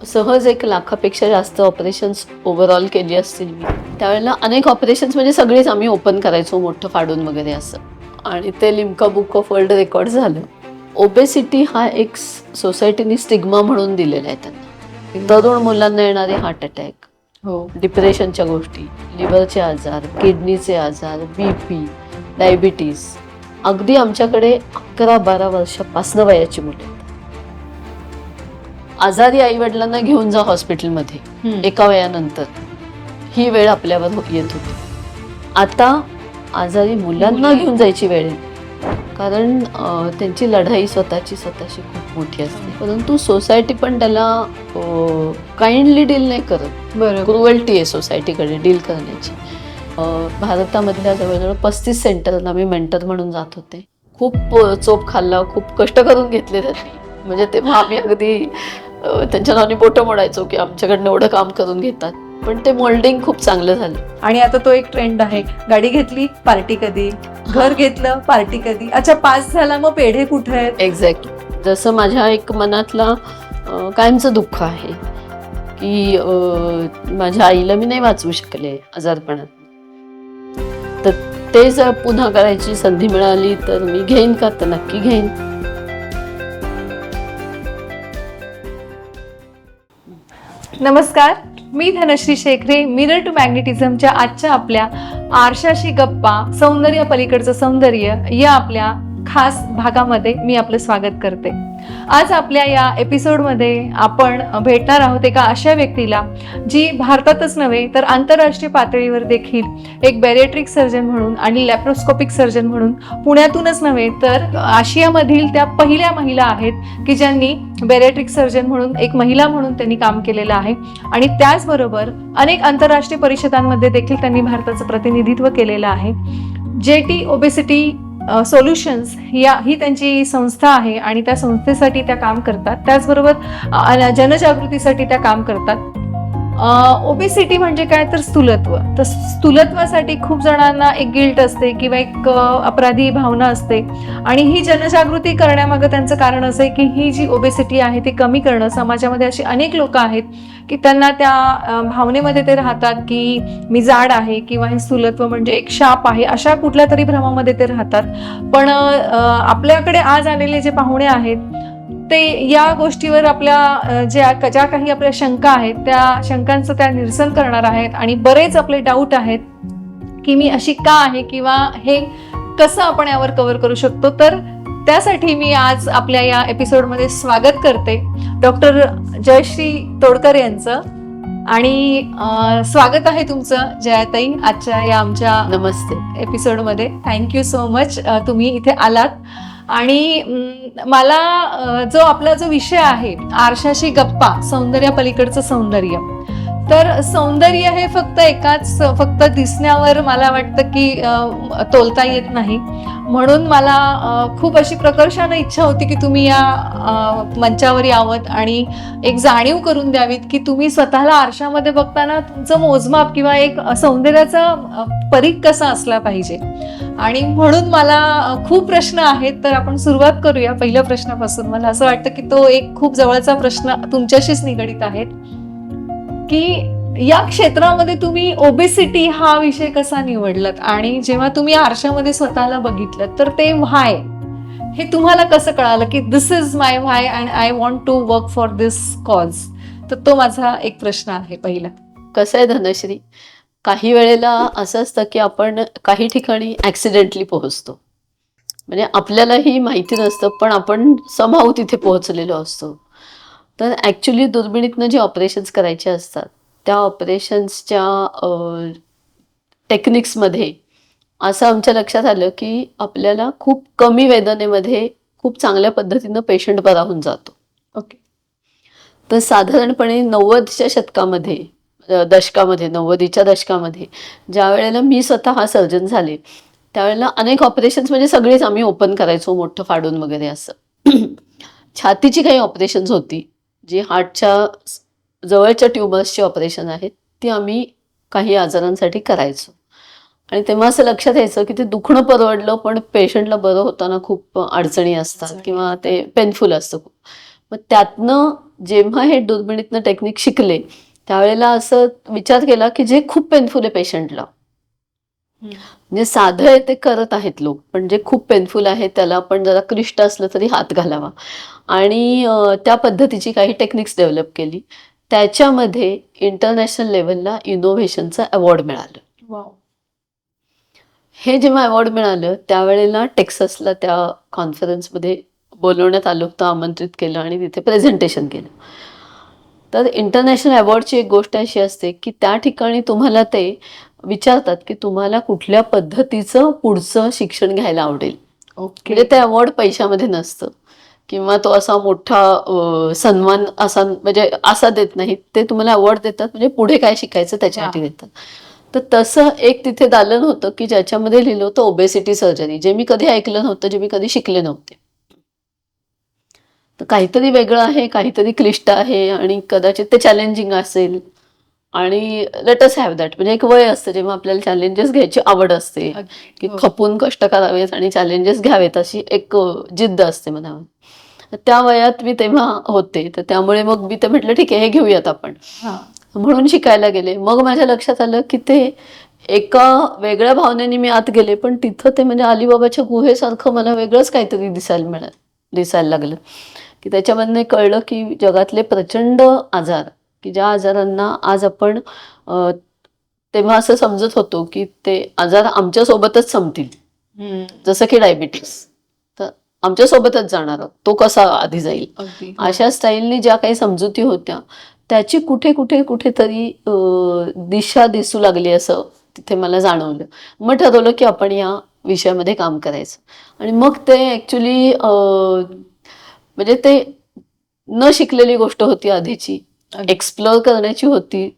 सहज 1,00,000पेक्षा जास्त operations overall केली असतील मी. त्यावेळेला अनेक ऑपरेशन्स म्हणजे सगळीच आम्ही ओपन करायचो मोठं फाडून वगैरे असं. आणि ते Limca book of world record झालं. ओबेसिटी हा एक सोसायटीने स्टिग्मा म्हणून दिलेला आहे त्यांना. तरुण मुलांना येणारे हार्ट अटॅक, डिप्रेशनच्या गोष्टी, लिव्हरचे आजार, किडनीचे आजार, BP, डायबिटीस, अगदी आमच्याकडे 11-12 वर्षापासून वयाची मुले आजारी आई वडिलांना घेऊन जा हॉस्पिटलमध्ये एका वयानंतर, ही वेळ आपल्यावर येत होती. आता आजारी मुलांना घेऊन जायची वेळ आहे, कारण त्यांची लढाई स्वतःशी खूप मोठी असते. परंतु सोसायटी पण त्याला काइंडली डील नाही करत. क्रुएल्टी आहे सोसायटीकडे डील करण्याची. भारतामधल्या जवळजवळ 35 सेंटरला मी मेंटर म्हणून जात होते. खूप चोप खाल्ला, खूप कष्ट करून घेतले त्यांनी. म्हणजे तेव्हा आम्ही अगदी त्यांच्या नावाने बोटं मोडायचो की आमच्याकडनं एवढं काम करून घेतात. पण ते मोल्डिंग खूप चांगलं झालं. आणि आता तो एक ट्रेंड आहे, गाडी घेतली पार्टी कधी, घर घेतलं पार्टी कधी, अच्छा पास झाला मग पेढे कुठे आहेत. एक्झॅक्टली. जसं माझ्या एक मनातला कायमचं दुःख आहे की माझ्या आईला मी नाही वाचवू शकले आजारपणात. तर ते जर पुन्हा करायची संधी मिळाली तर मी घेईन का, तर नक्की घेईन. नमस्कार, मी धनश्री शेखरे. मिरर टू मॅग्नेटिझमच्या आजच्या आपल्या आरशाशी गप्पा, सौंदर्य पलीकडचं सौंदर्य या आपल्या खास भागामध्ये मी आपलं स्वागत करते. आज आपल्या या एपिसोडमध्ये आपण भेटणार आहोत एका अशा व्यक्तीला जी भारतातच नव्हे तर आंतरराष्ट्रीय पातळीवर देखील एक बॅरिएट्रिक सर्जन म्हणून आणि लॅप्रोस्कोपिक सर्जन म्हणून पुण्यातूनच नव्हे तर आशियामधील त्या पहिल्या महिला आहेत की ज्यांनी बॅरिएट्रिक सर्जन म्हणून, एक महिला म्हणून त्यांनी काम केलेलं आहे. आणि त्याचबरोबर अनेक आंतरराष्ट्रीय परिषदांमध्ये देखील त्यांनी भारताचं प्रतिनिधित्व केलेलं आहे. JT ओबेसिटी सोल्युशन्स ही त्यांची संस्था आहे आणि त्या संस्थेसाठी त्या काम करतात. त्याचबरोबर जनजागृतीसाठी त्या काम करतात. ओबेसिटी म्हणजे काय तर स्थूलत्व. तर स्थूलत्वासाठी खूप जणांना एक गिल्ट असते किंवा एक अपराधी भावना असते. आणि ही जनजागृती करण्यामागं त्यांचं कारण असं आहे की ही जी ओबेसिटी आहे ती कमी करणं. समाजामध्ये अशी अनेक लोक आहेत की त्यांना त्या भावनेमध्ये ते राहतात की मी जाड आहे किंवा हे स्थूलत्व म्हणजे एक शाप आहे, अशा कुठल्या तरी भ्रमामध्ये ते राहतात. पण आपल्याकडे आज आलेले जे पाहुणे आहेत ते या गोष्टीवर आपल्या ज्या काही आपल्या शंका आहेत त्या शंकांचं त्या निरसन करणार आहेत. आणि बरेच आपले डाऊट आहेत की मी अशी का आहे किंवा हे कसं आपण यावर कव्हर करू शकतो. तर त्यासाठी मी आज आपल्या या एपिसोडमध्ये स्वागत करते डॉक्टर जयश्री तोडकर यांचं. आणि स्वागत आहे तुमचं जयाताई आजच्या या आमच्या नमस्ते एपिसोडमध्ये. थँक्यू सो मच तुम्ही इथे आलात. आणि मला जो विषय आहे आरशाशी गप्पा, सौंदर्य पलीकडचं सौंदर्य. तर सौंदर्य हे फक्त दिसण्यावर मला वाटतं की तोलता येत नाही. म्हणून मला खूप अशी प्रकर्षानं इच्छा होती की तुम्ही या मंचावर यावं आणि एक जाणीव करून द्यावीत की तुम्ही स्वतःला आरशामध्ये बघताना तुमचं मोजमाप किंवा एक सौंदर्याचा परीघ कसा असला पाहिजे. आणि म्हणून मला खूप प्रश्न आहेत, तर आपण सुरुवात करूया पहिल्या प्रश्नापासून. मला असं वाटतं की तो एक खूप जवळचा प्रश्न तुमच्याशीच निगडीत आहे की या क्षेत्रामध्ये तुम्ही ओबेसिटी हा विषय कसा निवडलात आणि जेव्हा तुम्ही आरशामध्ये स्वतःला बघितलं तर ते व्हाय हे तुम्हाला कसं कळालं की this is my why and I want to work for this cause. तर तो माझा एक प्रश्न आहे पहिला. कसं आहे धनश्री, काही वेळेला असं असतं की आपण काही ठिकाणी ऍक्सिडेंटली पोहोचतो. म्हणजे आपल्यालाही माहिती नसतं पण आपण समहाऊ तिथे पोहोचलेलो असतो. तर ॲक्च्युली दुर्बिणीतनं जे ऑपरेशन्स करायचे असतात त्या ऑपरेशन्सच्या टेक्निक्समध्ये असं आमच्या लक्षात आलं की आपल्याला खूप कमी वेदनेमध्ये खूप चांगल्या पद्धतीनं पेशंट बरा होऊन जातो. ओके. तर साधारणपणे 90च्या दशकामध्ये 90च्या दशकामध्ये ज्या वेळेला मी स्वतः सर्जन झाले त्यावेळेला अनेक ऑपरेशन्स म्हणजे सगळीच आम्ही ओपन करायचो मोठं फाडून वगैरे असं. छातीची काही ऑपरेशन्स होती जी हार्टच्या जवळच्या ट्युमर्सची ऑपरेशन आहेत ती आम्ही काही आजारांसाठी करायचो. आणि तेव्हा असं लक्षात यायचं की ते दुखणं परवडलं पण पेशंटला बरं होताना खूप अडचणी असतात किंवा ते पेनफुल असतं खूप. मग त्यातनं जेव्हा हे दुर्बिणीतनं टेक्निक शिकले त्यावेळेला असं विचार केला की जे खूप पेनफुल आहे पेशंटला, म्हणजे साधं आहे ते करत आहेत लोक, पण जे खूप पेनफुल आहे त्याला आपण जरा क्लिष्ट असलं तरी हात घालावा, आणि त्या पद्धतीची काही टेक्निक्स डेव्हलप केली. त्याच्यामध्ये इंटरनॅशनल लेवलला इनोव्हेशनचं अवॉर्ड मिळालं. हे जेव्हा अवॉर्ड मिळालं त्यावेळेला टेक्सासला त्या कॉन्फरन्समध्ये बोलवण्यात आलं होतं, आमंत्रित केलं आणि तिथे प्रेझेंटेशन केलं. तर इंटरनॅशनल अवॉर्डची एक गोष्ट अशी असते की त्या ठिकाणी तुम्हाला ते विचारतात की तुम्हाला कुठल्या पद्धतीचं पुढचं शिक्षण घ्यायला आवडेल. म्हणजे ते अवॉर्ड पैशामध्ये नसतं किंवा तो असा मोठा सन्मान असा म्हणजे असा देत नाहीत, ते तुम्हाला अवॉर्ड देतात म्हणजे पुढे काय शिकायचं त्याच्यासाठी देतात. तर तसं एक तिथे दालन होतं की ज्याच्यामध्ये लिहिलं होतं ओबेसिटी सर्जरी, जे मी कधी ऐकलं नव्हतं, जे मी कधी शिकले नव्हते. तर काहीतरी वेगळं आहे, काहीतरी क्लिष्ट आहे आणि कदाचित ते चॅलेंजिंग असेल, आणि लेट अस हॅव दॅट. म्हणजे एक वय असतं जेव्हा आपल्याला चॅलेंजेस घ्यायची आवड असते, की खपून कष्ट करावेत आणि चॅलेंजेस घ्यावेत अशी एक जिद्द असते मनावर. त्या वयात मी तेव्हा होते, तर त्यामुळे मग मी ते म्हटलं ठीक आहे हे घेऊयात आपण, म्हणून शिकायला गेले. मग माझ्या लक्षात आलं की ते एका वेगळ्या भावनेने मी आत गेले, पण तिथं ते म्हणजे अलिबाबाच्या गुहेसारखं मला वेगळंच काहीतरी दिसायला लागलं, की त्याच्यामधनं कळलं की जगातले प्रचंड आजार, की ज्या आजारांना आज आपण तेव्हा असं समजत होतो की ते आजार आमच्यासोबतच संपतील, जसं की डायबिटीस, तर आमच्यासोबतच जाणार, तो कसा आधी जाईल, अशा स्टाईलनी ज्या काही समजुती होत्या त्याची कुठे कुठे कुठेतरी दिशा दिसू लागली असं तिथे मला जाणवलं. मग ठरवलं की आपण या विषयामध्ये काम करायचं. आणि मग ते ॲक्च्युली म्हणजे ते न शिकलेली गोष्ट होती आधीची, एक्सप्लोअर करण्याची होती,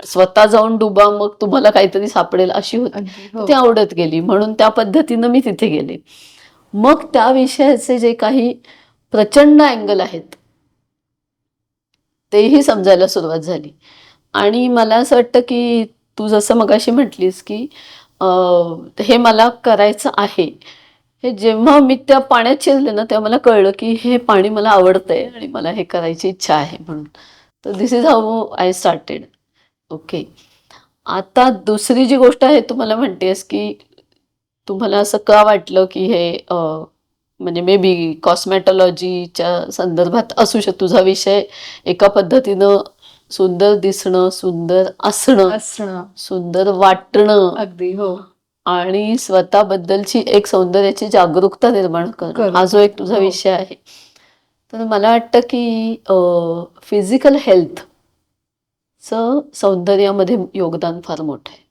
स्वतः जाऊन डुबा मग तुम्हाला काहीतरी सापडेल अशी होती. ती आवडत गेली म्हणून त्या पद्धतीनं मी तिथे गेले. मग त्या विषयाचे जे काही प्रचंड अँगल आहेत तेही समजायला सुरुवात झाली. आणि मला असं वाटतं की तू जसं मगाशी म्हटलीस की हे मला करायचं आहे, हे जेव्हा मी त्या पाण्यात शिरले ना तेव्हा मला कळलं की हे पाणी मला आवडतंय आणि मला हे करायची इच्छा आहे म्हणून. तर this is how I started. Okay. आता दुसरी जी गोष्ट आहे तू मला म्हणतेस की तुम्हाला असं का वाटलं की हे म्हणजे मे बी कॉस्मॅटॉलॉजीच्या संदर्भात असू शकतो तुझा विषय. एका पद्धतीनं सुंदर दिसणं, सुंदर असणं, सुंदर वाटणं, अगदी हो, आणि स्वतःबद्दलची एक सौंदर्याची जागरूकता निर्माण करणं, हा जो एक तुझा विषय आहे. तर मला वाटतं की फिजिकल हेल्थचं सौंदर्यामध्ये योगदान फार मोठं आहे.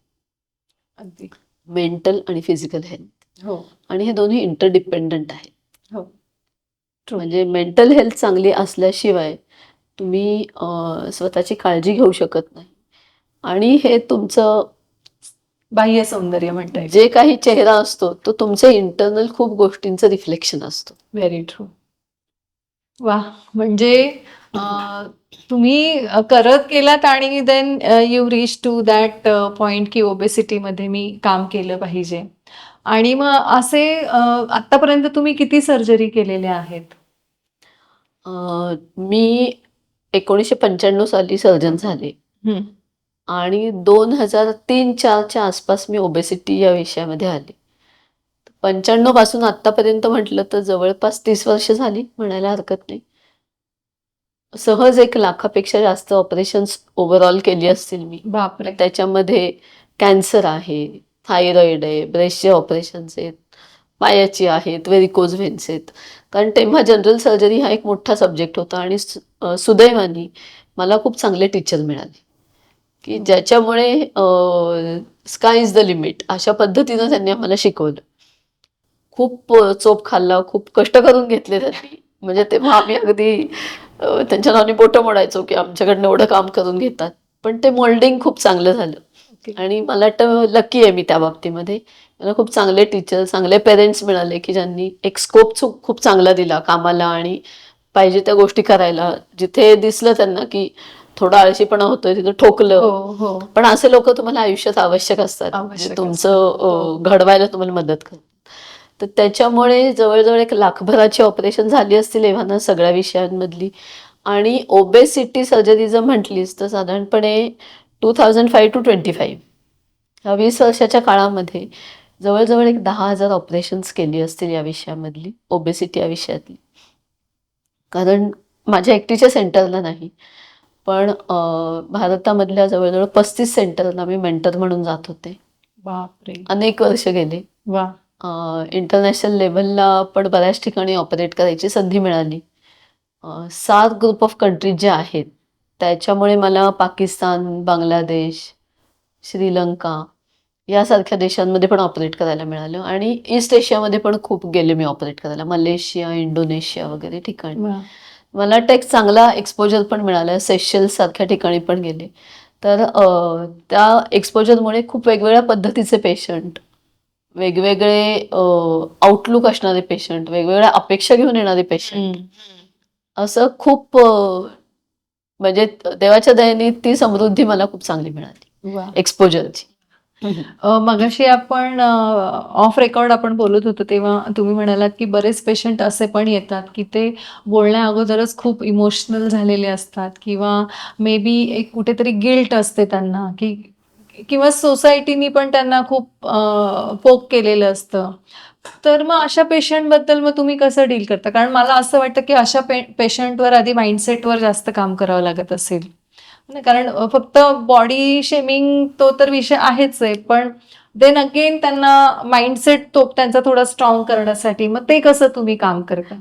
अगदी मेंटल आणि फिजिकल हेल्थ, हो, आणि हे दोन्ही इंटरडिपेंडंट आहेत. हो. म्हणजे मेंटल हेल्थ चांगली असल्याशिवाय तुम्ही स्वतःची काळजी घेऊ शकत नाही, आणि हे तुमचं बाह्य सौंदर्य म्हणता येईल. जे काही चेहरा असतो तो तुमचे इंटरनल खूप गोष्टींचं रिफ्लेक्शन असतो. Very true. वा, म्हणजे तुम्ही करत गेलात आणि then you reach to that point की ओबेसिटीमध्ये मी काम केलं पाहिजे. आणि मग असे आतापर्यंत तुम्ही किती सर्जरी केलेल्या आहेत? मी 1995 साली सर्जन झाले आणि 2003-4च्या आसपास मी ओबेसिटी या विषयामध्ये आले. 95 पासून आतापर्यंत म्हटलं तर जवळपास 30 वर्ष झाली म्हणायला हरकत नाही. सहज 1 लाखापेक्षा जास्त ऑपरेशन्स ओव्हरऑल केली असतील मी. बापरे. त्याच्यामध्ये कॅन्सर आहे, थायरॉइड आहे, ब्रेस्टचे ऑपरेशन्स आहेत, पायाची आहेत, व्हेरिकोज व्हेन्स आहेत. कारण तेव्हा जनरल सर्जरी हा एक मोठा सब्जेक्ट होता, आणि सुदैवाने मला खूप चांगले टीचर मिळाले की ज्याच्यामुळे स्काय इज द लिमिट अशा पद्धतीनं त्यांनी आम्हाला शिकवलं. खूप चोप खाल्ला, खूप कष्ट करून घेतले त्यांनी. म्हणजे तेव्हा आम्ही अगदी त्यांच्या नावाने बोटं मोडायचो की आमच्याकडनं एवढं काम करून घेतात. पण ते मोल्डिंग खूप चांगलं झालं, आणि मला वाटतं लकी आहे मी त्या बाबतीमध्ये. मला खूप चांगले टीचर, चांगले पेरेंट्स मिळाले की ज्यांनी एक स्कोप खूप चांगला दिला कामाला आणि पाहिजे त्या गोष्टी करायला. जिथे दिसलं त्यांना की थोडा आळशीपणा होतोय तिथं ठोकलं. पण असे लोक तुम्हाला आयुष्यात आवश्यक असतात, जे तुमचं घडवायला तुम्हाला मदत करतात. तर त्याच्यामुळे जवळजवळ 1 लाखभराची ऑपरेशन झाली असतील एव्हाना सगळ्या विषयांमधली, आणि ओबेसिटी सर्जरी जर म्हटलीस तर साधारणपणे 2005 to 25 ह्या 20 वर्षाच्या काळामध्ये जवळजवळ एक 10,000 ऑपरेशन्स केली असतील या विषयामधली, ओबेसिटी या विषयातली. कारण माझ्या एकटीच्या सेंटरला नाही, पण भारतामधल्या जवळजवळ 35 सेंटरला मी मेंटर म्हणून जात होते. बापरे. अनेक वर्ष गेले. वा. इंटरनॅशनल लेवलला पण बऱ्याच ठिकाणी ऑपरेट करायची संधी मिळाली. 7 ग्रुप ऑफ कंट्रीज ज्या आहेत त्याच्यामुळे मला पाकिस्तान, बांगलादेश, श्रीलंका यासारख्या देशांमध्ये पण ऑपरेट करायला मिळालं आणि ईस्ट एशियामध्ये पण खूप गेले मी ऑपरेट करायला, मलेशिया, इंडोनेशिया वगैरे ठिकाणी. वा. मला टेक चांगला एक्सपोजर पण मिळाला. सेशेल्स सारख्या ठिकाणी पण गेले. तर त्या एक्सपोजरमुळे खूप वेगवेगळ्या पद्धतीचे पेशंट, वेगवेगळे आउटलुक असणारे पेशंट, वेगवेगळ्या अपेक्षा घेऊन येणारे पेशंट, असं खूप म्हणजे देवाच्या दयेने ती समृद्धी मला खूप चांगली मिळाली वा. एक्सपोजरची. मगाशी आपण ऑफ रेकॉर्ड आपण बोलत होतो तेव्हा तुम्ही म्हणालात की बरेच पेशंट असे पण येतात की ते बोलण्या अगोदरच खूप इमोशनल झालेले असतात किंवा मे बी एक कुठेतरी गिल्ट असते त्यांना की किंवा सोसायटीनी पण त्यांना खूप पोक केलेलं असतं. तर मग अशा पेशंटबद्दल मग तुम्ही कसं डील करता? कारण मला असं वाटतं की अशा पेशंटवर आधी माइंडसेटवर जास्त काम करावं लागत असेल ना, कारण फक्त बॉडी शेमिंग तो तर विषय आहेच आहे, पण देन अगेन त्यांना माइंडसेट तो त्यांचा थोडा स्ट्रॉंग करण्यासाठी मग ते कसं तुम्ही काम करता?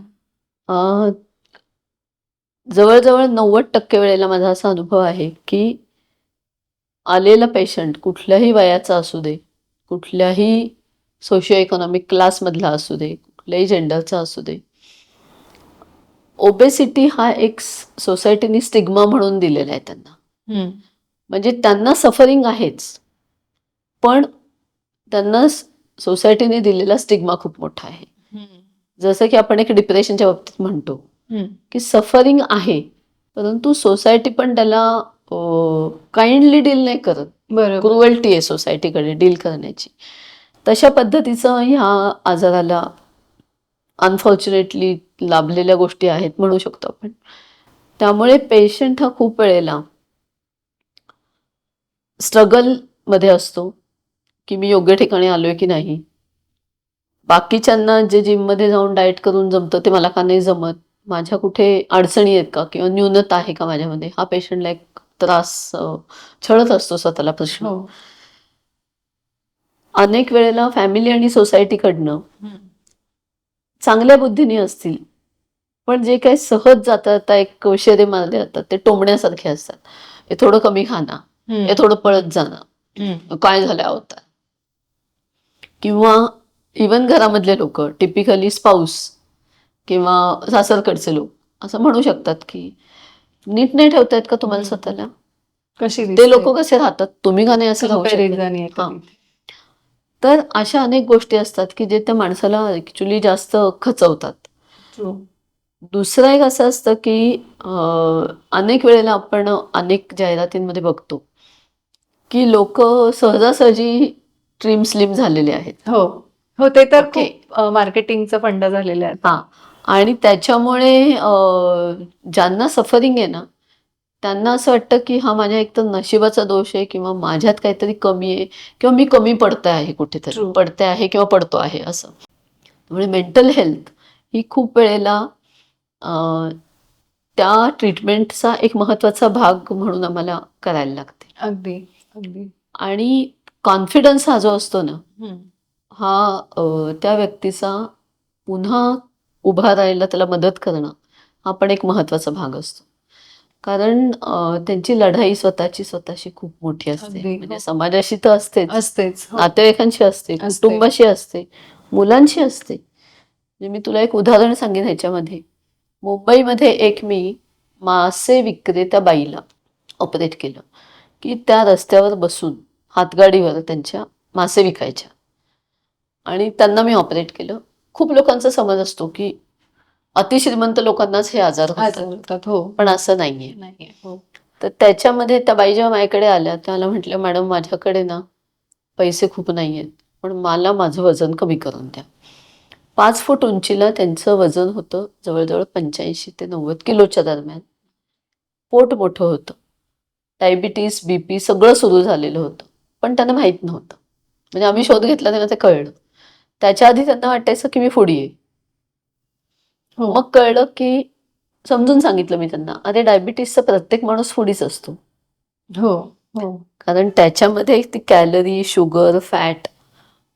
जवळजवळ 90% वेळेला माझा असा अनुभव आहे की आलेला पेशंट कुठल्याही वयाचा असू दे, कुठल्याही सोशिओ इकॉनॉमिक क्लासमधला असू दे, कुठल्याही जेंडरचा असू दे, ओबेसिटी हा एक सोसायटीनी स्टिग्मा म्हणून दिलेला आहे त्यांना. म्हणजे त्यांना सफरिंग आहेच, पण त्यांना सोसायटीने दिलेला स्टिग्मा खूप मोठा आहे. जसं की आपण एक डिप्रेशनच्या बाबतीत म्हणतो की सफरिंग आहे, परंतु सोसायटी पण त्याला काइंडली डील नाही करत. बरोबर. क्रुएल्टी आहे सोसायटीकडे डील करण्याची. तशा पद्धतीचं ह्या आजाराला अनफॉर्च्युनेटली लाभलेल्या गोष्टी आहेत म्हणू शकतो आपण. त्यामुळे पेशंट हा खूप वेळेला स्ट्रगल मध्ये असतो की मी योग्य ठिकाणी आलोय की नाही, बाकीच्यांना जे जिममध्ये जाऊन डाएट करून जमतं ते मला का नाही जमत, माझ्या कुठे अडचणी आहेत का किंवा न्यूनता आहे का माझ्यामध्ये, हा पेशंटला एक त्रास छळत असतो स्वतःला प्रश्न. हो. अनेक वेळेला फॅमिली आणि सोसायटीकडनं चांगल्या बुद्धीने असतील, पण जे काही सहज जातात एक शेरे मारले जातात ते टोमण्यासारखे असतात. हे थोडं कमी खाना, हे थोडं पळत जाणं, काय झालं अवतार. किंवा इवन घरामधले लोक, टिपिकली स्पाऊस किंवा सासरकडचे लोक असं म्हणू शकतात की नीट नाही ठेवतायत का तुम्हाला स्वतःला, कशी ते लोक कसे राहतात, तुम्ही का नाही असं राहू शकत. शकता? हा. तर अशा अनेक गोष्टी असतात की जे त्या माणसाला ऍक्च्युली जास्त खचवतात. दुसरं एक असं असतं की अनेक वेळेला आपण अनेक जाहिरातींमध्ये बघतो की लोक सहजासहजी ट्रिम स्लिम झालेले आहेत. हो हो, ते तर ओके. खूप मार्केटिंगचा फंडा झालेला आहे. हा, आणि त्याच्यामुळे ज्यांना सफरिंग आहे ना त्यांना असं वाटतं की हा माझ्या एकतर नशिबाचा दोष आहे किंवा माझ्यात काहीतरी कमी आहे किंवा मी कमी पडते आहे, कुठेतरी True. पडते आहे किंवा पडतो आहे असं. त्यामुळे मेंटल हेल्थ ही खूप वेळेला त्या ट्रीटमेंटचा एक महत्वाचा भाग म्हणून आम्हाला करायला लागते. अगदी अगदी. आणि कॉन्फिडन्स हा जो असतो ना, हा त्या व्यक्तीचा पुन्हा उभा राहायला त्याला मदत करणं हा पण एक महत्वाचा भाग असतो. कारण त्यांची लढाई स्वतःशी खूप मोठी असते. अगदी. म्हणजे समाजाशी तर असतेच, असतेच. हो. नातेवाईकांशी असते, कुटुंबाशी असते, मुलांशी असते. म्हणजे मी तुला एक उदाहरण सांगेन ह्याच्यामध्ये. मुंबईमध्ये एक मी मासे विक्रेत्या बाईला ऑपरेट केलं की त्या रस्त्यावर बसून हातगाडीवर त्यांच्या मासे विकायच्या आणि त्यांना मी ऑपरेट केलं. खूप लोकांचा समज असतो की अतिश्रीमंत लोकांनाच हे आजार होतात, हो, पण असं नाहीये. नाही. हो. तर त्याच्यामध्ये त्या बाई जेव्हा माझ्याकडे आल्या त्याला म्हटलं, मॅडम माझ्याकडे ना पैसे खूप नाही आहेत, पण मला माझं वजन कमी करून द्या. 5 फूट उंचीला त्यांचं वजन होतं जवळजवळ 85 ते 90 किलोच्या दरम्यान. पोट मोठं होतं, डायबिटीस BP सगळं सुरू झालेलं होतं, पण त्यांना माहीत नव्हतं. म्हणजे आम्ही शोध घेतला तेव्हा ते कळलं. त्याच्या आधी त्यांना वाटायचं की मी फुडी आहे. हो मग कळलं की, समजून सांगितलं मी त्यांना, अरे डायबिटीसचा प्रत्येक माणूस फुडीच असतो. हो हो कारण त्याच्यामध्ये ती कॅलरी, शुगर, फॅट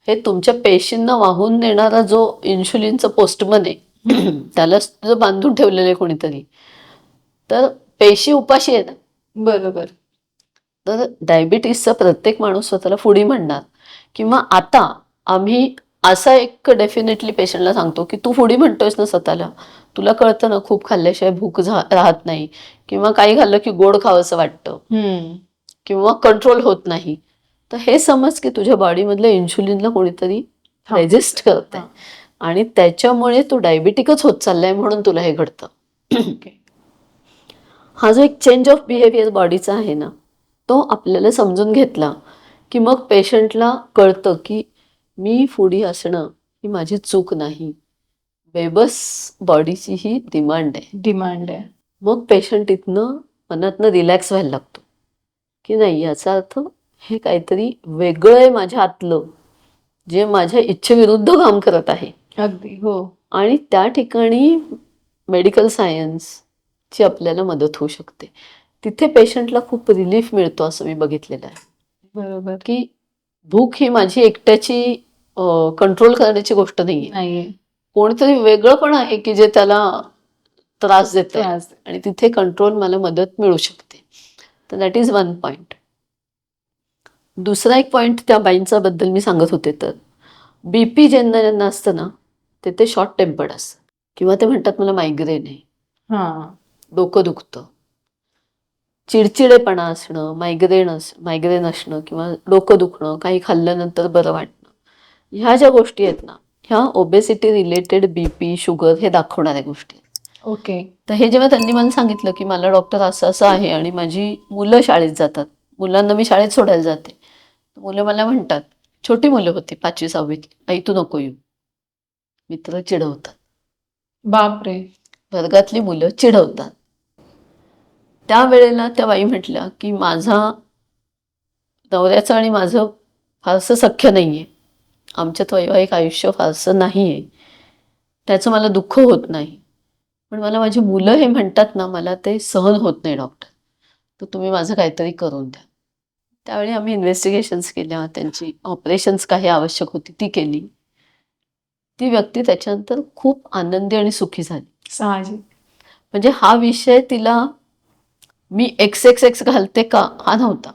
हे तुमच्या पेशींना वाहून नेणारा जो इन्शुलिनचा पोस्टमन आहे त्याला जो बांधून ठेवलेलं आहे कोणीतरी, तर पेशी उपाशी आहे ना. बरोबर. तर डायबिटीसचा प्रत्येक माणूस स्वतःला फुडी म्हणणार. किंवा आता आम्ही असा एक डेफिनेटली पेशंटला सांगतो की तू फुडी म्हणतोयस ना स्वतःला, तुला कळतं ना खूप खाल्ल्याशिवाय भूक राहत नाही, किंवा काही खाल्लं की गोड खावंसं वाटतं, किंवा कंट्रोल होत नाही. तर हे समज की तुझ्या बॉडीमधल्या इन्शुलिनला कोणीतरी रेजिस्ट करत आहे आणि त्याच्यामुळे तू डायबिटिकच होत चाललाय म्हणून तुला हे घडतं. हा जो एक चेंज ऑफ बिहेवियर बॉडीचा आहे ना, तो आपल्याला समजून घेतला की मग पेशंटला कळतं की मी फुडी असणं ही माझी चूक नाही, बेबस बॉडीची ही डिमांड आहे. मग पेशंट इथनं मनातनं रिलॅक्स व्हायला लागतो की नाही, याचा अर्थ हे काहीतरी वेगळं आहे माझ्या आतलं, जे माझ्या इच्छेविरुद्ध काम करत आहे. अगदी. हो आणि त्या ठिकाणी मेडिकल सायन्सची आपल्याला मदत होऊ शकते. तिथे पेशंटला खूप रिलीफ मिळतो असं मी बघितलेलं आहे. बरोबर. की भूक ही माझी एकट्याची कंट्रोल करण्याची गोष्ट नाहीये, कोणीतरी वेगळं पण आहे की जे त्याला त्रास देत आहे, आणि तिथे कंट्रोल मला मदत मिळू शकते. तर दॅट इज वन पॉइंट. दुसरा एक पॉइंट त्या बाईंचा बद्दल मी सांगत होते, तर BP ज्यांना ज्यांना असतं ना, ते शॉर्ट टेम्पर्ड असतं, किंवा ते म्हणतात मला मायग्रेन आहे, डोकं दुखतं, चिडचिडेपणा असणं, मायग्रेन असणं, किंवा डोकं दुखणं, काही खाल्ल्यानंतर बरं वाटणं, ह्या ज्या गोष्टी आहेत ना, ह्या ओबेसिटी रिलेटेड BP, शुगर हे दाखवणाऱ्या गोष्टी आहेत. ओके. तर हे जेव्हा त्यांनी मला सांगितलं की मला डॉक्टर असं असं आहे आणि माझी मुलं शाळेत जातात, मुलांना मी शाळेत सोडायला जाते, मुलं मला म्हणतात, छोटी मुलं होती 5वी 6वीत, आई तू नको येऊ. मित्र चिडवतात, बापरे. वर्गातली मुलं चिडवतात. त्यावेळेला त्या बाई म्हटल्या की माझा नवऱ्याचं आणि माझं फारसं सख्य नाहीये, आमच्यात वैवाहिक आयुष्य फारसं नाहीये, त्याचं मला दुःख होत नाही, पण मला माझी मुलं हे म्हणतात ना, मला ते सहन होत नाही डॉक्टर, तर तुम्ही माझं काहीतरी करून द्या. त्यावेळी आम्ही इन्व्हेस्टिगेशन्स केल्या, त्यांची ऑपरेशन्स काही आवश्यक होती ती केली. ती व्यक्ती त्याच्यानंतर खूप आनंदी आणि सुखी झाली. साहजिक. म्हणजे हा विषय तिला मी XXX घालते का हा नव्हता,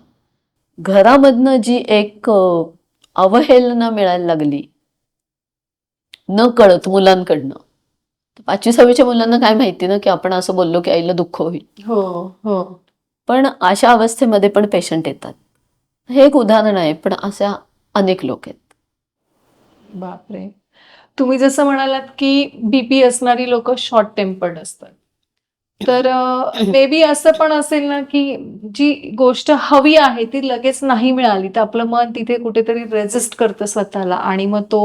घरामधनं जी एक अवहेलना मिळायला लागली न कळत मुलांकडनं. 5वी 6वीच्या मुलांना काय माहिती ना की आपण असं बोललो की आईला दुःख होईल. हो हो. पण अशा अवस्थेमध्ये पण पेशंट येतात. हे एक उदाहरण आहे, पण अशा अनेक लोक आहेत. बापरे. तुम्ही जसं म्हणालात की BP असणारी लोक शॉर्ट टेम्पर्ड असतात, तर मे बी असं पण असेल ना की जी गोष्ट हवी आहे ती लगेच नाही मिळाली तर आपलं मन तिथे कुठेतरी रेजिस्ट करतं स्वतःला, आणि मग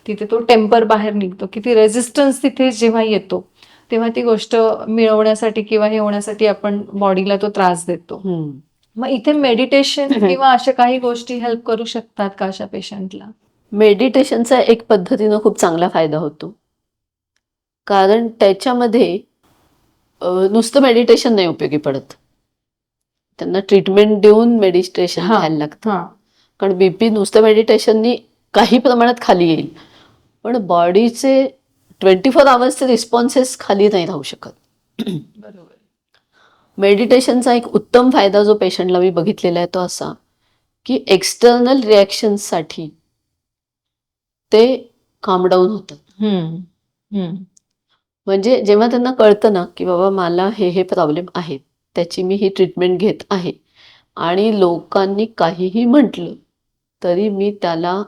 तिथे तो टेम्पर बाहेर निघतो की ती रेजिस्टन्स तिथे जेव्हा येतो तेव्हा ती गोष्ट मिळवण्यासाठी किंवा हे होण्यासाठी आपण बॉडीला तो त्रास देतो. मग इथे मेडिटेशन किंवा अशा काही गोष्टी हेल्प करू शकतात का अशा पेशंटला? मेडिटेशनचा एक पद्धतीनं खूप चांगला फायदा होतो, कारण त्याच्यामध्ये नुसतं मेडिटेशन नाही उपयोगी पडत, त्यांना ट्रीटमेंट देऊन मेडिटेशन घ्यायला लागतं. कारण BP नुसतं मेडिटेशननी काही प्रमाणात खाली येईल, पण बॉडीचे 24 आवर्सचे रिस्पॉन्सेस खाली नाही राहू शकत. बरोबर. मेडिटेशनचा एक उत्तम फायदा जो पेशंटला मी बघितलेला आहे तो असा की एक्सटर्नल रिॲक्शन्ससाठी ते काम डाऊन होतं. म्हणजे जेव्हा त्यांना कळतं ना की बाबा मला हे प्रॉब्लेम आहेत, त्याची मी ही ट्रीटमेंट घेत आहे, आणि लोकांनी काहीही म्हटलं तरी मी त्याला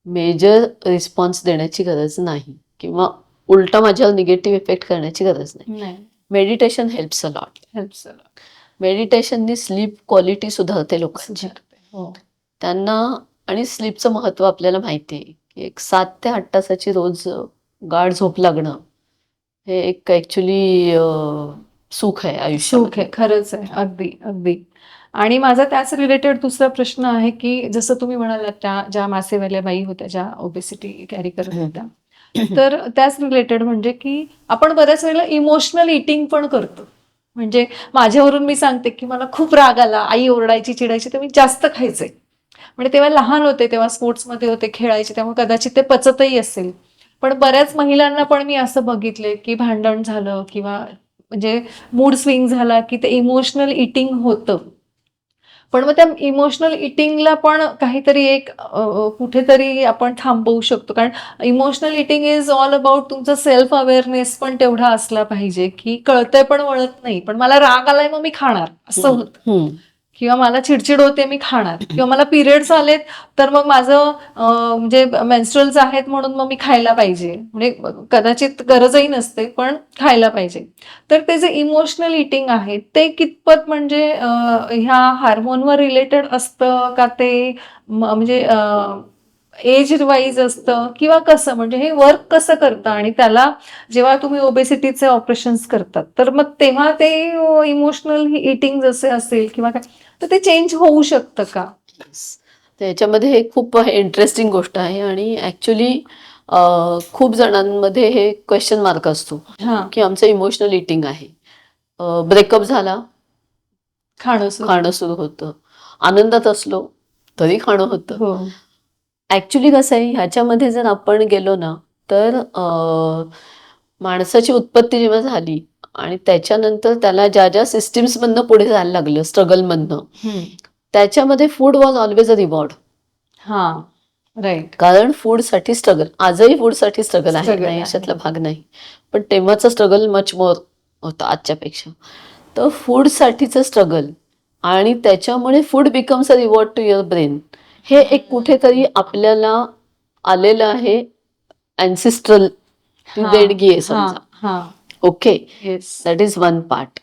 मेजर रिस्पॉन्स देण्याची गरज नाही, किंवा उलटा माझ्यावर निगेटिव्ह इफेक्ट करण्याची गरज नाही. Meditation helps a lot. मेडिटेशननी स्लीप क्वालिटी सुधारते लोकांची. त्यांना, आणि स्लीपचं महत्त्व आपल्याला माहिती आहे की एक 7 ते 8 तासाची रोज गाढ झोप लागणं हे एक ॲक्च्युली सुख आहे सुख आयुष्यात. आहे, खरंच आहे, अगदी अगदी. आणि माझा त्याच रिलेटेड दुसरा प्रश्न आहे की जसं तुम्ही म्हणालात त्या ज्या मासेवाल्या बाई होत्या ज्या ओबेसिटी कॅरी करत होत्या, तर त्याच रिलेटेड म्हणजे की आपण बऱ्याच वेळेला इमोशनल इटिंग पण करतो. म्हणजे माझ्यावरून मी सांगते की मला खूप राग आला, आई ओरडायची चिडायची तर मी जास्त खायचे. म्हणजे तेव्हा लहान होते, तेव्हा स्पोर्ट्समध्ये होते, खेळायचे, त्यामुळे कदाचित ते पचतही असेल. पण बऱ्याच महिलांना पण मी असं बघितलंय की भांडण झालं किंवा म्हणजे मूड स्विंग झाला की ते इमोशनल इटिंग होतं. पण मग त्या इमोशनल इटिंगला पण काहीतरी एक कुठेतरी आपण थांबवू शकतो. कारण emotional eating is all about तुमचं सेल्फ अवेअरनेस पण तेवढा असला पाहिजे की कळतंय पण वळत नाही. पण मला राग आलाय मग मी खाणार असं होतं. किंवा मला चिडचिड होते मी खाणार, किंवा मला पिरियड्स आलेत तर मग माझं म्हणजे मेन्स्ट्रुअल्स आहेत म्हणून मग मी खायला पाहिजे. म्हणजे कदाचित गरजही नसते पण खायला पाहिजे. तर ते जे इमोशनल इटिंग आहे ते कितपत म्हणजे ह्या हार्मोनवर रिलेटेड असतं का ते म्हणजे एज वाईज असतं किंवा कसं, म्हणजे हे वर्क कसं करतं आणि त्याला जेव्हा तुम्ही ओबेसिटीचे ऑपरेशन्स करतात तर मग तेव्हा ते इमोशनल इटिंग जसे असेल किंवा काय तर ते चेंज होऊ शकतं का? त्याच्यामध्ये हे खूप इंटरेस्टिंग गोष्ट आहे आणि ऍक्च्युली खूप जणांमध्ये हे क्वेश्चन मार्क असतो की आमचं इमोशनल इटिंग आहे. ब्रेकअप झाला खाणं सुरू होतं, आनंदात असलो तरी खाणं होतं. ऍक्च्युली कसं आहे ह्याच्यामध्ये जर आपण गेलो ना तर माणसाची उत्पत्ती जेव्हा झाली आणि त्याच्यानंतर त्याला ज्या ज्या सिस्टीम्स मधनं पुढे जायला लागलं स्ट्रगल मधनं, त्याच्यामध्ये food was always a reward. Right. कारण फूडसाठी स्ट्रगल, आजही फूडसाठी स्ट्रगल आहे, नाही अशातला भाग नाही, पण तेव्हाचं स्ट्रगल मच मोर होतं आजच्यापेक्षा. तर फूडसाठीचं स्ट्रगल आणि त्याच्यामुळे food becomes a reward to your brain, हे एक कुठेतरी आपल्याला आलेलं आहे, अँसिस्ट्रल देणगी आहे समजा. Okay, that is one part.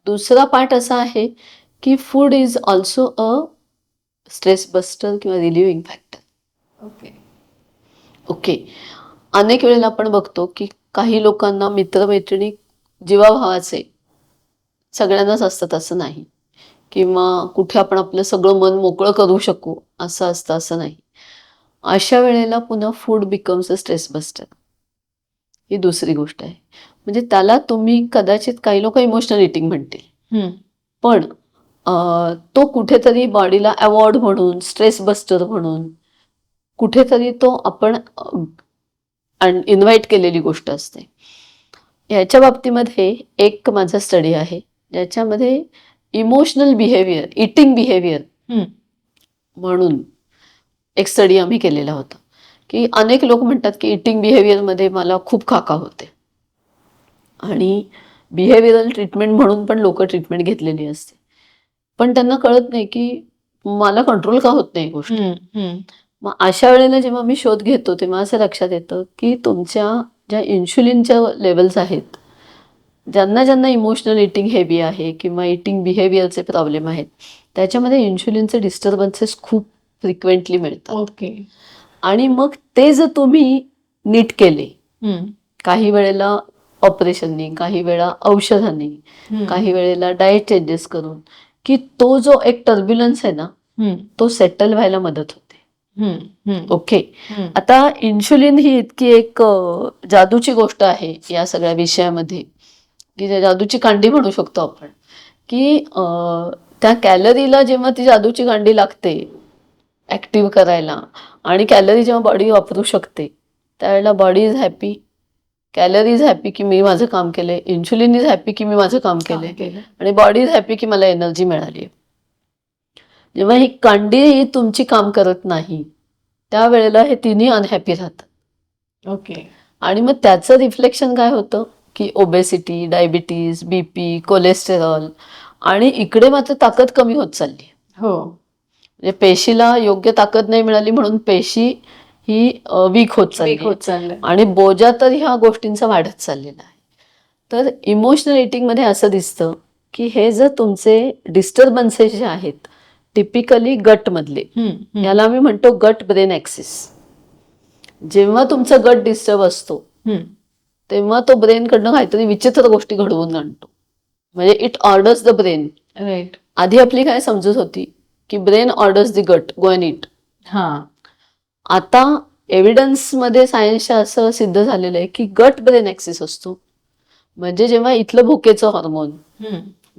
दुसरा पार्ट असा आहे की food is also a stress buster किंवा रिलिव्हिंग फॅक्टर. ओके, अनेक वेळेला आपण बघतो की काही लोकांना मित्रमैत्रिणी जीवाभावाचे सगळ्यांनाच असतात असं नाही, किंवा कुठे आपण आपलं सगळं मन मोकळं करू शकू असं असतं असं नाही. अशा वेळेला पुन्हा food becomes a stress buster, ही दुसरी गोष्ट आहे. म्हणजे त्याला तुम्ही कदाचित काही लोक इमोशनल इटिंग म्हणतील, पण तो कुठेतरी बॉडीला अवॉर्ड म्हणून स्ट्रेस बस्टर म्हणून कुठेतरी तो आपण इन्व्हाइट केलेली गोष्ट असते. ह्याच्या बाबतीमध्ये एक माझा स्टडी आहे ज्याच्यामध्ये इमोशनल बिहेवियर, इटिंग बिहेवियर म्हणून एक स्टडी आम्ही केलेला होता की अनेक लोक म्हणतात की इटिंग बिहेवियरमध्ये मला खूप खाका होते आणि बिहेवियरल ट्रीटमेंट म्हणून पण लोक ट्रीटमेंट घेतलेली असते, पण त्यांना कळत नाही की मला कंट्रोल का होत नाही गोष्ट. मग अशा वेळेला जेव्हा मी शोध घेतो तेव्हा असं लक्षात येतं की तुमच्या ज्या इन्शुलिनच्या लेवल्स आहेत, ज्यांना ज्यांना इमोशनल इटिंग हेवी आहे किंवा इटिंग बिहेवियरचे प्रॉब्लेम आहेत, त्याच्यामध्ये इन्शुलिनचे डिस्टर्बन्सेस खूप फ्रिक्वेंटली मिळतात. आणि मग ते जर तुम्ही नीट केले, काही वेळेला ऑपरेशननी, काही वेळा औषधांनी, काही वेळेला डाएट चेंजेस करून, की तो जो एक टर्ब्युलन्स आहे ना तो सेटल व्हायला मदत होते. ओके, आता इन्शुलिन ही इतकी एक जादूची गोष्ट आहे या सगळ्या विषयामध्ये, की जादूची कांडी म्हणू शकतो आपण, की त्या कॅलरीला जेव्हा ती जादूची कांडी लागते ऍक्टिव्ह करायला आणि कॅलरी जेव्हा बॉडी वापरू शकते त्यावेळेला body is happy, calorie is happy की मी माझं काम केलंय, इन्शुलिन इज हॅपी की मी माझं काम केलंय, आणि बॉडी इज हॅपी की मला एनर्जी मिळाली. जेव्हा ही कांडी ही तुमची काम करत नाही त्यावेळेला हे तिन्ही अनहॅपी राहतात. आणि मग त्याचं रिफ्लेक्शन काय होतं की ओबेसिटी, डायबिटीज, बीपी, कोलेस्टेरॉल, आणि इकडे मात्र ताकद कमी होत चालली. म्हणजे पेशीला योग्य ताकद नाही मिळाली म्हणून पेशी ही वीक होत चालली आणि बोजा तर ह्या गोष्टींचा वाढत चाललेला आहे. तर इमोशनल इटिंग मध्ये असं दिसतं की हे जर तुमचे डिस्टर्बन्सेस जे आहेत टिपिकली गट मधले, याला आम्ही म्हणतो गट ब्रेन ऍक्सिस, जेव्हा तुमचा गट डिस्टर्ब असतो तेव्हा तो ब्रेन कडनं काहीतरी विचित्र गोष्टी घडवून आणतो. म्हणजे it orders the brain. Right. आधी आपली काय समजूत होती की brain orders the gut, go and it. हा. आता एव्हिडन्समध्ये सायन्सच्या असं सिद्ध झालेलं आहे की गट ब्रेन ऍक्सिस असतो. म्हणजे जेव्हा इथलं भुकेचं हॉर्मोन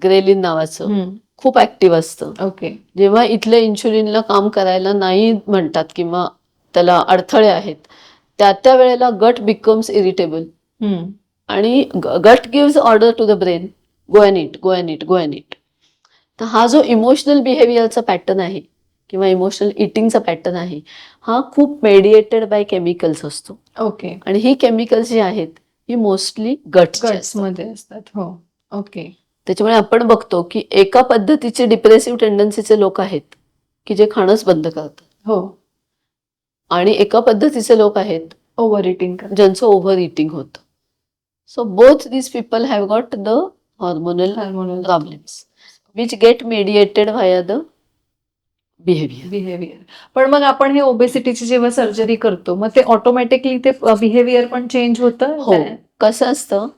ग्रेलिन नावाचं खूप ऍक्टिव्ह असतं, ओके. जेव्हा इथल्या इन्शुलिनला काम करायला नाही म्हणतात किंवा त्याला अडथळे आहेत, त्या वेळेला गट बिकम्स इरिटेबल आणि gut gives order to the brain, go and eat, go and eat, go and eat. तर हा जो इमोशनल बिहेवियरचा पॅटर्न आहे किंवा इमोशनल इटिंगचा पॅटर्न आहे, हा खूप मेडिएटेड बाय केमिकल्स असतो. ओके. आणि ही केमिकल्स जी आहेत ही मोस्टली गट्स मध्ये असतात. हो. ओके. त्याच्यामुळे आपण बघतो की एका पद्धतीचे डिप्रेसिव्ह टेंडन्सीचे लोक आहेत की जे खाणंच बंद करतात. हो. आणि एका पद्धतीचे लोक आहेत ओव्हर इटिंग. ज्यांचं ओव्हर इटिंग होतं. So both these people have got the hormonal problems which get mediated via the behaviour. पण मग आपण हे ओबेसिटीची जेव्हा सर्जरी करतो मग ते ऑटोमॅटिकली ते बिहेवियर पण चेंज होतं. हो. कसं असतं,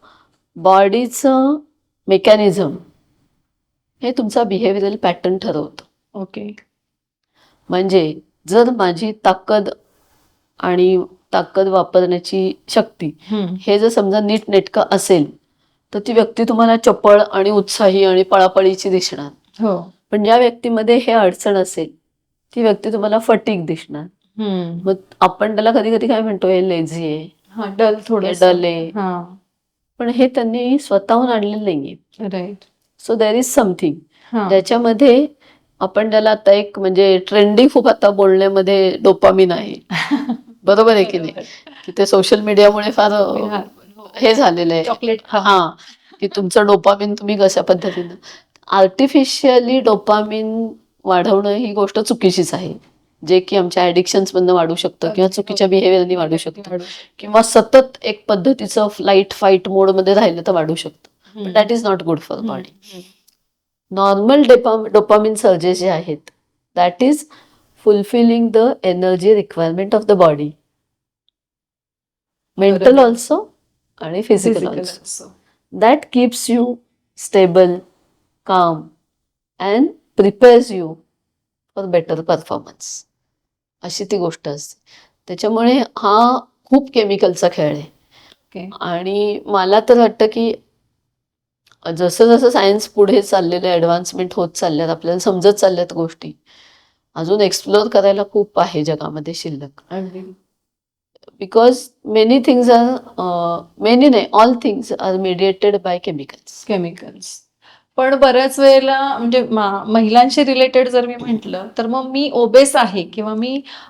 बॉडीचं मेकॅनिझम हे तुमचा बिहेवियरल पॅटर्न ठरवतं. ओके. म्हणजे जर माझी ताकद आणि ताकद वापरण्याची शक्ती हे जर समजा नीट नेटकं असेल तर ती व्यक्ती तुम्हाला चपळ आणि उत्साही आणि पळापळीची दिसणार. हो. पण ज्या व्यक्तीमध्ये हे अडचण असेल ती व्यक्ती तुम्हाला फटीग दिसणार. मग आपण त्याला कधी कधी काय म्हणतो, हे लेझी आहे, डल, थोडं डल आहे. पण हे त्यांनी स्वतःहून आणलेलं नाहीये. Right. So there is something ज्याच्यामध्ये आपण त्याला आता एक म्हणजे ट्रेंडिंग खूप आता बोलण्यामध्ये डोपामिन आहे. बरोबर आहे की नाही, की ते सोशल मीडियामुळे फार हे झालेलं आहे. चॉकलेट. हा, की तुमचं डोपामिन तुम्ही कशा पद्धतीनं आर्टिफिशियली डोपामिन वाढवणं ही गोष्ट चुकीचीच आहे, जे की आमच्या ऍडिक्शन्स मधनं वाढू शकतं किंवा चुकीच्या बिहेवियरनी वाढू शकतं किंवा सतत एक पद्धतीचं फ्लाईट फाईट मोड मध्ये राहिलं तर वाढू शकतं. But that is not good for body. Normal dopamine surges जे आहेत that is fulfilling the energy requirement of the body, mental also आणि physical also. That keeps you stable, calm and prepares you for better performance. अशी ती गोष्ट असते. त्याच्यामुळे हा खूप केमिकलचा खेळ आहे. आणि मला तर वाटतं की जसं जसं सायन्स पुढे चाललेलं आहे, ऍडव्हान्समेंट होत चालल्यात, आपल्याला समजत चालल्यात गोष्टी, अजून एक्सप्लोअर करायला खूप आहे जगामध्ये शिल्लक. Because many things are many नाही all things are mediated by chemicals. पण बऱ्याच वेळेला म्हणजे महिलांशी रिलेटेड जर मी म्हटलं तर मग मी ओबेस आहे किंवा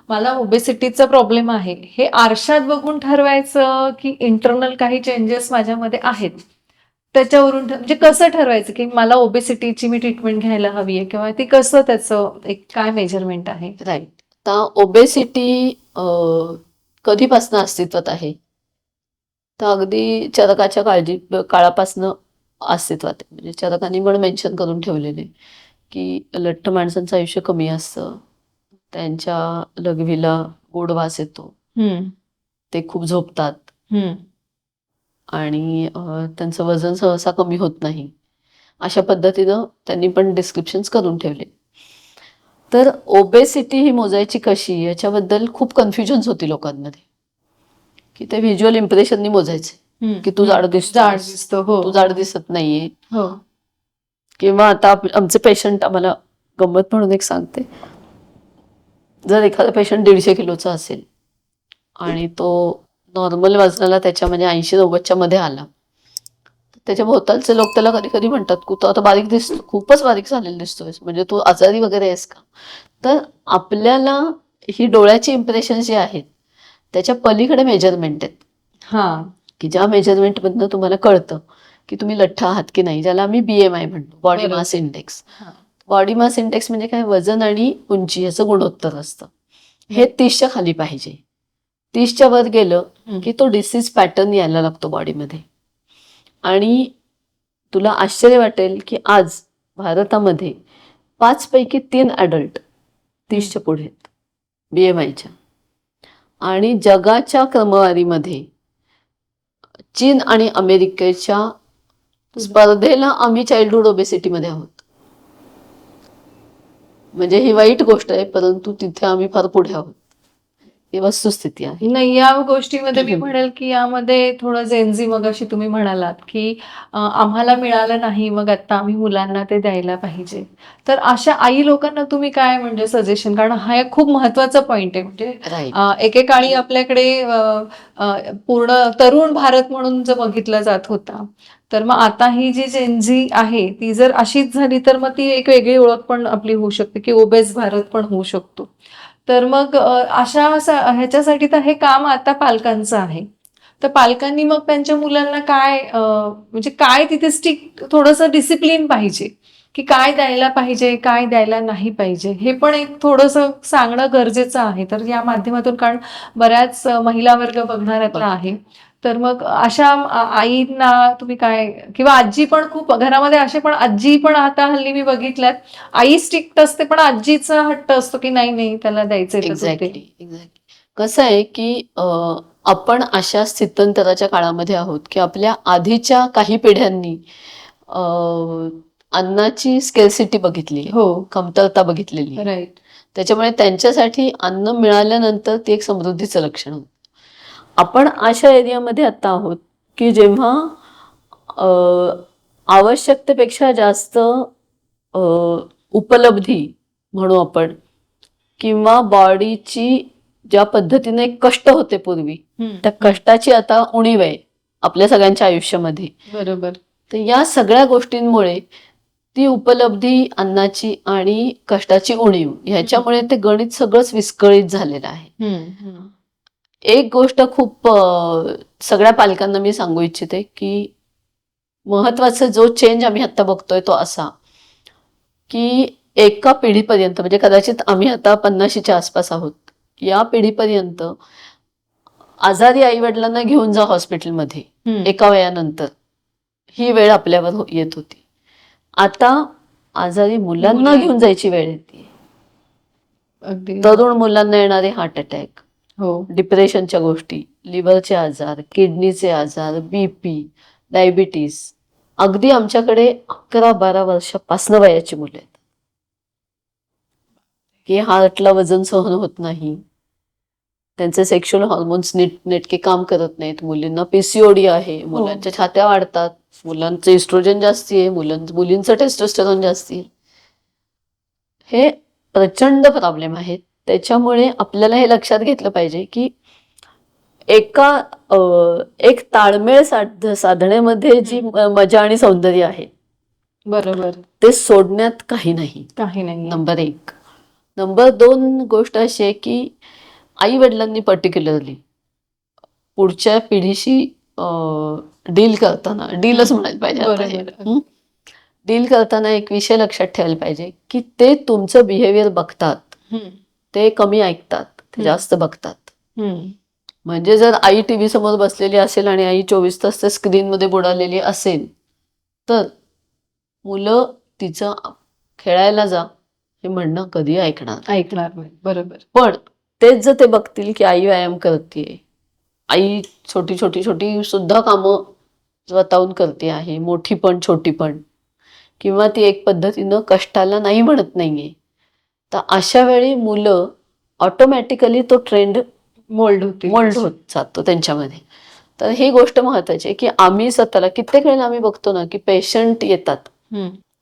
मला ओबेसिटीचा प्रॉब्लेम आहे हे आरशात बघून ठरवायचं की इंटरनल काही चेंजेस माझ्यामध्ये आहेत त्याच्यावरून म्हणजे कसं ठरवायचं की मला ओबेसिटीची मी ट्रीटमेंट घ्यायला हवी आहे किंवा ती कसं त्याचं एक काय मेजरमेंट आहे? राईट. आता ओबेसिटी कधीपासून अस्तित्वात आहे? तर अगदी चरकाच्या काळापासून अस्तित्वात आहे. म्हणजे चरकांनी पण मेन्शन करून ठेवलेले की लठ्ठ माणसांचं आयुष्य कमी असतं, त्यांच्या लघवीला गोड वास येतो, ते खूप झोपतात आणि त्यांचं वजन सहसा कमी होत नाही, अशा पद्धतीनं त्यांनी पण डिस्क्रिप्शन्स करून ठेवले. तर ओबेसिटी ही मोजायची कशी याच्याबद्दल खूप कन्फ्युजन्स होती लोकांमध्ये, की ते व्हिज्युअल इम्प्रेशननी मोजायचे की तू जाड दिसतो, तू जाड दिसत नाहीये. किंवा आता आमचे पेशंट, आम्हाला गंमत म्हणून एक सांगते, जर एखादा पेशंट 150 किलोचा असेल आणि तो नॉर्मल वजनाला त्याच्या म्हणजे 80-90च्या मध्ये आला, त्याच्या भोवतालचे लोक त्याला कधी कधी म्हणतात की तो आता बारीक दिसतो, खूपच बारीक झालेला दिसतोय, म्हणजे तू आजारी वगैरे आहेस का? तर आपल्याला ही डोळ्याची इम्प्रेशन जी आहेत त्याच्या पलीकडे मेजरमेंट आहेत, की ज्या मेजरमेंट मधनं तुम्हाला कळतं की तुम्ही लठ्ठ आहात की नाही, ज्याला आम्ही BMI म्हणतो, body mass index. Body mass index म्हणजे काय, वजन आणि उंची याचं गुणोत्तर असतं. हे 30च्या खाली पाहिजे. 30च्या वर गेलं की तो डिसीज पॅटर्न यायला लागतो बॉडीमध्ये. आणि तुला आश्चर्य वाटेल की आज भारतामध्ये 5 पैकी 3 ॲडल्ट 30च्या पुढे आहेत BMIच्या. आणि जगाच्या क्रमवारीमध्ये चीन आणि अमेरिकेच्या स्पर्धेला आम्ही चाइल्डहुड ओबेसिटीमध्ये आहोत. म्हणजे ही वाईट गोष्ट आहे, परंतु तिथे आम्ही फार पुढे आहोत. ही वस्तुस्थिती आहे. नाही, या गोष्टीमध्ये मी म्हणेल की यामध्ये थोडं जेनझी मगाशी तुम्ही म्हणालात की आम्हाला मिळालं नाही, मग आता आम्ही मुलांना ते द्यायला पाहिजे. तर अशा आई लोकांना तुम्ही काय म्हणजे सजेशन, कारण हा एक खूप महत्वाचा पॉइंट आहे. म्हणजे राईट. एकेकाळी आपल्याकडे पूर्ण तरुण भारत म्हणून जर बघितला जात होता, तर मग आता ही जी जेनझी आहे ती जर अशीच झाली तर मग ती एक वेगळी ओळख पण आपली होऊ शकते की ओबेस भारत पण होऊ शकतो. तर मग ह्याच्यासाठी तर हे काम आता पालकांचं आहे. तर पालकांनी मग त्यांच्या मुलांना काय म्हणजे काय तिथे थोडंसं डिसिप्लिन पाहिजे, की काय द्यायला पाहिजे, काय द्यायला नाही पाहिजे, हे पण एक थोडंसं सांगणं गरजेचं आहे. तर या माध्यमातून, कारण बऱ्याच महिला वर्ग बघणाऱ्यातला आहे. तर मग अशा आईंना तुम्ही काय, किंवा आजी पण खूप घरामध्ये असे पण आजी पण आता हल्ली मी बघितल्यात, आई स्ट्रिक्ट असते पण आजीचा हट्ट असतो की नाही नाही त्याला द्यायचंय तर तू दे. एक्झॅक्टली. कसं आहे की आपण अशा स्थित्यंतराच्या काळामध्ये आहोत की आपल्या आधीच्या काही पिढ्यांनी अन्नाची स्केर्सिटी बघितली आहे, हो, कमतरता बघितलेली आहे. राईट. त्याच्यामुळे त्यांच्यासाठी अन्न मिळाल्यानंतर ते एक समृद्धीचं लक्षण होतं. आपण अशा एरियामध्ये आता आहोत की जेव्हा आवश्यकतेपेक्षा जास्त उपलब्धी म्हणू आपण, किंवा बॉडीची ज्या पद्धतीने कष्ट होते पूर्वी, त्या कष्टाची आता उणीव आहे आपल्या सगळ्यांच्या आयुष्यामध्ये. बरोबर. तर या सगळ्या गोष्टींमुळे ती उपलब्धी अन्नाची आणि कष्टाची उणीव ह्याच्यामुळे ते गणित सगळंच विस्कळीत झालेलं आहे. एक गोष्ट खूप सगळ्या पालकांना मी सांगू इच्छिते की महत्वाचा जो चेंज आम्ही आता बघतोय तो असा की एका पिढीपर्यंत, म्हणजे कदाचित आम्ही आता 50च्या आसपास आहोत, या पिढीपर्यंत आजारी आई वडिलांना घेऊन जा हॉस्पिटलमध्ये एका वयानंतर, ही वेळ आपल्यावर येत होती. आता आजारी मुलांना घेऊन जायची वेळ येते. अगदी. तरुण मुलांना येणारे हार्ट अटॅक, हो, डिप्रेशनच्या गोष्टी, लिव्हरचे आजार, किडनीचे आजार, BP, डायबिटीस. अगदी आमच्याकडे 11-12 वर्षापासून वयाची मुलं आहेत की हार्टला वजन सहन होत नाही, त्यांचे सेक्शुअल हॉर्मोन्स नेटके काम करत नाहीत, मुलींना PCOD आहे, मुलांच्या छात्या वाढतात, मुलांचं इस्ट्रोजन जास्ती आहे, मुलींचं टेस्टोस्टेरॉन जास्ती आहे. हे प्रचंड प्रॉब्लेम आहेत. त्याच्यामुळे आपल्याला हे लक्षात घेतलं पाहिजे की एक ताळमेळ साधण्यामध्ये जी मजा आणि सौंदर्य आहे, बरोबर, ते सोडण्यात काही नाही. नंबर 1. नंबर 2 गोष्ट अशी आहे की आई वडिलांनी पर्टिक्युलरली पुढच्या पिढीशी डील करताना, डीलच म्हणायला पाहिजे, डील करताना एक विषय लक्षात ठेवायला पाहिजे की ते तुमचं बिहेवियर बघतात, ते कमी ऐकतात, ते जास्त बघतात. म्हणजे जर आई TV समोर बसलेली असेल आणि आई 24 तास त्या स्क्रीनमध्ये बुडालेली असेल, तर मुलं तिचं खेळायला जा हे म्हणणं कधी ऐकणार नाही. बरोबर. पण तेच जर ते बघतील की आई व्यायाम करते, आई छोटी छोटी छोटी सुद्धा कामं स्वतःहून करते आहे, मोठी पण छोटी पण, किंवा ती एक पद्धतीनं कष्टाला नाही म्हणत नाहीये, तर अशा वेळी मुलं ऑटोमॅटिकली तो ट्रेंड मोल्ड होत जातो त्यांच्यामध्ये. तर ही गोष्ट महत्वाची आहे की आम्ही स्वतःला कित्येक वेळेला आम्ही बघतो ना की पेशंट येतात,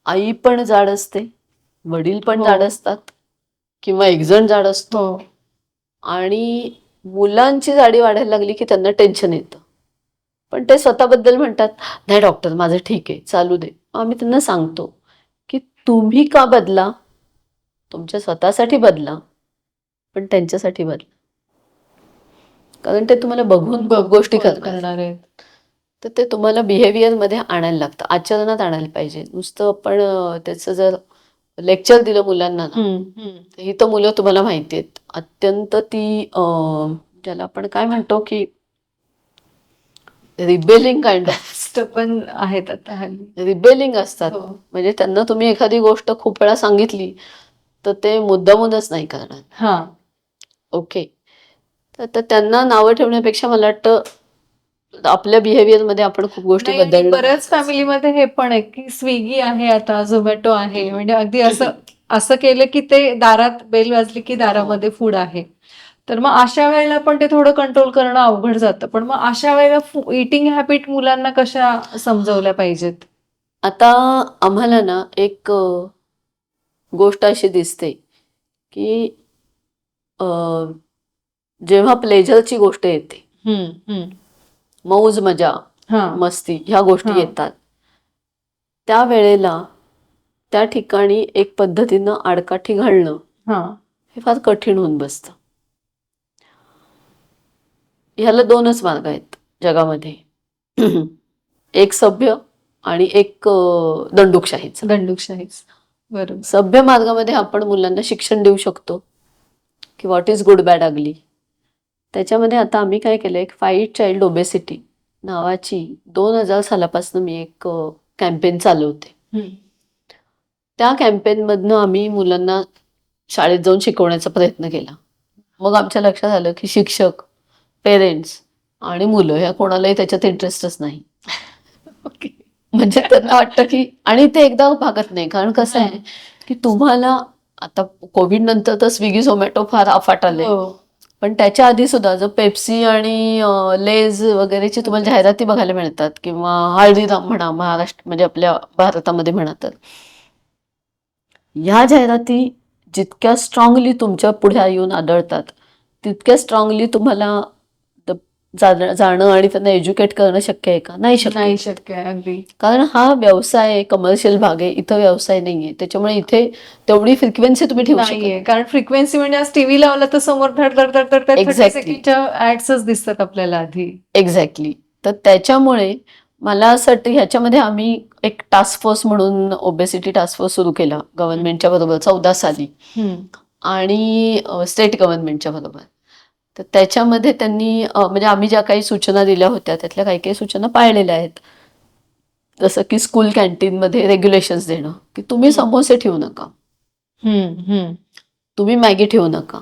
आई पण जाड असते, वडील पण जाड असतात, किंवा एक जण जाड असतो, आणि मुलांची जाडी वाढायला लागली की त्यांना टेन्शन येतं, पण ते स्वतःबद्दल म्हणतात नाही डॉक्टर माझं ठीक आहे चालू दे. आम्ही त्यांना सांगतो की तुम्ही का बदला, तुमच्या स्वतःसाठी बदला, पण त्यांच्यासाठी बदला, कारण ते तुम्हाला बघून गोष्टी करणार आहेत. तर ते तुम्हाला बिहेवियर मध्ये आणायला लागतं, आचरणात आणायला पाहिजे. नुसतं आपण त्याचं जर लेक्चर दिलं मुलांना ना, ही तर मुलं तुम्हाला माहिती आहेत अत्यंत ती ज्याला आपण काय म्हणतो की रिबेलिंग काइंड ऑफ पण आहेत आता हल्ली, रिबेलिंग असतात. म्हणजे त्यांना तुम्ही एखादी गोष्ट खूप वेळा सांगितली तर ते मुद्दामूनच नाही करणार. ओके, तर त्यांना नावं ठेवण्यापेक्षा मला वाटतं आपल्या बिहेवियर मध्ये आपण खूप गोष्टी नाही, आणि बदलणं बऱ्याच फॅमिलीमध्ये हे पण आहे की स्विगी आहे, आता झोमॅटो आहे, म्हणजे अगदी असं असं केलं की ते दारात बेल वाजली की दारामध्ये फूड आहे. तर मग अशा वेळेला पण ते थोडं कंट्रोल करणं अवघड जातं. पण मग अशा वेळेला इटिंग हॅबिट मुलांना कशा समजवल्या पाहिजेत? आता आम्हाला ना एक गोष्ट अशी दिसते की जेव्हा प्लेजरची गोष्ट येते, मौज मजा, हा मस्ती ह्या गोष्टी हा. येतात, त्यावेळेला त्या ठिकाणी एक पद्धतीनं आडकाठी घालणं हा हे फार कठीण होऊन बसतं. ह्याला दोनच मार्ग आहेत जगामध्ये. एक सभ्य आणि एक दंडुकशाहीचा. दंडुकशाहीच. बरोबर. सभ्य मार्गामध्ये आपण मुलांना शिक्षण देऊ शकतो की व्हॉट इज गुड बॅड अगली. त्याच्यामध्ये आता आम्ही काय केलं, एक फाईट चाइल्ड ओबेसिटी नावाची 2000 सालापासून मी एक कॅम्पेन चालवते. त्या कॅम्पेनमधनं आम्ही मुलांना शाळेत जाऊन शिकवण्याचा प्रयत्न केला. मग आमच्या लक्षात आलं की शिक्षक, पेरेंट्स आणि मुलं ह्या कोणालाही त्याच्यात इंटरेस्टच नाही. म्हणजे त्यांना वाटतं की, आणि ते एकदा भागत नाही. कारण कसं आहे की तुम्हाला आता कोविड नंतर तर स्विगी झोमॅटो फार अफाट आले, पण त्याच्या आधी सुद्धा जर पेप्सी आणि लेज वगैरेची तुम्हाला जाहिराती बघायला मिळतात, किंवा हळदीराम म्हणा महाराष्ट्र म्हणजे आपल्या भारतामध्ये म्हणा, तर ह्या जाहिराती जितक्या स्ट्रॉंगली तुमच्या पुढे येऊन आढळतात, तितक्या स्ट्रॉंगली तुम्हाला जाणं आणि त्यांना एज्युकेट करणं शक्य आहे का? नाही शक्य आहे अगदी. कारण हा व्यवसाय आहे, कमर्शियल भाग आहे, इथं व्यवसाय नाहीये. त्याच्यामुळे इथे तेवढी फ्रिक्वेन्सी तुम्ही ठेवू शकत नाहीये. कारण फ्रिक्वेन्सी म्हणजे आज टीव्ही लावला तर समोर धड धड धड धड 30 Exactly. सेकंडच्या ऍड्सच दिसतात आपल्याला आधी. एक्झॅक्टली. तर त्याच्यामुळे मला असं वाटतं ह्याच्यामध्ये आम्ही एक टास्क फोर्स म्हणून ओबेसिटी टास्क फोर्स सुरू केला गव्हर्नमेंटच्या बरोबर 14 साली, आणि स्टेट गव्हर्नमेंटच्या बरोबर. तर त्याच्यामध्ये त्यांनी म्हणजे आम्ही ज्या काही सूचना दिल्या होत्या त्यातल्या काही काही सूचना पाळलेल्या आहेत. जसं की स्कूल कॅन्टीनमध्ये रेग्युलेशन्स देणं की तुम्ही समोसे ठेवू नका, तुम्ही मॅगी ठेवू नका,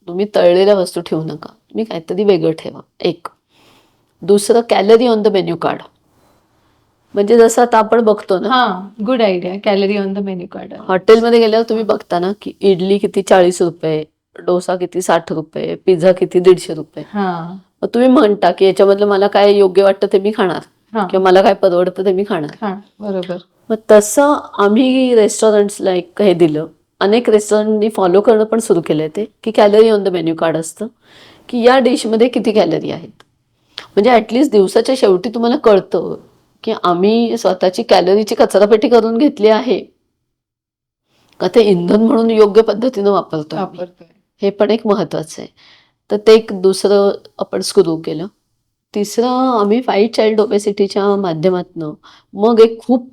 तुम्ही तळलेल्या वस्तू ठेवू नका, तुम्ही काहीतरी वेगळं ठेवा. एक. दुसरं, calorie on the menu card. म्हणजे जसं आता आपण बघतो ना, good idea, calorie on the menu card. हॉटेलमध्ये गेल्यावर तुम्ही बघता ना की इडली किती 40 रुपये, डोसा किती 60 रुपये, पिझ्झा किती 150 रुपये. मग तुम्ही म्हणता की याच्यामधलं मला काय योग्य वाटतं ते मी खाणार, किंवा मला काय परवडतं ते मी खाणार. बरोबर. मग तसं आम्ही रेस्टॉरंट्सला एक हे दिलं. अनेक रेस्टॉरंटनी फॉलो करणं पण सुरू केलंय ते, की calorie on the menu card असतं की या डिशमध्ये किती कॅलरी आहेत. म्हणजे ऍटलिस्ट दिवसाच्या शेवटी तुम्हाला कळतं की आम्ही स्वतःची कॅलरीची कचरापेटी करून घेतली आहे का ते इंधन म्हणून योग्य पद्धतीनं वापरतो. हे पण एक महत्वाचं आहे. तर ते एक दुसरं आपण सुरू केलं. तिसरं, आम्ही फाईट चाइल्ड ओबेसिटीच्या माध्यमातून मग एक खूप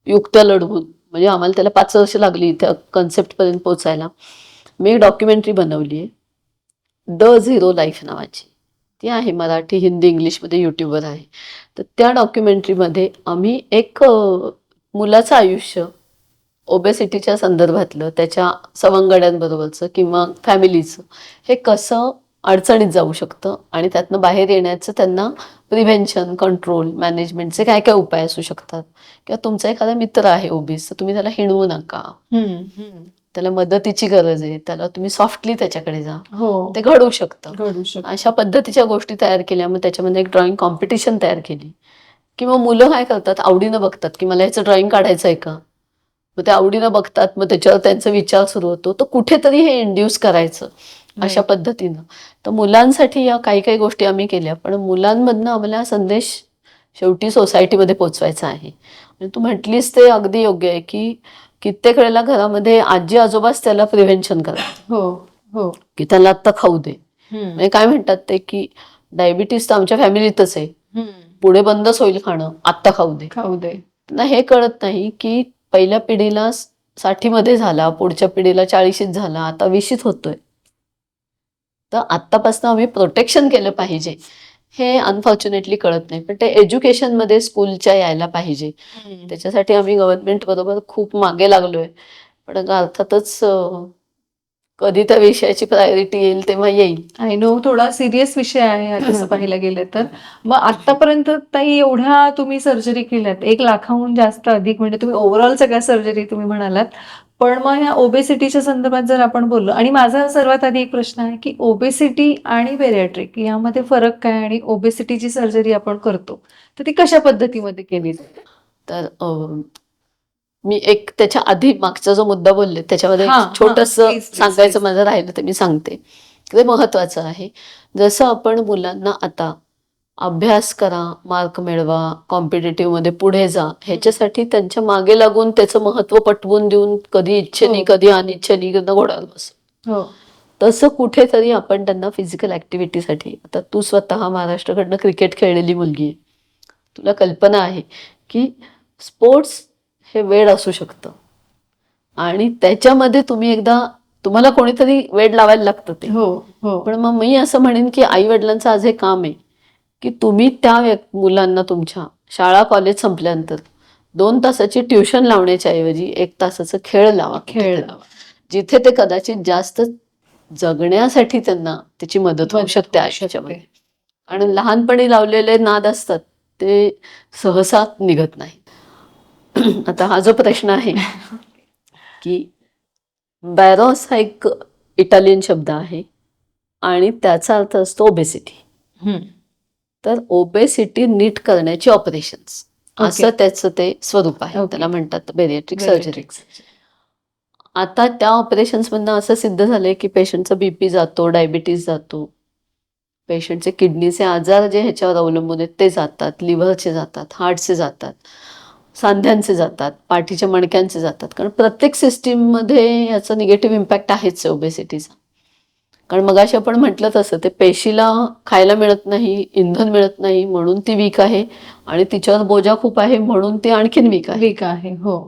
युक्त्या लढवून, म्हणजे आम्हाला त्याला 5 वर्ष लागली त्या कन्सेप्टपर्यंत पोहोचायला. मी एक डॉक्युमेंटरी बनवली आहे, द झिरो लाईफ नावाची. ती आहे मराठी, हिंदी, इंग्लिशमध्ये यूट्यूबवर आहे. तर त्या डॉक्युमेंटरीमध्ये आम्ही एक मुलाचं आयुष्य ओबेसिटीच्या संदर्भातलं, त्याच्या सवंगड्यांबरोबरचं किंवा फॅमिलीचं, हे कसं अडचणीत जाऊ शकतं आणि त्यातनं बाहेर येण्याचं त्यांना प्रिव्हेन्शन, कंट्रोल, मॅनेजमेंटचे काय काय उपाय असू शकतात. किंवा तुमचा एखादा मित्र आहे ओबीस, तर तुम्ही त्याला हिणवू नका, त्याला मदतीची गरज आहे, त्याला तुम्ही सॉफ्टली त्याच्याकडे जा, ते घडू शकतं. अशा पद्धतीच्या गोष्टी तयार केल्या. मग त्याच्यामध्ये एक ड्रॉइंग कॉम्पिटिशन तयार केली. किंवा मुलं काय करतात, आवडीनं बघतात की मला ह्याचं ड्रॉइंग काढायचं आहे का, मग ते आवडीनं बघतात, मग त्याच्यावर त्यांचा विचार सुरू होतो. तर कुठेतरी हे इंड्यूस करायचं अशा पद्धतीनं. तर मुलांसाठी या काही काही गोष्टी आम्ही केल्या, पण मुलांमधनं आम्हाला संदेश शेवटी सोसायटीमध्ये पोचवायचा आहे. म्हणजे तू म्हटलीस ते अगदी योग्य आहे की कित्येक वेळेला घरामध्ये आजी आजोबाच त्याला प्रिव्हेन्शन करतात की त्याला आत्ता खाऊ दे. म्हणजे काय म्हणतात ते की डायबिटीस तर आमच्या फॅमिलीतच आहे, पुढे बंदच होईल खाणं, आत्ता खाऊ दे. ना हे कळत नाही की पहिल्या पिढीला 60 मध्ये झाला, पुढच्या पिढीला 40शीत झाला, आता 20शीत होतोय. तर आत्तापासून आम्ही प्रोटेक्शन केलं पाहिजे हे अनफॉर्च्युनेटली कळत नाही. पण ते एज्युकेशनमध्ये स्कूलच्या यायला पाहिजे. त्याच्यासाठी आम्ही गव्हर्नमेंट बरोबर खूप मागे लागलोय. पण अर्थातच कधी त्या विषयाची प्रायोरिटी येईल तेव्हा येईल. आय नो थोडा सिरियस विषय आहे तसं पाहायला गेलं तर. मग आतापर्यंत ताई एवढ्या तुम्ही सर्जरी केल्यात, 1 लाखाहून जास्त अधिक, म्हणजे तुम्ही ओव्हरऑल सगळ्या सर्जरी तुम्ही म्हणालात. पण मग ह्या ओबेसिटीच्या संदर्भात जर आपण बोललो, आणि माझा सर्वात आधी एक प्रश्न आहे की ओबेसिटी आणि बेरियाट्रिक यामध्ये फरक काय, आणि ओबेसिटीची सर्जरी आपण करतो तर ती कशा पद्धतीमध्ये केली जाते? तर मी एक त्याच्या आधी मागचा जो मुद्दा बोलले त्याच्यामध्ये हा, छोटस हा, please, सांगायचं please. माझं राहिलं ते मी सांगते. ते महत्वाचं आहे. जसं आपण मुलांना आता अभ्यास करा, मार्क मिळवा, कॉम्पिटेटिव्ह मध्ये पुढे जा, ह्याच्यासाठी त्यांच्या मागे लागून त्याचं महत्व पटवून देऊन कधी इच्छेने हो. कधी अनिच्छेने घोडावर बस, हो. तसं कुठेतरी आपण त्यांना फिजिकल ऍक्टिव्हिटीसाठी, आता तू स्वतः महाराष्ट्राकडनं क्रिकेट खेळलेली मुलगी आहे, तुला कल्पना आहे की स्पोर्ट्स हे वेड असू शकतं आणि त्याच्यामध्ये तुम्हाला कोणीतरी वेड लावायला लागतं ते. हो. हो. पण मग मी असं म्हणेन की आई वडिलांचं आज हे काम आहे की तुम्ही त्या मुलांना तुमच्या शाळा कॉलेज संपल्यानंतर 2 तासाची ट्युशन लावण्याच्या ऐवजी 1 तासाचं खेळ लावा. खेळ लावा. जिथे ते कदाचित जास्त जगण्यासाठी त्यांना त्याची मदत होऊ शकते आयुष्यामध्ये. आणि लहानपणी लावलेले नाद असतात ते सहसा निघत नाही. आता हा जो प्रश्न आहे की बॅरोस हा एक इटालियन शब्द आहे आणि त्याचा अर्थ असतो ओबेसिटी. तर ओबेसिटी नीट करण्याची ऑपरेशन्स असं त्याचं ते स्वरूप आहे. त्याला म्हणतात बेरियाट्रिक सर्जरी. आता त्या ऑपरेशन्स मधनं असं सिद्ध झालंय की पेशंटचा बीपी जातो, डायबिटीज जातो, पेशंटचे किडनीचे आजार जे ह्याच्यावर अवलंबून आहेत ते जातात, लिव्हरचे जातात, हार्टचे जातात, सांध्यांचे जातात, पाठीच्या मणक्यांचे जातात. कारण प्रत्येक सिस्टीममध्ये याचा निगेटिव्ह इम्पॅक्ट आहेच ओबेसिटीचा. कारण मगाशी आपण म्हटलं तसं ते पेशीला खायला मिळत नाही, इंधन मिळत नाही म्हणून ती वीक आहे, आणि तिच्यावर बोजा खूप आहे म्हणून ती आणखीन वीक आहे. हो.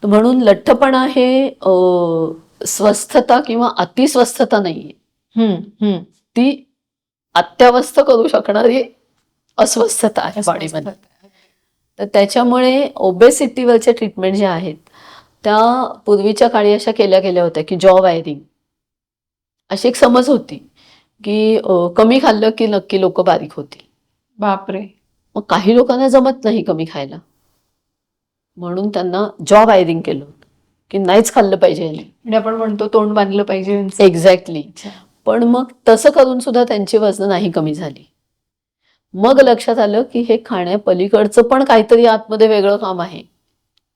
तर म्हणून लठ्ठपणा हे स्वस्थता किंवा अतिस्वस्थता नाहीये, ती अत्यावस्थ करू शकणारी अस्वस्थता आहे बॉडीमध्ये. तर त्याच्यामुळे ओबेसिटीवरच्या ट्रीटमेंट ज्या आहेत त्या पूर्वीच्या काळी अशा केल्या गेल्या होत्या की जॉ वायरिंग अशी एक समज होती की कमी खाल्लं की नक्की लोक बारीक होतील. बापरे. मग काही लोकांना जमत नाही कमी खायला, म्हणून त्यांना जॉ वायरिंग केलं की नाहीच खाल्लं पाहिजे. म्हणजे आपण म्हणतो तोंड बांधलं पाहिजे. एक्झॅक्टली. पण मग तसं करून सुद्धा त्यांची वजन नाही कमी झाली. मग लक्षात आलं की हे खाण्या पलीकडचं पण काहीतरी आतमध्ये वेगळं काम आहे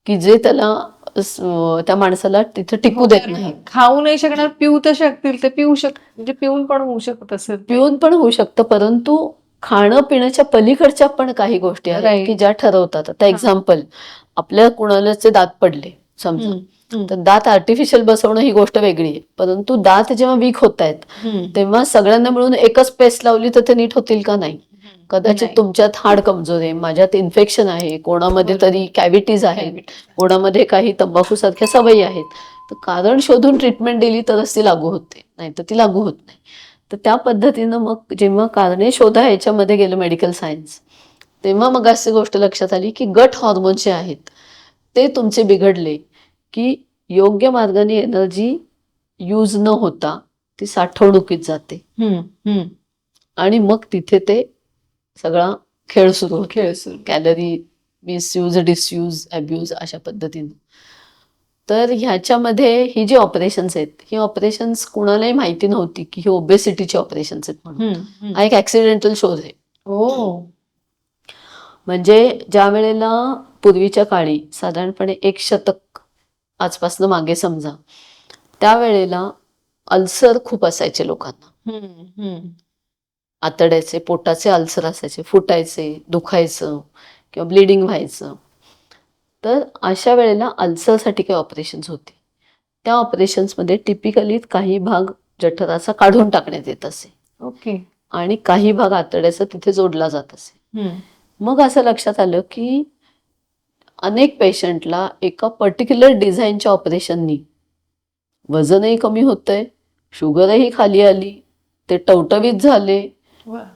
की जे त्याला त्या माणसाला तिथे टिकू देत नाही. खाऊ नाही शकणार, पिऊ तर शकतील, ते म्हणजे पिऊन पण होऊ शकत असेल. पिऊन पण होऊ शकतं, परंतु खाणं पिण्याच्या पलीकडच्या पण काही गोष्टी आहेत की ज्या ठरवतात. आता एक्झाम्पल, आपल्या कुणालाचे दात पडले समजा, तर दात आर्टिफिशियल बसवणं ही गोष्ट वेगळी आहे, परंतु दात जेव्हा वीक होत आहेत तेव्हा सगळ्यांना मिळून एकच पेस्ट लावली तर ते नीट होतील का? नाही. कदाचित तुमच्यात हाड कमजोर आहे, माझ्यात इन्फेक्शन आहे, कोणामध्ये तरी कॅव्हिटीज आहेत, कोणामध्ये काही तंबाखू सारख्या सवयी आहेत. तर कारण शोधून ट्रीटमेंट दिली तरच ती लागू होते, नाही तर ती लागू होत नाही. तर त्या पद्धतीनं मग जेव्हा कारणे शोधा ह्याच्यामध्ये गेलं मेडिकल सायन्स, तेव्हा मग अशी गोष्ट लक्षात आली की गट हॉर्मोन्स जे आहेत ते तुमचे बिघडले की योग्य मार्गाने एनर्जी यूज न होता ती साठवणुकीत जाते आणि मग तिथे ते सगळा खेळ सुरू होतो. कॅलरी मिसयूज, डिसयूज, अब्यूज अशा पद्धतीने. तर ह्याच्यामध्ये ही जी ऑपरेशन्स आहेत, ही ऑपरेशन्स कुणालाही माहिती नव्हती की ही ओबेसिटीची ऑपरेशन्स आहेत म्हणून. हा एक ऍक्सिडेंटल शोध आहे. म्हणजे ज्या वेळेला पूर्वीच्या काळी साधारणपणे 1 शतक आजपासून मागे समजा, त्यावेळेला अल्सर खूप असायचे लोकांना, आतड्याचे पोटाचे अल्सर असायचे, फुटायचे, दुखायचं किंवा ब्लिडिंग व्हायचं. तर अशा वेळेला अल्सरसाठी काही ऑपरेशन्स होते. त्या ऑपरेशन्समध्ये टिपिकली काही भाग जठराचा काढून टाकण्यात येत असे. आणि काही भाग आतड्याचा तिथे जोडला जात असे. मग असं लक्षात आलं की अनेक पेशंटला एका पर्टिक्युलर डिझाईनच्या ऑपरेशननी वजनही कमी होतंय, शुगरही खाली आली, ते टवटवीत झाले,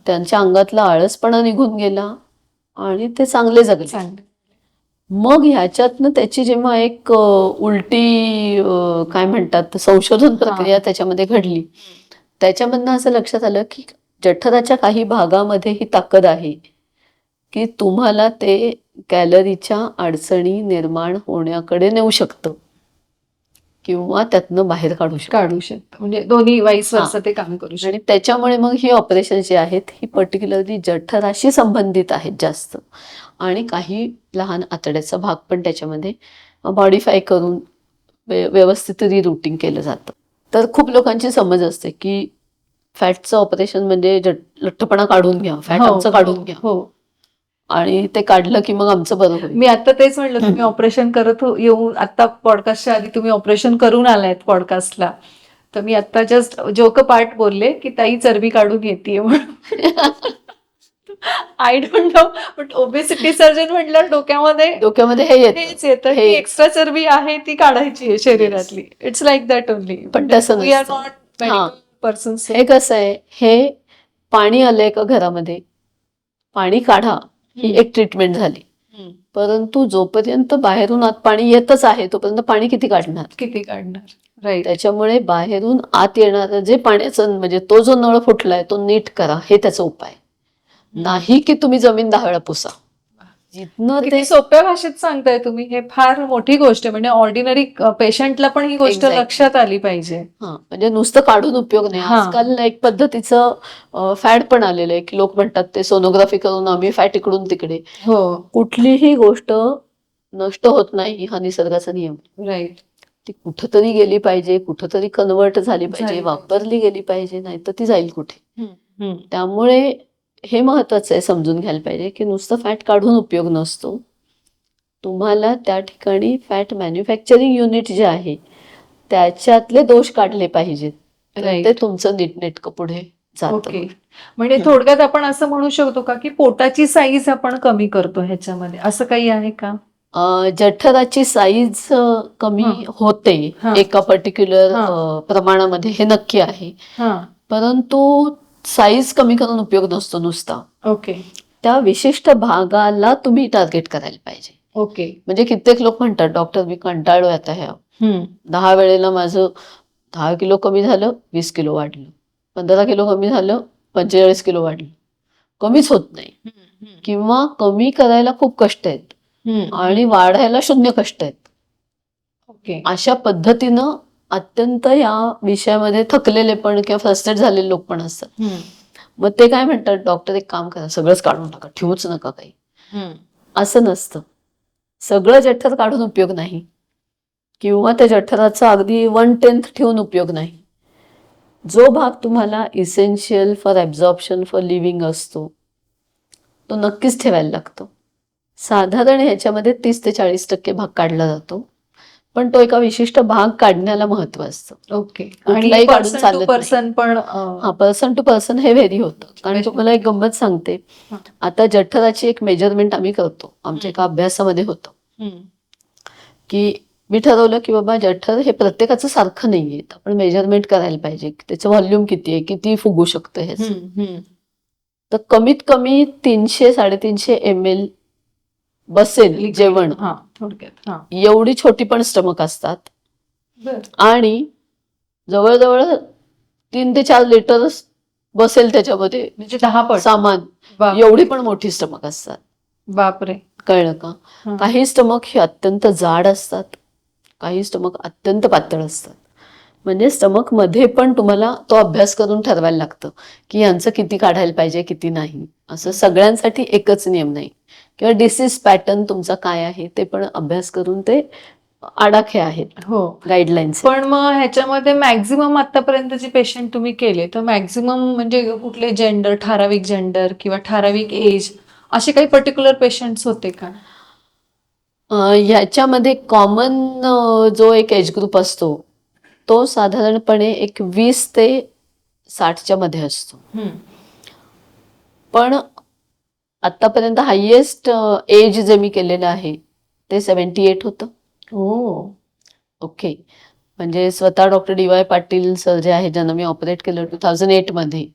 त्यांच्या अंगातला आळसपणा निघून गेला आणि ते चांगले जगले. मग ह्याच्यातनं त्याची जेव्हा एक उलटी काय म्हणतात संशोधन प्रक्रिया त्याच्यामध्ये घडली, त्याच्यामधनं असं लक्षात आलं की जठराच्या काही भागामध्ये ही ताकद आहे की तुम्हाला ते कॅलरीच्या अडचणी निर्माण होण्याकडे नेऊ शकतं किंवा त्यातनं बाहेर काढू शकतं. म्हणजे दोन्ही वाईस वर्सा ते काम करू शकतं. आणि त्याच्यामुळे मग ही ऑपरेशन जी आहेत ही पर्टिक्युलरली जठराशी संबंधित आहेत जास्त, आणि काही लहान आतड्याचा भाग पण त्याच्यामध्ये मॉडिफाय करून व्यवस्थित रिरूटिंग केलं जातं. तर खूप लोकांची समज असते की फॅटचं ऑपरेशन म्हणजे लठ्ठपणा काढून घ्या, फॅट आमचं काढून घ्या, आणि ते काढलं की मग आमचं बरं होईल. मी आता तेच म्हणलं, तुम्ही ऑपरेशन करत येऊन आता पॉडकास्टच्या आधी तुम्ही ऑपरेशन करून आलायत पॉडकास्टला, तर मी आता जस्ट जोक पार्ट बोलले की ताई चरबी काढून येते म्हणून. I don't know, but obesity surgeon म्हटलं डोक्यामध्ये हेच येतं की एक्स्ट्रा चरबी आहे ती काढायची आहे शरीरातली. It's like that only. पण तसं we are not medical person. हे कसं आहे, हे पाणी आलंय का घरामध्ये, पाणी काढा ही एक ट्रीटमेंट झाली, परंतु जोपर्यंत बाहेरून आत पाणी येतच आहे तोपर्यंत पाणी किती काढणार. राईट. त्याच्यामुळे बाहेरून आत येणारं जे पाण्याचं म्हणजे तो जो नळ फुटलाय तो नीट करा, हे त्याचा उपाय. नाही की तुम्ही जमीन 10 वेळा पुसा. जिथनं ते सोप्या भाषेत सांगताय तुम्ही, हे फार मोठी गोष्ट आहे. म्हणजे ऑर्डिनरी पेशंटला पण ही गोष्ट लक्षात आली पाहिजे. म्हणजे नुसतं काढून उपयोग नाही. आजकाल एक पद्धतीचं फॅड पण आलेलं आहे की लोक म्हणतात ते सोनोग्राफी करून आम्ही फॅट इकडून तिकडे. कुठलीही गोष्ट नष्ट होत नाही, हा निसर्गाचा नियम. राईट. ती कुठंतरी गेली पाहिजे, कुठंतरी कन्वर्ट झाली पाहिजे, वापरली गेली पाहिजे, नाही तर ती जाईल कुठे. त्यामुळे हे महत्वाचं आहे, समजून घ्यायला पाहिजे की नुसतं फॅट काढून उपयोग नसतो. तुम्हाला त्या ठिकाणी फॅट मॅन्युफॅक्चरिंग युनिट जे आहे त्याच्यातले दोष काढले पाहिजेत, ते तुमचं नीटनेटकं पुढे जातं. म्हणजे थोडक्यात आपण असं म्हणू शकतो का की पोटाची साईज आपण कमी करतो ह्याच्यामध्ये, असं काही आहे का? जठराची साईज कमी होते एका पर्टिक्युलर प्रमाणामध्ये, हे नक्की आहे. परंतु साईज कमी करून उपयोग नसतो नुसता. त्या विशिष्ट भागाला तुम्ही टार्गेट करायला पाहिजे. म्हणजे कित्येक लोक म्हणतात डॉक्टर मी कंटाळलोय आता ह्या 10 वेळेला माझं 10 किलो कमी झालं, 20 किलो वाढलं, 15 किलो कमी झालं, 45 किलो वाढलं, कमीच होत नाही, किंवा कमी करायला खूप कष्ट आहेत आणि वाढायला 0 कष्ट आहेत. अशा पद्धतीनं अत्यंत या विषयामध्ये थकलेले पण किंवा फ्रस्ट्रेट झालेले लोक पण असतात. मग ते काय म्हणतात, डॉक्टर एक काम करा, सगळंच काढून टाका, ठेवूच नका काही. असं नसतं. सगळं जठर काढून उपयोग नाही, किंवा त्या जठराचा अगदी 1/10 ठेवून उपयोग नाही. जो भाग तुम्हाला essential for absorption for living असतो तो नक्कीच ठेवायला लागतो. साधारण ह्याच्यामध्ये 30 ते 40% भाग काढला जातो, पण तो एका विशिष्ट भाग काढण्याला महत्व असतं. कुठलाही काढून चालत नाही. पर्सन टू पर्सन हे व्हेरी होतं. कारण तुम्हाला एक गंमत सांगते, आता जठराची एक मेजरमेंट आम्ही करतो, आमच्या एका अभ्यासामध्ये होतं की मी ठरवलं की बाबा जठर हे प्रत्येकाचं सारखं नाहीये, आपण मेजरमेंट करायला पाहिजे, त्याचं व्हॉल्यूम किती आहे, किती फुगू शकतं हे. तर कमीत कमी 300-350 ml बसेल जेवण, एवढी छोटी पण स्टमक असतात, आणि जवळजवळ 3 ते 4 लिटर बसेल त्याच्यामध्ये, म्हणजे 10 सामान, एवढी पण मोठी स्टमक असतात. बापरे. कळलं का? काही स्टमक हे अत्यंत जाड असतात, काही स्टमक अत्यंत पातळ असतात. म्हणजे स्टमक मध्ये पण तुम्हाला तो अभ्यास करून ठरवायला लागतं की यांचं किती काढायला पाहिजे, किती नाही. असं सगळ्यांसाठी एकच नियम नाही, किंवा डिसीज पॅटर्न तुमचा काय आहे ते पण अभ्यास करून ते आडाखे आहेत, गाईडलाईन्स. पण मग ह्याच्यामध्ये मॅक्झिमम आतापर्यंत जे पेशंट तुम्ही केले, तर मॅक्झिमम म्हणजे कुठले जेंडर, ठराविक जेंडर किंवा ठराविक एज, असे काही पर्टिक्युलर पेशंट्स होते का? ह्याच्यामध्ये कॉमन जो एक एज ग्रुप असतो तो साधारणपणे एक 20 ते 60च्या मध्ये असतो. पण आतापर्यंत हायेस्ट एज जे मी केलेलं आहे ते 78 होतं. ओके. म्हणजे स्वतः डॉक्टर DY पाटील सर जे आहे, ज्यांना मी ऑपरेट केलं 2008 मध्ये,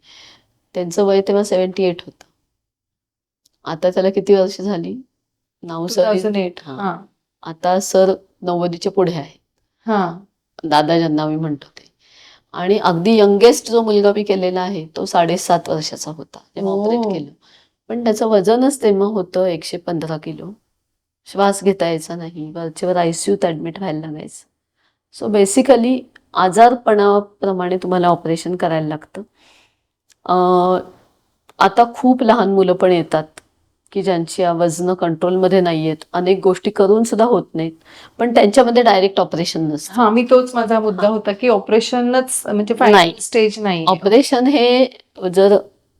त्यांचं वय तेव्हा 78 होतं. आता त्याला किती वर्ष झाली? नाव सर 2008. हा. हा आता सर 90च्या पुढे आहे, हा दादा ज्यांना मी म्हणतो ते. आणि अगदी यंगेस्ट जो मुलगा मी केलेला आहे तो 7.5 वर्षाचा होता तेव्हा ओ. ऑपरेट केलं. पण त्याचं वजनच तेव्हा होतं 115 किलो. श्वास घेता यायचा नाही, वरचेवर ICUत ऍडमिट व्हायला लागायचं. सो बेसिकली आजारपणाप्रमाणे तुम्हाला ऑपरेशन करायला लागतं. आता खूप लहान मुलं पण येतात की ज्यांची वजनं कंट्रोलमध्ये नाही आहेत, अनेक गोष्टी करून सुद्धा होत नाहीत, पण त्यांच्यामध्ये डायरेक्ट ऑपरेशन नसतं. हा मी तोच माझा मुद्दा होता की ऑपरेशनच म्हणजे नाही. फायनल स्टेज नाही. ऑपरेशन हे जर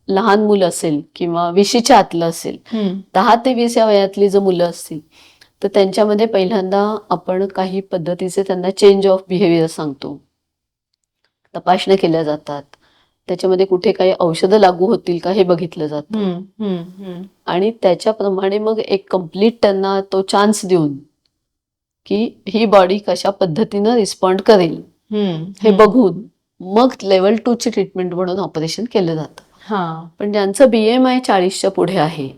लहान मुलं असेल किंवा 20च्या आतलं असेल, 10 ते 20 या वयातली जर मुलं असतील तर त्यांच्यामध्ये पहिल्यांदा आपण काही पद्धतीचे त्यांना चेंज ऑफ बिहेवियर सांगतो, तपासण्या केल्या जातात, त्याच्यामध्ये कुठे काही औषधं लागू होतील का हे बघितलं जातं. आणि त्याच्याप्रमाणे मग एक कम्प्लीट त्यांना तो चान्स देऊन की ही बॉडी कशा पद्धतीनं रिस्पॉन्ड करेल हे बघून मग लेवल 2 ची ट्रीटमेंट म्हणून ऑपरेशन केलं जातं. पण ज्यांचं BMI 40च्या पुढे आहे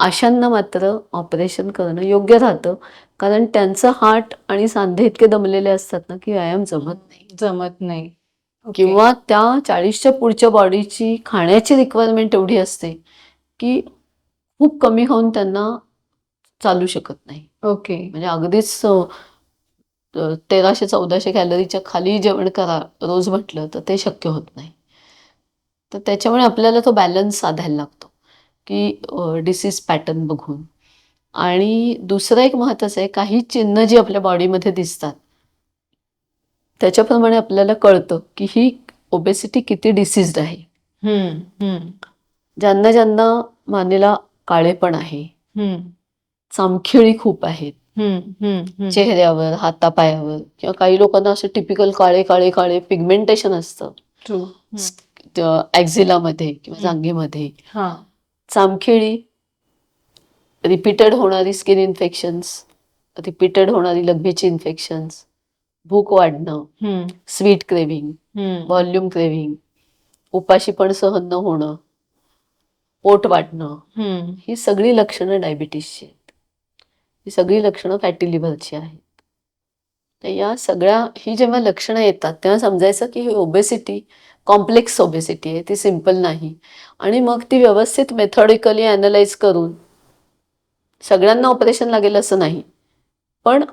अशांना मात्र ऑपरेशन करणं योग्य राहतं, कारण त्यांचं हार्ट आणि सांधे इतके दमलेले असतात ना की व्यायाम जमत नाही. किंवा त्या 40च्या पुढच्या बॉडीची खाण्याची रिक्वायरमेंट एवढी असते की खूप कमी खाऊन त्यांना चालू शकत नाही. ओके. म्हणजे अगदीच 1300-1400 कॅलरीच्या खाली जेवण करा रोज म्हटलं तर ते शक्य होत नाही. तर त्याच्यामुळे आपल्याला तो बॅलन्स साधायला लागतो की डिसीज पॅटर्न बघून. आणि दुसरं एक महत्त्वाचं आहे, काही चिन्ह जी आपल्या बॉडीमध्ये दिसतात त्याच्याप्रमाणे आपल्याला कळतं की ही ओबेसिटी किती डिसीज्ड आहे. ज्यांना ज्यांना मानेला काळेपण आहे, चामखिळी खूप आहेत चेहऱ्यावर, हातापायावर, किंवा काही लोकांना असं टिपिकल काळे काळे काळे पिगमेंटेशन असतं ॲक्झिलामध्ये किंवा जांघेमध्ये, चामखिळी, रिपीटेड होणारी स्किन इन्फेक्शन्स, रिपीटेड होणारी लघवीची इन्फेक्शन्स, भूक वाढणं, स्वीट क्रेविंग, व्हॉल्यूम क्रेविंग, उपाशीपण सहन न होणं, पोट वाढणं, ही सगळी लक्षणं डायबिटीसची आहेत. ही सगळी लक्षणं फॅटी लिव्हरची आहेत. तर या सगळ्या ही जेव्हा लक्षणं येतात तेव्हा समजायचं की ही ओबेसिटी कॉम्प्लेक्स ओबेसिटी आहे, ती सिम्पल नाही. आणि मग ती व्यवस्थित मेथॉडिकली ॲनलाइज करून सगळ्यांना ऑपरेशन लागेल असं नाही, पण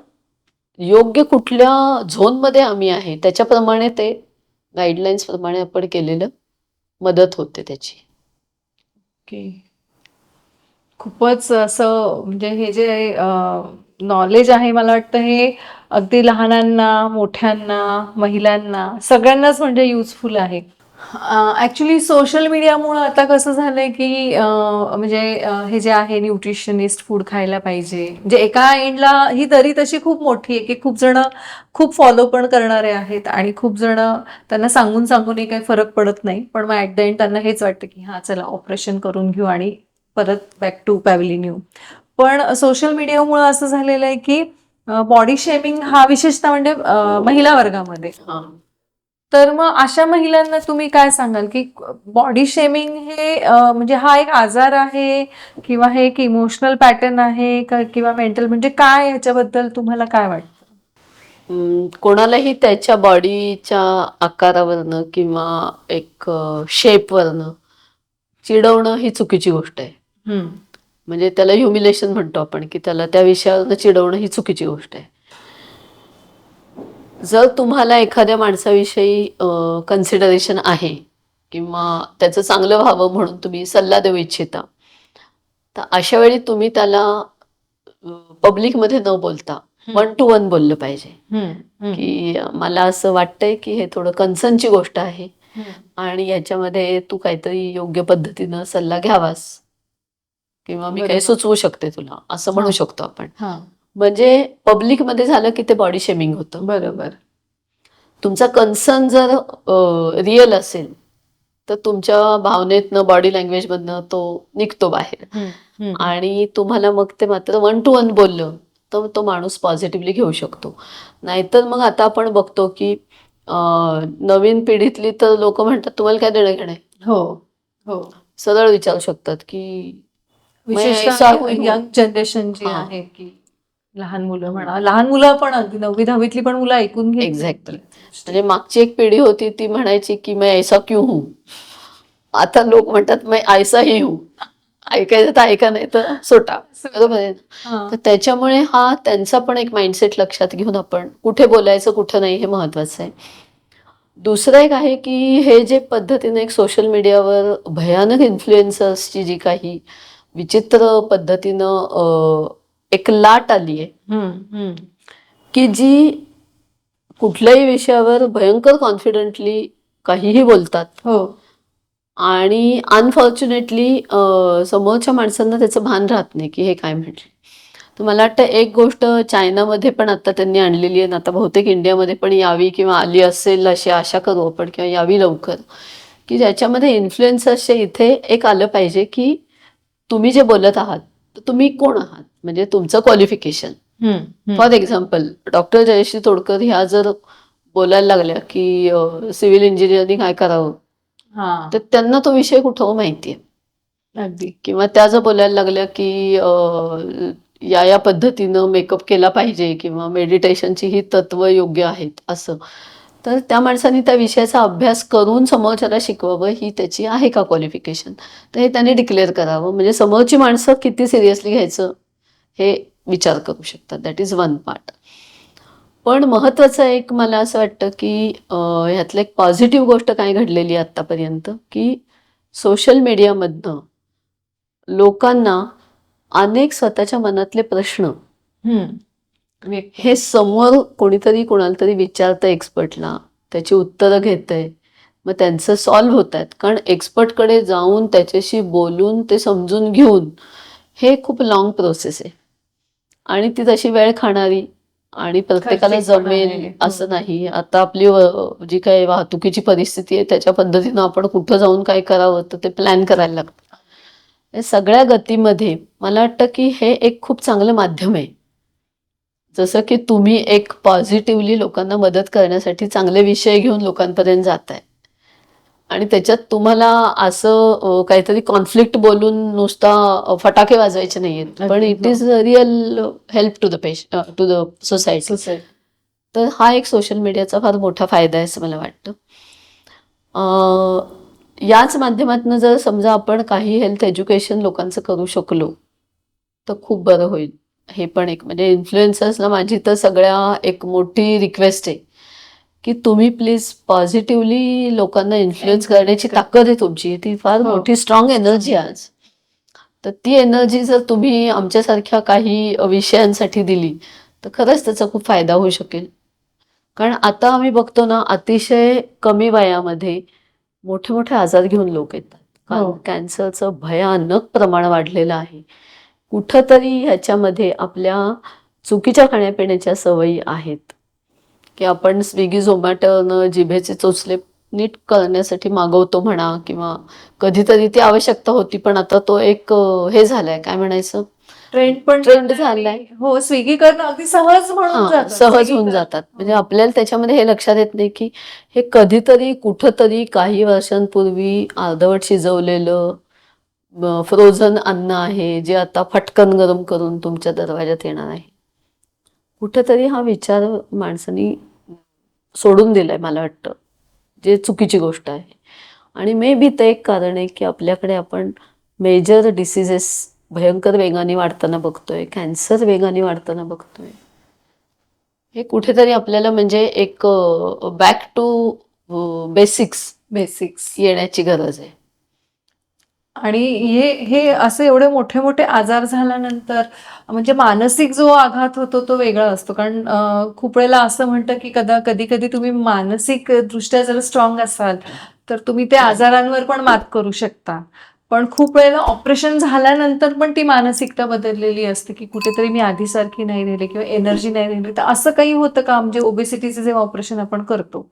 योग्य कुठल्या झोनमध्ये आम्ही आहे त्याच्याप्रमाणे ते गाईडलाईन्स प्रमाणे आपण केलेलं मदत होते त्याची. ओके. खूपच असं म्हणजे हे जे नॉलेज आहे मला वाटतं हे अगदी लहानांना, मोठ्यांना, महिलांना सगळ्यांनाच म्हणजे युजफुल आहे. ॲक्च्युली सोशल मीडियामुळं आता कसं झालंय की म्हणजे हे जे आहे न्यूट्रिशनिस्ट फूड खायला पाहिजे, म्हणजे एका एंडला ही दरी तशी खूप मोठी आहे की खूप जण खूप फॉलो पण करणारे आहेत आणि खूप जण त्यांना सांगून सांगूनही काही फरक पडत नाही, पण मग ॲट द एंड त्यांना हेच वाटतं की हां चला ऑपरेशन करून घेऊ आणि परत बॅक टू पॅव्हलिन येऊ. पण सोशल मीडियामुळं असं झालेलं आहे की बॉडी शेमिंग हा विशेषतः म्हणजे महिला वर्गामध्ये. तर मग अशा महिलांना तुम्ही काय सांगाल की बॉडी शेमिंग हे म्हणजे हा एक आजार आहे किंवा हे एक इमोशनल पॅटर्न आहे किंवा मेंटल, म्हणजे काय ह्याच्याबद्दल तुम्हाला काय वाटतं? कोणालाही त्याच्या बॉडीच्या आकारावरनं किंवा एक शेपवरनं चिडवणं ही चुकीची गोष्ट आहे. म्हणजे त्याला ह्युमिलेशन म्हणतो आपण, की त्याला त्या विषयावरनं चिडवणं ही चुकीची गोष्ट आहे. जर तुम्हाला एखाद्या माणसाविषयी कन्सिडरेशन आहे किंवा त्याचं चांगलं व्हावं म्हणून तुम्ही सल्ला देऊ इच्छिता, तर अशा वेळी तुम्ही त्याला पब्लिकमध्ये न बोलता 1 to 1 बोललं पाहिजे की मला असं वाटतंय की हे थोडं कन्सर्नची गोष्ट आहे आणि याच्यामध्ये तू काहीतरी योग्य पद्धतीनं सल्ला घ्यावास किंवा मी काही सुचवू शकते तुला, असं म्हणू शकतो आपण. म्हणजे पब्लिकमध्ये झालं की ते बॉडी शेमिंग होतं. बरोबर. तुमचा कन्सर्न जर रिअल असेल तर तुमच्या भावनेतनं, बॉडी लँग्वेजमधनं तो निघतो बाहेर आणि तुम्हाला मग ते मात्र 1 to 1 बोललं तर तो माणूस पॉझिटिव्हली घेऊ शकतो. नाहीतर मग आता आपण बघतो की नवीन पिढीतली तर लोक म्हणतात तुम्हाला काय देणं घेणं आहे. हो हो. सरळ विचारू शकतात की विशेषतः यंग जनरेशन जी आहे की लहान मुलं म्हणा, लहान मुलं पण अगदी 9वी-10वीतली पण मुलं ऐकून घेत एक्झॅक्टली. म्हणजे मागची एक पिढी होती ती म्हणायची की मैं ऐसा क्यों हूं. आता लोक म्हणतात मैं ऐसा ही हूं. ऐकायचं तर ऐका, नाही तर सोटा. बरोबर आहे ना? तर त्याच्यामुळे हा त्यांचा पण एक माइंडसेट लक्षात घेऊन आपण कुठे बोलायचं कुठं नाही हे महत्वाचं आहे. दुसरं एक आहे की हे जे पद्धतीने एक सोशल मीडियावर भयानक इन्फ्लुएन्सर्सची जी काही विचित्र पद्धतीनं एक लाट आली आहे की जी कुठल्याही विषयावर भयंकर कॉन्फिडेंटली काहीही बोलतात. हो. आणि अनफॉर्च्युनेटली समोरच्या माणसांना त्याचं भान राहत नाही की हे काय म्हटलं. तर मला वाटतं एक गोष्ट चायनामध्ये पण आता त्यांनी आणलेली आहे, आता बहुतेक इंडियामध्ये पण यावी किंवा आली असेल अशी आशा करू आपण, किंवा यावी लवकर, की ज्याच्यामध्ये इन्फ्लुएन्सर्सच्या इथे एक आलं पाहिजे की तुम्ही जे बोलत आहात तर तुम्ही कोण आहात, म्हणजे तुमचं qualification. For example doctor Jayashree Todkar ह्या जर बोलायला लागल्या की सिव्हिल इंजिनिअरिंग काय करावं, तर त्यांना तो विषय कुठं माहितीये अगदी. किंवा त्या जर बोलायला लागल्या की या पद्धतीनं मेकअप केला पाहिजे किंवा मेडिटेशनची ही तत्व योग्य आहेत असं, तर त्या माणसाने त्या विषयाचा अभ्यास करून समोरच्याला शिकवावं, ही त्याची आहे का क्वालिफिकेशन, तर हे त्यांनी डिक्लेअर करावं. म्हणजे समोरची माणसं किती सिरियसली घ्यायचं हे विचार करू शकतात. That is one part. पण महत्वाचं एक मला असं वाटतं की ह्यातलं एक पॉझिटिव्ह गोष्ट काय घडलेली आहे आत्तापर्यंत, की सोशल मीडियामधनं लोकांना अनेक स्वतःच्या मनातले प्रश्न हे समोर कोणीतरी कोणाला तरी विचारतं एक्सपर्टला, त्याची उत्तरं घेतंय, मग त्यांचं सॉल्व्ह होत आहेत. कारण एक्सपर्टकडे जाऊन त्याच्याशी बोलून ते समजून घेऊन हे खूप लॉंग प्रोसेस आहे आणि ती तशी वेळ खाणारी आणि प्रत्येकाला जमेल असं नाही. आता आपली जी काही वाहतुकीची परिस्थिती आहे त्याच्या पद्धतीनं आपण कुठं जाऊन काय करावं तर ते प्लॅन करायला लागतं. या सगळ्या गतीमध्ये मला वाटतं की हे एक खूप चांगलं माध्यम आहे. जसं की तुम्ही एक पॉझिटिव्हली लोकांना मदत करण्यासाठी चांगले विषय घेऊन लोकांपर्यंत जाताय आणि त्याच्यात तुम्हाला असं काहीतरी कॉन्फ्लिक्ट बोलून नुसता फटाके वाजवायचे नाहीयेत, पण it is real help to the society. तर हा एक सोशल मीडियाचा फार मोठा फायदा आहे असं मला वाटतं. याच माध्यमातून जर समजा आपण काही हेल्थ एज्युकेशन लोकांचं करू शकलो तर खूप बरं होईल. हे पण एक म्हणजे इन्फ्लुएन्सर्सला माझी तर सगळ्या एक मोठी रिक्वेस्ट आहे की तुम्ही प्लीज पॉझिटिव्हली लोकांना इन्फ्लुएन्स करण्याची ताकद आहे तुमची, ती फार मोठी स्ट्रॉंग एनर्जी आहे आज. तर ती एनर्जी जर तुम्ही आमच्यासारख्या काही विषयांसाठी दिली तर खरंच त्याचा खूप फायदा होऊ शकेल. कारण आता आम्ही बघतो ना, अतिशय कमी वयामध्ये मोठे मोठे आजार घेऊन लोक येतात. कॅन्सरचं भयानक प्रमाण वाढलेलं आहे. कुठंतरी ह्याच्यामध्ये आपल्या चुकीच्या खाण्यापिण्याच्या सवयी आहेत की आपण स्विगी झोमॅटोनं जिभेचे चोचले नीट करण्यासाठी मागवतो म्हणा, किंवा कधीतरी ती आवश्यकता होती पण आता तो एक हे झालाय, काय म्हणायचं, ट्रेंड झालाय. हो, स्विगी करणं अगदी सहज होऊन जातात. म्हणजे आपल्याला त्याच्यामध्ये हे लक्षात येत नाही की हे कधीतरी कुठंतरी काही वर्षांपूर्वी अर्धवट शिजवलेलं फ्रोझन अन्न आहे जे आता फटकन गरम करून तुमच्या दरवाज्यात येणार आहे. कुठेतरी हा विचार माणसांनी सोडून दिलाय मला वाटतं, जे चुकीची गोष्ट आहे. आणि मे बी ते एक कारण आहे की आपल्याकडे आपण मेजर डिसीजेस भयंकर वेगाने वाढताना बघतोय, कॅन्सर वेगाने वाढताना बघतोय. हे कुठेतरी आपल्याला म्हणजे एक बॅक टू बेसिक्स येण्याची गरज आहे. आणि हे असे एवढे मोठे मोठे आजार झाल्यानंतर म्हणजे मानसिक जो आघात होतो तो वेगळा असतो. कारण खूप वेळेला असं म्हणतं की कधी कधी तुम्ही मानसिक दृष्ट्या जर स्ट्रॉंग असाल तर तुम्ही त्या आजारांवर पण मात करू शकता. पण खूप वेळेला ऑपरेशन झाल्यानंतर पण ती मानसिकता बदललेली असते की कुठेतरी मी आधीसारखी नाही राहिली किंवा एनर्जी नाही राहिली. तर असं काही होतं का, म्हणजे ओबेसिटीचे जे ऑपरेशन आपण करतो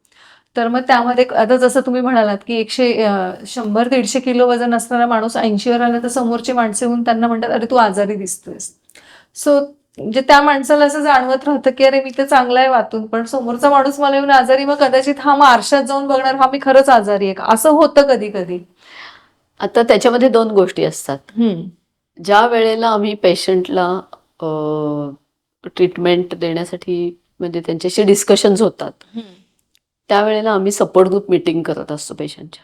तर मग त्यामध्ये आता जसं तुम्ही म्हणालात की 100-150 किलो वजन असणारा माणूस 80वर आला तर समोरची माणसे होऊन त्यांना म्हणतात अरे तू आजारी दिसतोयस. सो म्हणजे त्या माणसाला असं जाणवत राहतं की अरे मी तर चांगला आहे वातून, पण समोरचा माणूस मला येऊन आजारी, मग कदाचित हा मग आरशात जाऊन बघणार हा मी खरंच आजारी आहे का, असं होतं कधी कधी. आता त्याच्यामध्ये दोन गोष्टी असतात. ज्या वेळेला आम्ही पेशंटला ट्रीटमेंट देण्यासाठी म्हणजे त्यांच्याशी डिस्कशन्स होतात, त्यावेळेला आम्ही सपोर्ट ग्रुप मीटिंग करत असतो पेशंटच्या.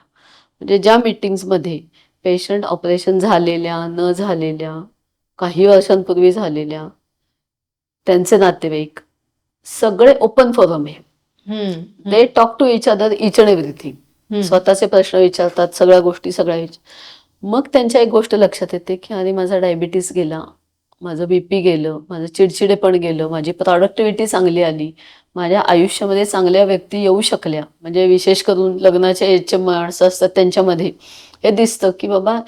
म्हणजे ज्या मीटिंग्समध्ये पेशंट ऑपरेशन झालेल्या, न झालेल्या, काही वर्षांपूर्वी झालेल्या, त्यांचे नातेवाईक, सगळे ओपन फोरम आहे. They talk to each other each and everything. स्वतःचे प्रश्न विचारतात, सगळ्या गोष्टी मग त्यांच्या एक गोष्ट लक्षात येते की अरे माझा डायबिटीस गेला, माझं बीपी गेलं, माझं चिडचिडेपण गेलं, माझी प्रोडक्टिव्हिटी चांगली आली, माझ्या आयुष्यामध्ये चांगल्या व्यक्ती येऊ शकल्या. म्हणजे विशेष करून लग्नाच्या एजचे माणसं असतात त्यांच्यामध्ये हे दिसतं की बाबा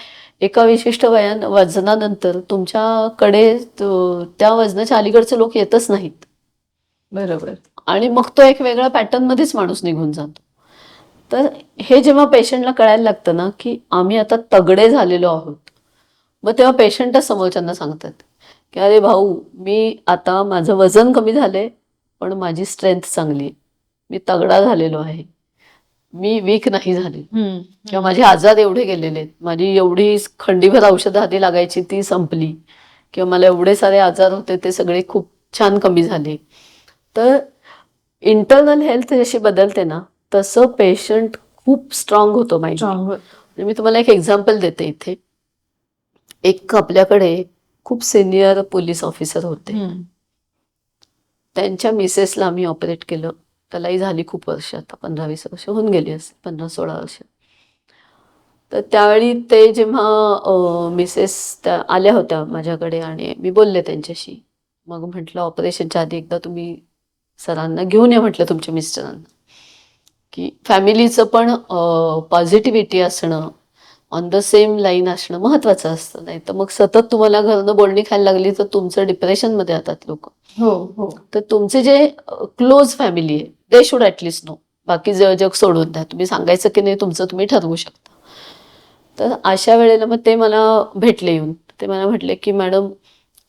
एका विशिष्ट वजनानंतर तुमच्याकडे त्या वजनाच्या अलीकडचे लोक येतच नाहीत. बरोबर. आणि मग तो एक वेगळ्या पॅटर्न मध्येच माणूस निघून जातो. तर हे जेव्हा पेशंटला कळायला लागतं ना की आम्ही आता तगडे झालेलो आहोत, मग तेव्हा पेशंटच समोरच्यांना सांगतात की अरे भाऊ, मी आता माझं वजन कमी झालंय पण माझी स्ट्रेंथ चांगली आहे, मी तगडा झालेलो आहे, मी वीक नाही झाले, किंवा माझे आजार एवढे गेलेले आहेत, माझी एवढी खंडीभर औषधं आधी लागायची ती संपली, किंवा मला एवढे सारे आजार होते ते सगळे खूप छान कमी झाले. तर इंटरनल हेल्थ जशी बदलते ना तसं पेशंट खूप स्ट्रॉंग होतो माइंड. मी तुम्हाला एक एक्झाम्पल देते इथे. एक आपल्याकडे खूप सिनियर पोलीस ऑफिसर होते, त्यांच्या मिसेसला आम्ही ऑपरेट केलं. त्यालाही झाली खूप वर्ष, आता 15-20 वर्ष होऊन गेली असते, 15-16 वर्ष. तर त्यावेळी ते जेव्हा मिसेस त्या आल्या होत्या माझ्याकडे आणि मी बोलले त्यांच्याशी, मग म्हटलं ऑपरेशनच्या आधी एकदा तुम्ही सरांना घेऊन या म्हटलं तुमच्या मिस्टरांना, की फॅमिलीचं पण पॉझिटिव्हिटी असणं, ऑन द सेम लाईन असणं महत्वाचं असतं. नाही तर मग सतत तुम्हाला घरनं बोलणी खायला लागली तर तुमचं डिप्रेशनमध्ये जातात लोक. हो. तर तुमचे जे क्लोज फॅमिली आहे दे शुड ॲटलिस्ट नो. बाकी जग सोडून द्या, तुम्ही सांगायचं की नाही तुमचं तुम्ही ठरवू शकता. तर अशा वेळेला मग ते मला भेटले येऊन. ते मला म्हटले की मॅडम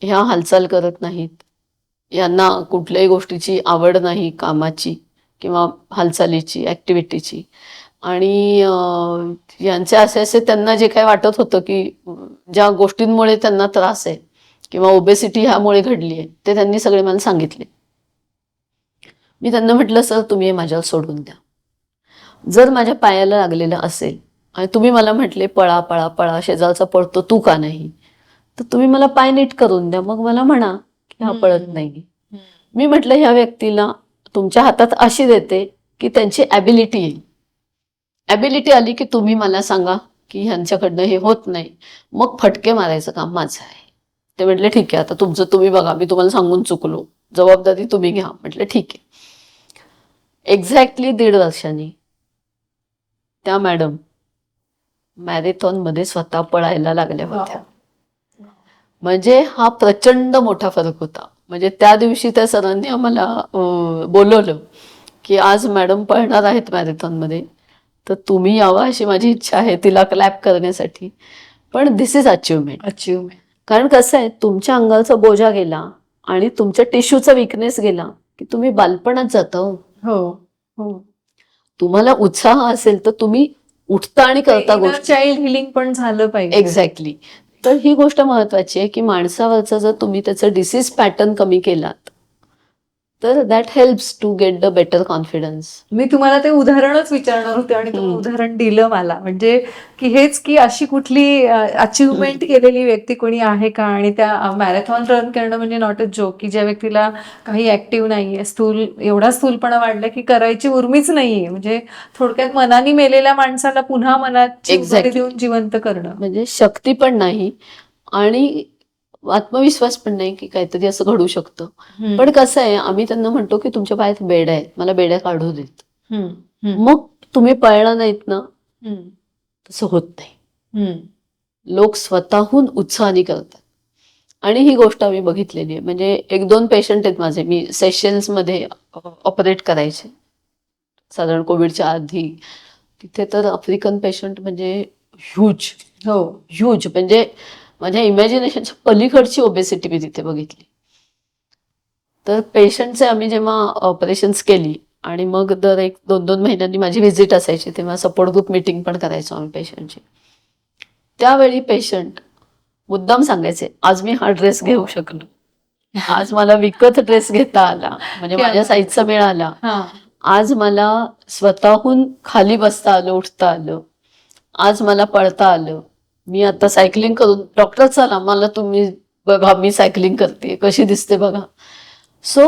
ह्या हालचाल करत नाहीत, यांना कुठल्याही गोष्टीची आवड नाही, कामाची किंवा हालचालीची, ॲक्टिव्हिटीची. आणि यांचे असे त्यांना जे काही वाटत होतं की ज्या गोष्टींमुळे त्यांना त्रास आहे किंवा ओबेसिटी ह्यामुळे घडली आहे ते त्यांनी सगळे मला सांगितले. मी त्यांना म्हटलं सर तुम्ही हे माझ्यावर सोडून द्या. जर माझ्या पायाला लागलेलं असेल आणि तुम्ही मला म्हटले पळा पळा पळा, शेजारचा पळतो तू का नाही, तर तुम्ही मला पाय नीट करून द्या, मग मला म्हणा की हा पळत नाही. मी म्हटलं ह्या व्यक्तीला तुमच्या हातात अशी देते की त्यांची ॲबिलिटी येईल. ॲबिलिटी आली की तुम्ही मला सांगा की ह्यांच्याकडनं हे होत नाही, मग फटके मारायचं काम माझं आहे. ते म्हटले ठीक आहे, आता तुमचं तुम्ही बघा, मी तुम्हाला सांगून चुकलो, जबाबदारी तुम्ही घ्या. म्हटलं ठीक आहे. एक्झॅक्टली 1.5 वर्षांनी त्या मॅडम मॅरेथॉनमध्ये स्वतः पळायला लागल्या होत्या. म्हणजे हा प्रचंड मोठा फरक होता. म्हणजे त्या दिवशी त्या सरांनी आम्हाला बोलवलं की आज मॅडम पळणार आहेत मॅरेथॉनमध्ये, तर तुम्ही यावं अशी माझी इच्छा आहे तिला क्लॅप करण्यासाठी. पण दिस इज अचिव्हमेंट. कारण कसं आहे, तुमच्या अंगाचा बोजा गेला आणि तुमच्या टिश्यूचा विकनेस गेला की तुम्ही बालपणात जाता. हो. तुम्हाला उत्साह असेल तर तुम्ही उठता आणि करता गोष्टी. चाइल्ड हिलिंग पण झालं पाहिजे. एक्झॅक्टली. तर ही गोष्ट महत्वाची आहे की माणसावरचा जर तुम्ही त्याचं डिसीज पॅटर्न कमी केलात तर that helps to get the better confidence. मी तुम्हाला ते उदाहरणच विचारणार होते आणि तुम्ही उदाहरण दिलं मला. म्हणजे की हेच की अशी कुठली अचिव्हमेंट केलेली व्यक्ती कोणी आहे का, आणि त्या मॅरेथॉन रन करणं म्हणजे नॉट अ जोक, की ज्या व्यक्तीला काही ऍक्टिव्ह नाहीये, एवढा स्थूलपणा वाढला की करायची उर्मीच नाहीये. म्हणजे थोडक्यात मनाने मेलेल्या माणसाला पुन्हा मनात देऊन जिवंत करणं, म्हणजे शक्ती पण नाही आणि आत्मविश्वास पण नाही की काहीतरी असं घडू शकतं. पण कसं आहे, आम्ही त्यांना म्हणतो की तुमच्या पायात बेड्या आहेत, मला बेड्या काढू देत. मग तुम्ही पळला नाहीत ना, तसं होत नाही. लोक स्वतःहून उत्साहाने करतात. आणि ही गोष्ट आम्ही बघितलेली आहे. म्हणजे 1-2 पेशंट आहेत माझे, मी सेशन्समध्ये ऑपरेट करायचे साधारण कोविडच्या आधी. तिथे तर आफ्रिकन पेशंट म्हणजे ह्यूज, म्हणजे माझ्या इमॅजिनेशनच्या पलीकडची ओबेसिटी मी तिथे बघितली. तर पेशंटचे आम्ही जेव्हा ऑपरेशन्स केली आणि मग दर 1-2 महिन्यांनी माझी व्हिजिट असायची, तेव्हा सपोर्ट ग्रुप मीटिंग पण करायचो आम्ही पेशंटची. त्यावेळी पेशंट मुद्दाम सांगायचे, आज मी हा ड्रेस घेऊ शकलो, आज मला विकत ड्रेस घेता आला, म्हणजे माझ्या साईजचा मिळाला, आज मला स्वतःहून खाली बसता आलं, उठता आलं, आज मला पळता आलं, मी आता सायकलिंग करून डॉक्टर चला मला तुम्ही बघा मी सायकलिंग करते कशी दिसते बघा. सो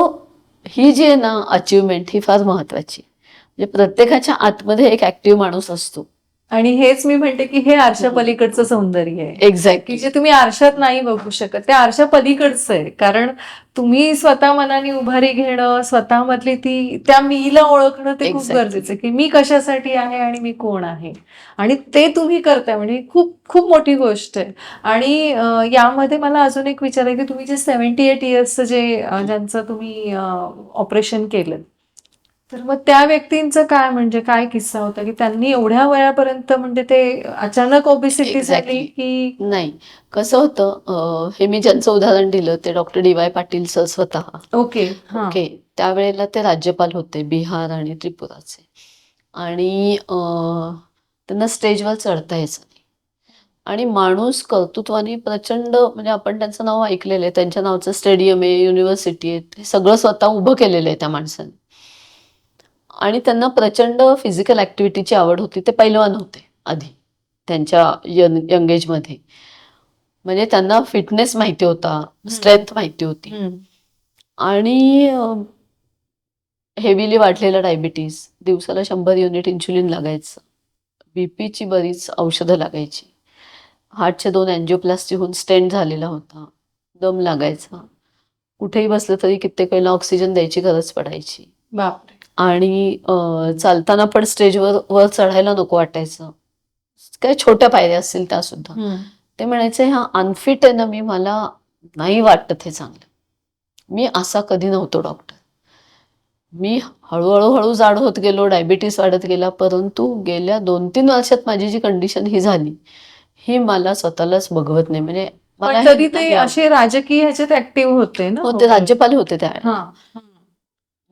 ही जी आहे ना अचिव्हमेंट ही फार महत्वाची. म्हणजे प्रत्येकाच्या आतमध्ये एक ऍक्टिव्ह माणूस असतो. आणि हेच मी म्हणते की हे आरशा पलीकडचं सौंदर्य आहे, एक्झॅक्टली, की जे तुम्ही आरशात नाही बघू शकत, ते आरशा पलीकडचं आहे. कारण तुम्ही स्वतः मनाने उभारी घेणं, स्वतःमधली ती त्या मीला ओळखणं ते खूप Exactly. गरजेचं आहे, की मी कशासाठी आहे आणि मी कोण आहे, आणि ते तुम्ही करताय म्हणजे खूप खूप मोठी गोष्ट आहे. आणि यामध्ये मला अजून एक विचार आहे की तुम्ही जे 78 इयर्सचं ज्यांचं तुम्ही ऑपरेशन केलं, तर मग त्या व्यक्तींचं काय, म्हणजे काय किस्सा होता की त्यांनी एवढ्या वयापर्यंत म्हणजे ते अचानक ओबेसिटी झाली Exactly. की? नाही, कसं होतं, हे मी ज्यांचं उदाहरण दिलं ते डॉक्टर DY पाटील सर स्वतः. ओके. ओके, त्यावेळेला ते राज्यपाल होते बिहार आणि त्रिपुराचे, आणि त्यांना स्टेजवर चढता यायचं नाही, आणि माणूस कर्तृत्वाने प्रचंड, म्हणजे आपण त्यांचं नाव ऐकलेलं आहे, त्यांच्या नावचं स्टेडियम आहे, युनिव्हर्सिटी आहे, हे सगळं स्वतः उभं केलेलं आहे त्या माणसाने, आणि त्यांना प्रचंड फिजिकल ऍक्टिव्हिटीची आवड होती. ते पैलवान होते आधी त्यांच्या यंग एजमध्ये, म्हणजे त्यांना फिटनेस माहिती होता, स्ट्रेंथ माहिती होती, आणि हेवीली वाढलेला डायबिटीस, दिवसाला 100 युनिट इन्शुलिन लागायचं, बीपीची बरीच औषधं लागायची, हार्टच्या 2 अँजिओप्लास्टी होऊन स्टेंट झालेला होता, दम लागायचा, कुठेही बसलं तरी कित्येक वेळेला ऑक्सिजन द्यायची गरज पडायची, बापरे. आणि चालताना पण स्टेजवर वर चढायला नको वाटायचं, काय छोट्या पायऱ्या असतील त्या सुद्धा. ते म्हणायचे हा अनफिट आहे ना मी, मला नाही वाटत हे चांगलं, मी असा कधी नव्हतो डॉक्टर, मी हळूहळू जाड होत गेलो, डायबिटीस वाढत गेला, परंतु गेल्या 2-3 वर्षात माझी जी कंडिशन ही झाली ही मला स्वतःलाच बघवत नाही. म्हणजे मला तरी ते असे राजकीय ह्याच्यात ऍक्टिव्ह होते ना? ते राज्यपाल होते त्या. हा.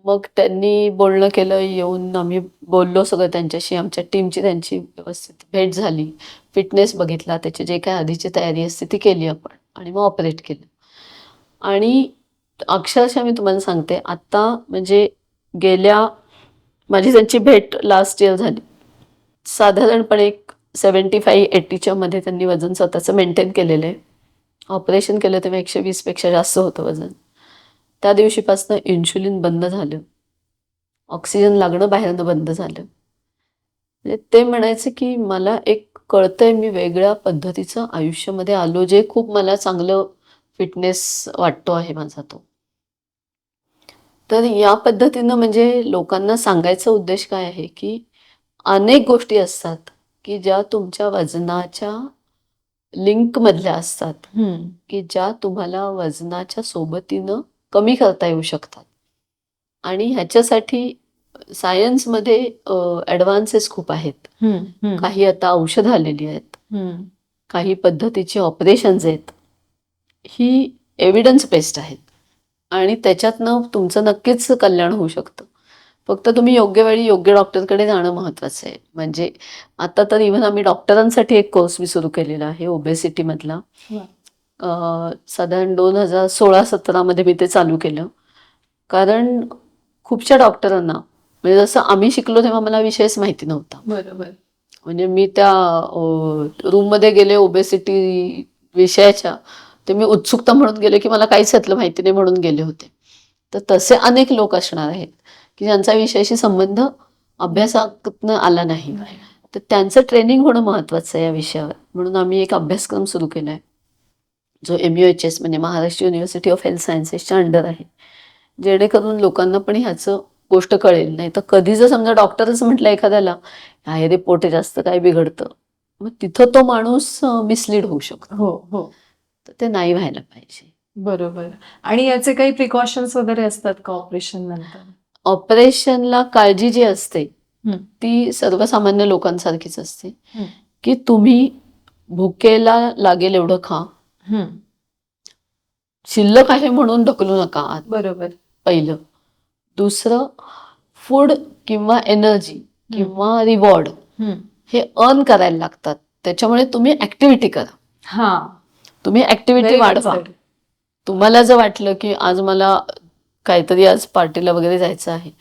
मग त्यांनी बोलणं केलं, येऊन आम्ही बोललो सगळं त्यांच्याशी, आमच्या टीमची त्यांची व्यवस्थित भेट झाली, फिटनेस बघितला, त्याची जे काय आधीची तयारी असते ती केली आपण, आणि मग ऑपरेट केलं. आणि अक्षरशः मी तुम्हाला सांगते, आता म्हणजे माझी त्यांची भेट लास्ट इयर झाली, साधारणपणे 75-80च्या मध्ये त्यांनी वजन स्वतःचं मेंटेन केलेलं आहे. ऑपरेशन केलं तेव्हा 120 पेक्षा जास्त होतं वजन. त्या दिवशीपासून इन्शुलिन बंद झालं, ऑक्सिजन लागणं बाहेरनं बंद झालं. म्हणजे ते म्हणायचे की मला एक कळतंय, मी वेगळ्या पद्धतीचं आयुष्यामध्ये आलो, जे खूप मला चांगलं फिटनेस वाटतो आहे माझा तो. तर या पद्धतीनं म्हणजे लोकांना सांगायचा उद्देश काय आहे की अनेक गोष्टी असतात की ज्या तुमच्या वजनाच्या लिंक मधल्या असतात, की ज्या तुम्हाला वजनाच्या सोबतीनं कमी करता येऊ शकतात, आणि ह्याच्यासाठी सायन्समध्ये ॲडव्हान्सेस खूप आहेत. काही आता औषधं आलेली आहेत, काही पद्धतीची ऑपरेशन्स आहेत, ही एव्हिडन्स बेस्ड आहेत, आणि त्याच्यातनं तुमचं नक्कीच कल्याण होऊ शकतं. फक्त तुम्ही योग्य वेळी योग्य डॉक्टरकडे जाणं महत्त्वाचं आहे. म्हणजे आता तर इव्हन आम्ही डॉक्टरांसाठी एक कोर्स मी सुरू केलेला आहे ओबेसिटीमधला. साधारण 2016-17 मध्ये मी ते चालू केलं, कारण खूपशा डॉक्टरांना, म्हणजे जसं आम्ही शिकलो तेव्हा मला विषयच माहिती नव्हता. बरोबर. म्हणजे मी त्या रूममध्ये गेले ओबेसिटी विषयाच्या, ते मी उत्सुकता म्हणून गेले की मला काहीच यातलं माहिती नाही म्हणून गेले होते. तर तसे अनेक लोक असणार आहेत की ज्यांचा विषयाशी संबंध अभ्यासातनं आला नाही, तर त्यांचं ट्रेनिंग होणं महत्त्वाचं आहे या विषयावर. म्हणून आम्ही एक अभ्यासक्रम सुरू केला आहे जो MUHS म्हणजे महाराष्ट्र युनिव्हर्सिटी ऑफ हेल्थ सायन्सेसच्या अंडर आहे, जेणेकरून लोकांना पण ह्याचं गोष्ट कळेल. नाही तर कधी जर समजा डॉक्टरच म्हटलं एखाद्याला हे रिपोर्ट जास्त काय बिघडतं, मग तिथं तो माणूस मिसलीड होऊ शकतो. हो. तर ते नाही व्हायला पाहिजे. बरोबर. आणि याचे काही प्रिकॉशन्स वगैरे असतात का ऑपरेशन नंतर? ऑपरेशनला काळजी जी असते ती सर्वसामान्य लोकांसारखीच असते, की तुम्ही भुकेला लागेल एवढं खा, शिल्लक आहे म्हणून ढकलू नका आत. बरोबर. पहिलं. दुसरं, फूड किंवा एनर्जी किंवा रिवॉर्ड हे अर्न करायला लागतात, त्याच्यामुळे तुम्ही ऍक्टिव्हिटी करा. तुम्ही ऍक्टिव्हिटी Very well वाढवा. said. तुम्हाला जर वाटलं की आज मला काहीतरी आज पार्टीला वगैरे जायचं आहे,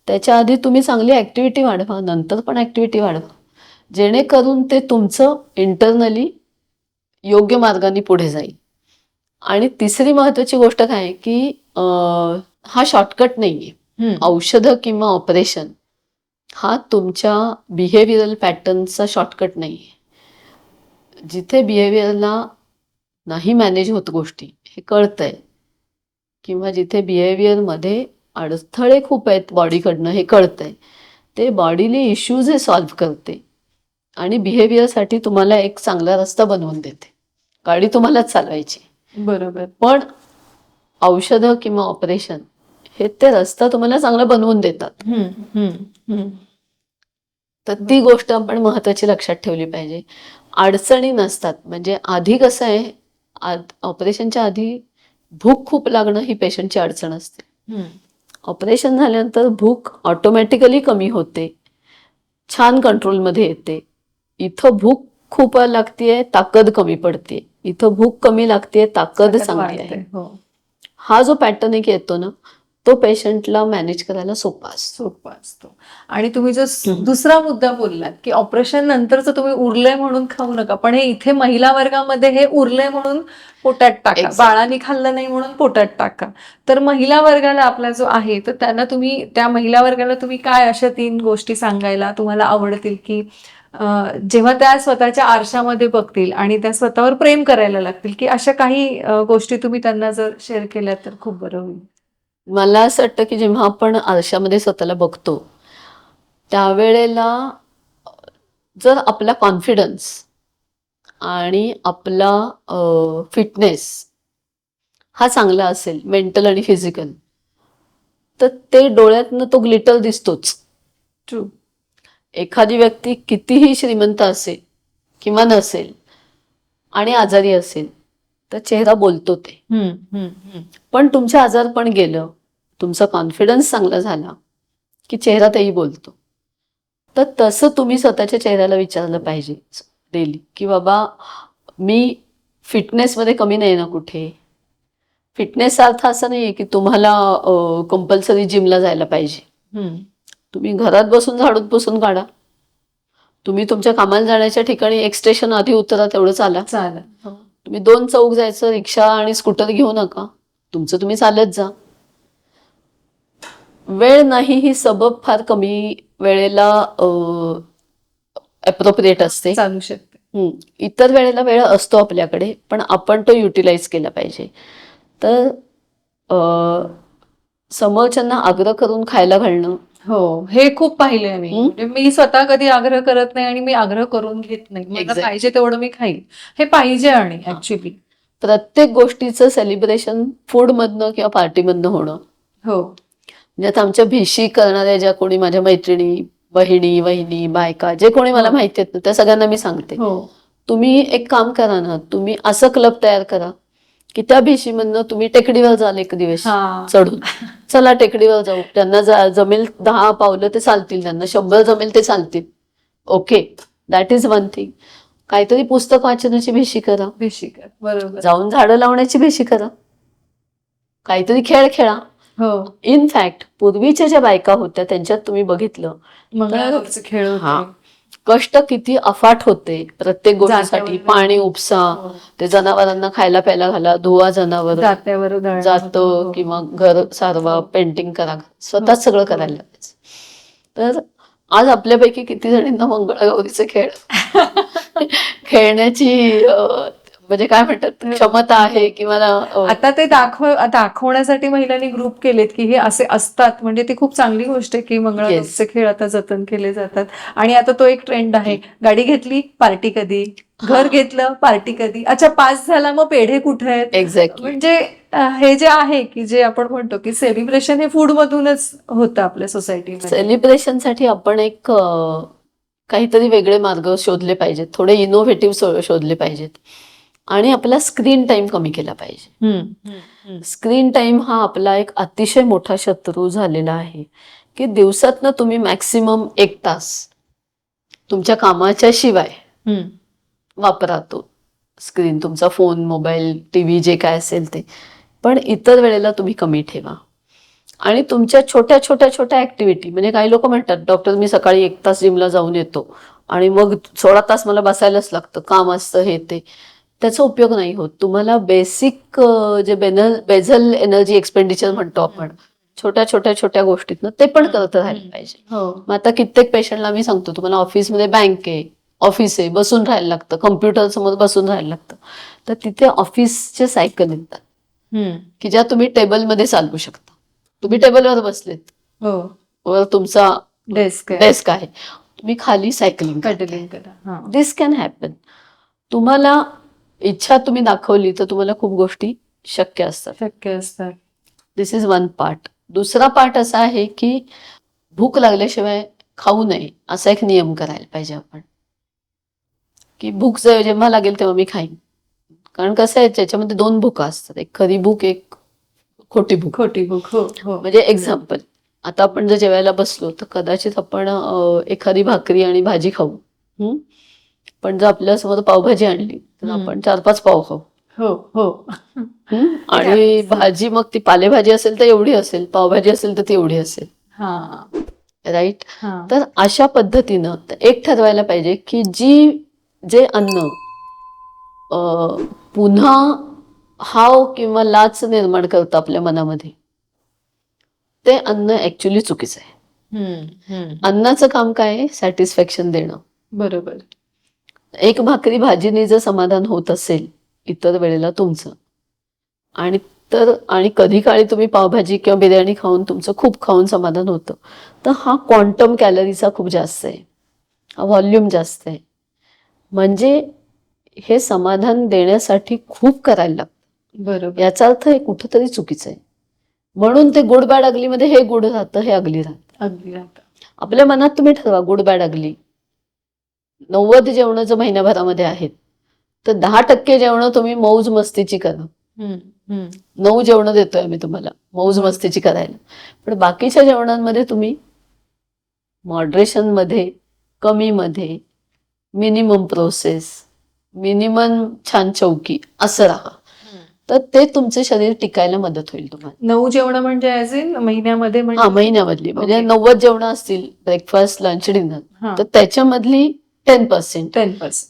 त्याच्या आधी तुम्ही चांगली ऍक्टिव्हिटी वाढवा, नंतर पण ऍक्टिव्हिटी वाढवा, जेणेकरून ते तुमचं इंटरनली योग्य मार्गाने पुढे जाईल. आणि तिसरी महत्वाची गोष्ट काय आहे की हा शॉर्टकट नाहीये. औषधं किंवा ऑपरेशन हा तुमच्या बिहेवियरल पॅटर्नचा शॉर्टकट नाहीये. जिथे बिहेवियरला नाही मॅनेज होत गोष्टी हे कळतंय, किंवा जिथे बिहेवियरमध्ये अडथळे खूप आहेत बॉडीकडनं हे कळतंय, ते बॉडीली इश्यूज हे सॉल्व्ह करते आणि बिहेवियरसाठी तुम्हाला एक चांगला रस्ता बनवून देते. गाडी तुम्हालाच चालवायची, बरोबर. पण औषधं किंवा ऑपरेशन हे ते रस्ता तुम्हाला चांगला बनवून देतात. तर ती गोष्ट आपण महत्वाची लक्षात ठेवली पाहिजे. अडचणी नसतात. म्हणजे आधी कसं आहे, ऑपरेशनच्या आधी भूक खूप लागणं ही पेशंटची अडचण असते. ऑपरेशन झाल्यानंतर भूक ऑटोमॅटिकली कमी होते, छान कंट्रोलमध्ये येते. इथं भूक खूप लागतीये, ताकद कमी पडते. इथं भूक कमी लागते, ताकद चांगली आहे. हा जो पॅटर्न एक येतो ना, तो पेशंटला मॅनेज करायला सोपा असतो. आणि तुम्ही जो दुसरा मुद्दा बोललात की ऑपरेशन नंतरचं तुम्ही उरलंय म्हणून खाऊ नका, पण हे इथे महिला वर्गामध्ये हे उरलंय म्हणून पोटात टाका, Exactly. बाळाने खाल्लं नाही म्हणून पोटात टाका. तर महिला वर्गाला आपला जो आहे, तर त्यांना तुम्ही त्या महिला वर्गाला तुम्ही काय अशा 3 गोष्टी सांगायला तुम्हाला आवडतील की जेव्हा त्या स्वतःच्या आरशामध्ये बघतील आणि त्या स्वतःवर प्रेम करायला लागतील, की अशा काही गोष्टी तुम्ही त्यांना जर शेअर केल्या तर खूप बरं होईल. मला असं वाटतं की जेव्हा आपण आरशामध्ये स्वतःला बघतो त्यावेळेला जर आपला कॉन्फिडन्स आणि आपला फिटनेस हा चांगला असेल, मेंटल आणि फिजिकल, तर ते डोळ्यातनं तो ग्लिटर दिसतोच. ट्रू. एखादी व्यक्ती कितीही श्रीमंत असेल किंवा नसेल आणि आजारी असेल तर चेहरा बोलतो ते. पण तुमचं आजार पण गेलं, तुमचा कॉन्फिडन्स चांगला झाला की चेहरा तेही बोलतो. तर तसं तुम्ही स्वतःच्या चेहऱ्याला विचारलं पाहिजे डेली की बाबा मी फिटनेसमध्ये कमी नाही ना कुठे. फिटनेसचा अर्थ असा नाहीये की तुम्हाला कंपल्सरी जिमला जायला पाहिजे. तुम्ही घरात बसून झाडून पुसून काढा. तुम्ही तुमच्या कामाला जाण्याच्या ठिकाणी एक स्टेशन आधी उतरा, तेवढं चाला. तुम्ही 2 चौक जायचं, रिक्षा आणि स्कूटर घेऊ नका, तुमचं तुम्ही चालत जा. वेळ नाही ही सबब फार कमी वेळेला अप्रोप्रिएट असते. चालू शकते. इतर वेळेला वेळ असतो आपल्याकडे, पण आपण तो युटिलाइज केला पाहिजे. तर समोरच्यांना आग्रह करून खायला घालणं, हो, हे खूप पाहिलंय मी. म्हणजे मी स्वतः कधी आग्रह करत नाही आणि मी आग्रह करून घेत नाही. मला Exactly. पाहिजे तेवढं मी खाईल, हे पाहिजे. आणि ऍक्च्युली प्रत्येक गोष्टीचं सेलिब्रेशन फूड मधनं किंवा पार्टीमधनं होणं. हो, म्हणजे आता आमच्या भिशी करणाऱ्या ज्या कोणी माझ्या मैत्रिणी, बहिणी, वहिनी, बायका, जे कोणी मला माहिती आहेत ना, त्या सगळ्यांना मी सांगते, तुम्ही एक काम करा ना, तुम्ही असं क्लब तयार करा की त्या भिशीमधनं तुम्ही टेकडीवर जाल एक दिवस चढून. चला टेकडीवर जाऊ. ज्यांना जमेल 10 पावलं ते चालतील, त्यांना 100 जमेल ते चालतील. Okay, that is one thing. काहीतरी पुस्तक वाचनाची भिशी करा, बरोबर. जाऊन झाडं लावण्याची भिशी करा, काहीतरी खेळ खेळा. इनफॅक्ट पूर्वीच्या ज्या बायका होत्या त्यांच्यात तुम्ही बघितलं मंगळागौरचे खेळ होते. कष्ट किती अफाट होते प्रत्येक गोष्टीसाठी. पाणी उपसा, ते जनावरांना खायला प्यायला घाला, धुवा जनावर, जातं किंवा घर सारवा, पेंटिंग करा, स्वतःच सगळं करायला लागायचं. तर आज आपल्यापैकी किती जणींना मंगळागौरीचे खेळ खेळण्याची म्हणजे काय म्हणतात क्षमता आहे किंवा आता ते दाखवण्यासाठी महिलांनी ग्रुप केलेत की हे असे असतात. म्हणजे ती खूप चांगली गोष्ट आहे की मंगळागौरचे खेळ आता जतन केले जातात. आणि आता तो एक ट्रेंड आहे, गाडी घेतली पार्टी कधी, घर घेतलं पार्टी कधी, अच्छा पास झाला मग पेढे कुठे आहेत. एक्झॅक्टली. म्हणजे हे जे आहे की जे आपण म्हणतो की सेलिब्रेशन हे फूड मधूनच होतं आपल्या सोसायटीमध्ये. सेलिब्रेशनसाठी आपण एक काहीतरी वेगळे मार्ग शोधले पाहिजेत, थोडे इनोव्हेटिव्ह शोधले पाहिजेत आणि आपला स्क्रीन टाइम कमी केला पाहिजे. स्क्रीन टाइम हा आपला एक अतिशय मोठा शत्रू झालेला आहे की दिवसातनं तुम्ही मॅक्सिमम 1 तास तुमच्या कामाच्या शिवाय वापरा तो स्क्रीन, तुमचा फोन, मोबाईल, टीव्ही जे काय असेल ते, पण इतर वेळेला तुम्ही कमी ठेवा. आणि तुमच्या छोट्या छोट्या छोट्या ऍक्टिव्हिटी, म्हणजे काही लोक म्हणतात डॉक्टर मी सकाळी 1 तास जिमला जाऊन येतो आणि मग 16 तास मला बसायलाच लागतं, काम असतं, हे ते, त्याचा उपयोग नाही होत. तुम्हाला बेसिक जे बेझल एनर्जी एक्सपेंडिचर म्हणतो आपण, छोट्या छोट्या छोट्या गोष्टीत ते पण करत राहायला पाहिजे. मग आता कित्येक पेशंटला मी सांगतो, तुम्हाला ऑफिसमध्ये बँक आहे, ऑफिस आहे, बसून राहायला लागतं, कम्प्युटर समोर बसून राहायला लागतं, तर तिथे ऑफिसचे सायकल येतात की ज्या तुम्ही टेबलमध्ये चालवू शकता. तुम्ही टेबलवर बसलेत, वर तुमचा डेस्क आहे, तुम्ही खाली सायकलिंग करा. दिस कॅन हॅपन. तुम्हाला इच्छा तुम्ही दाखवली तर तुम्हाला खूप गोष्टी शक्य असतात. दिस इज वन पार्ट. दुसरा पार्ट असा आहे की भूक लागल्याशिवाय खाऊ नये, असा एक नियम करायला पाहिजे आपण, की भूक जेव्हा लागेल तेव्हा मी खाईन. कारण कसं आहे, त्याच्यामध्ये 2 भूका असतात, एक खरी भूक, एक खोटी भूक. म्हणजे एक्झाम्पल, आता आपण जर जेवायला बसलो तर कदाचित आपण एखादी भाकरी आणि भाजी खाऊ, पण जर आपल्यासमोर पावभाजी आणली तर आपण 4-5 पाव खाऊ. आणि भाजी मग ती पालेभाजी असेल तर एवढी असेल, पावभाजी असेल तर ती एवढी असेल, राईट. तर अशा पद्धतीनं एक ठरवायला पाहिजे की जे अन्न पुन्हा हाव किंवा लाच निर्माण करतं आपल्या मनामध्ये, ते अन्न ऍक्च्युली चुकीचं आहे. अन्नाचं काम काय आहे? सॅटिस्फॅक्शन देणं. बरोबर. एक भाकरी भाजीने जर समाधान होत असेल इतर वेळेला तुमचं, आणि कधी काळी तुम्ही पावभाजी किंवा बिर्याणी खाऊन तुमचं खूप खाऊन समाधान होतं, तर हा क्वांटम कॅलरीचा खूप जास्त आहे, हा व्हॉल्यूम जास्त आहे. म्हणजे हे समाधान देण्यासाठी खूप करायला लागतं. बरोबर. याचा अर्थ हे कुठंतरी चुकीचं आहे. म्हणून ते गुड बॅड अगलीमध्ये हे गुड राहतं, हे अगली राहतं. आपल्या मनात तुम्ही ठरवा, गुड बॅड अगली 90 जेवणं जर महिन्याभरामध्ये आहेत तर 10% जेवणं तुम्ही मौज मस्तीची करा. 9 जेवणं देतोय आम्ही तुम्हाला मौज मस्तीची करायला, पण बाकीच्या जेवणांमध्ये तुम्ही मॉडरेशन मध्ये, कमी मध्ये, मिनिमम प्रोसेस, मिनिमम छान चौकी असं राहा. तर ते तुमचे शरीर टिकायला मदत होईल तुम्हाला. 9 जेवणं म्हणजे ऍज इन महिन्यामध्ये? हा, महिन्यामधली म्हणजे 90 जेवणं असतील, ब्रेकफास्ट, लंच, डिनर, तर त्याच्यामधली 10%.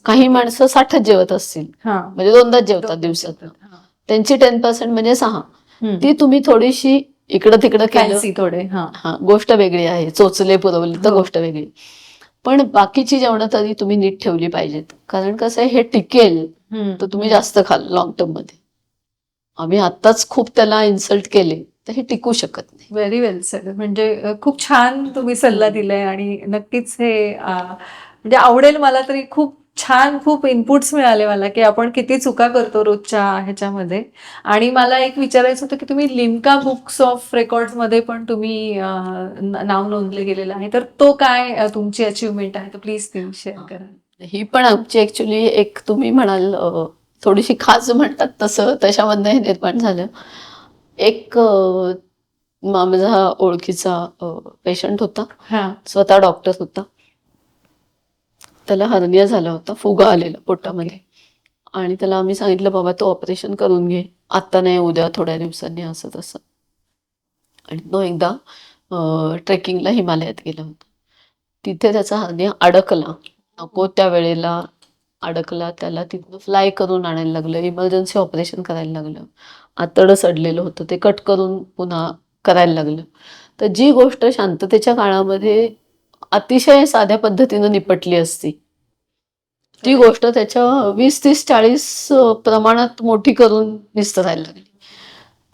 काही माणसं 60 जेवत असतील, म्हणजे 2दाच जेवतात दिवसात, त्यांची 10% म्हणजे 6. ती तुम्ही थोडीशी इकडं तिकडं केलं, गोष्ट वेगळी आहे, चोचले पुरवली तर गोष्ट वेगळी, पण बाकीची जेवणं तरी तुम्ही नीट ठेवली पाहिजेत. कारण कसं आहे, हे टिकेल तर तुम्ही जास्त खाल लॉंग टर्म मध्ये. आम्ही आत्ताच खूप त्याला इन्सल्ट केले तर हे टिकू शकत नाही. व्हेरी वेल सर. म्हणजे खूप छान तुम्ही सल्ला दिलाय आणि नक्कीच हे म्हणजे आवडेल मला तरी. खूप छान, खूप इनपुट्स मिळाले मला की आपण किती चुका करतो रोजच्या ह्याच्यामध्ये. आणि मला एक विचारायचं होतं की तुम्ही लिम्का बुक्स ऑफ रेकॉर्ड्स मध्ये पण तुम्ही नाव नोंदले गेलेलं आहे, तर तो काय तुमची अचिव्हमेंट आहे, तर प्लीज तुम्ही शेअर करा. ही पण आमची ऍक्च्युली एक, तुम्ही म्हणाल थोडीशी खास म्हणतात तसं, तशामधनं हे निर्माण झालं. एक माझा ओळखीचा पेशंट होता, स्वतः डॉक्टर होता, त्याला हर्निया झाला होता, फुगा आलेला पोटामध्ये, आणि त्याला आम्ही सांगितलं बाबा तो ऑपरेशन करून घे, आत्ता नाही उद्या थोड्या दिवसांनी, असं तसं. आणि तो एकदा ट्रेकिंगला हिमालयात गेला होता, तिथे त्याचा हर्निया अडकला, नको त्या वेळेला अडकला, त्याला तिथनं फ्लाय करून आणायला लागलं, इमर्जन्सी ऑपरेशन करायला लागलं, आतडं सडलेलं होतं ते कट करून पुन्हा करायला लागलं. तर जी गोष्ट शांततेच्या काळामध्ये अतिशय साध्या पद्धतीनं निपटली असती, ती गोष्ट त्याच्या 20, 30, 40 प्रमाणात मोठी करून निस्तरायला लागली.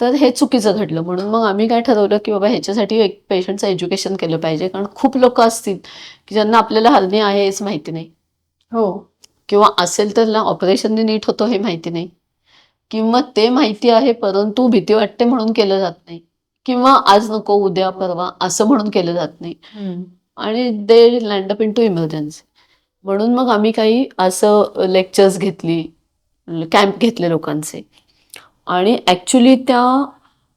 तर हे चुकीचं घडलं. म्हणून मग आम्ही काय ठरवलं की बाबा ह्याच्यासाठी एक पेशंटचं एज्युकेशन केलं पाहिजे, कारण खूप लोक असतील की ज्यांना आपल्याला हर्निया आहे हेच माहिती नाही, किंवा असेल तर ऑपरेशनने नीट होतो हे माहिती नाही, किंवा ते माहिती आहे परंतु भीती वाटते म्हणून केलं जात नाही, किंवा आज नको उद्या परवा असं म्हणून केलं जात नाही, आणि they land up into emergency. म्हणून मग आम्ही काही असं लेक्चर्स घेतली, कॅम्प घेतले लोकांचे, आणि ऍक्च्युली त्या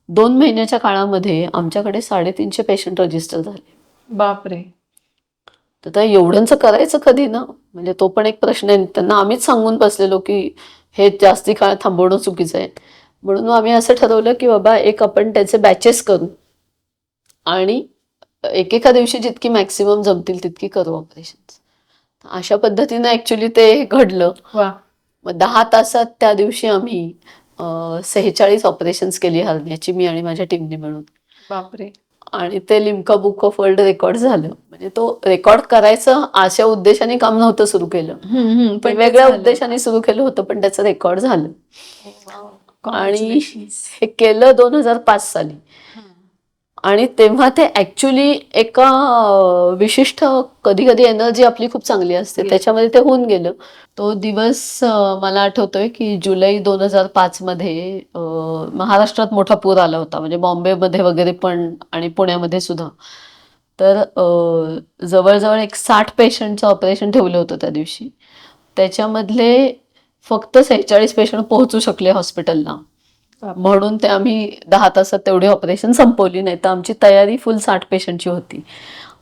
2 महिन्याच्या काळामध्ये आमच्याकडे 350 पेशंट रजिस्टर झाले. बापरे. तर त्या एवढ्यांचं करायचं कधी ना, म्हणजे तो पण एक प्रश्न आहे. त्यांना आम्हीच सांगून बसलेलो की हे जास्ती काळ थांबवणं चुकीचं आहे. म्हणून आम्ही असं ठरवलं की बाबा एक आपण त्याचे बॅचेस करू आणि एकेका दिवशी जितकी मॅक्सिमम जमतील तितकी करू ऑपरेशन. अशा पद्धतीनं ऍक्च्युली ते घडलं. वा. मग 10 तासात त्या दिवशी आम्ही 46 ऑपरेशन्स केली हरण्याची, मी आणि माझ्या टीमने मिळून. बापरे. आणि ते Limca book of world record झालं. म्हणजे तो रेकॉर्ड करायचं अशा उद्देशाने काम नव्हतं सुरू केलं, पण वेगळ्या उद्देशाने सुरू केलं होतं, पण त्याचं रेकॉर्ड झालं. आणि हे केलं 2005 साली. आणि तेव्हा ते ऍक्च्युली एका विशिष्ट, कधी कधी एनर्जी आपली खूप चांगली असते त्याच्यामध्ये ते होऊन गेलं. तो दिवस मला आठवतोय की जुलै 2005 मध्ये महाराष्ट्रात मोठा पूर आला होता, म्हणजे बॉम्बेमध्ये वगैरे पण आणि पुण्यामध्ये सुद्धा. तर जवळजवळ एक 60 पेशंटचं ऑपरेशन ठेवलं होतं त्या दिवशी. त्याच्यामधले फक्त 46 पेशंट पोहोचू शकले हॉस्पिटलला, म्हणून ते आम्ही 10 तासात तेवढी ऑपरेशन संपवली. नाही तर आमची तयारी फुल 60 पेशंटची होती.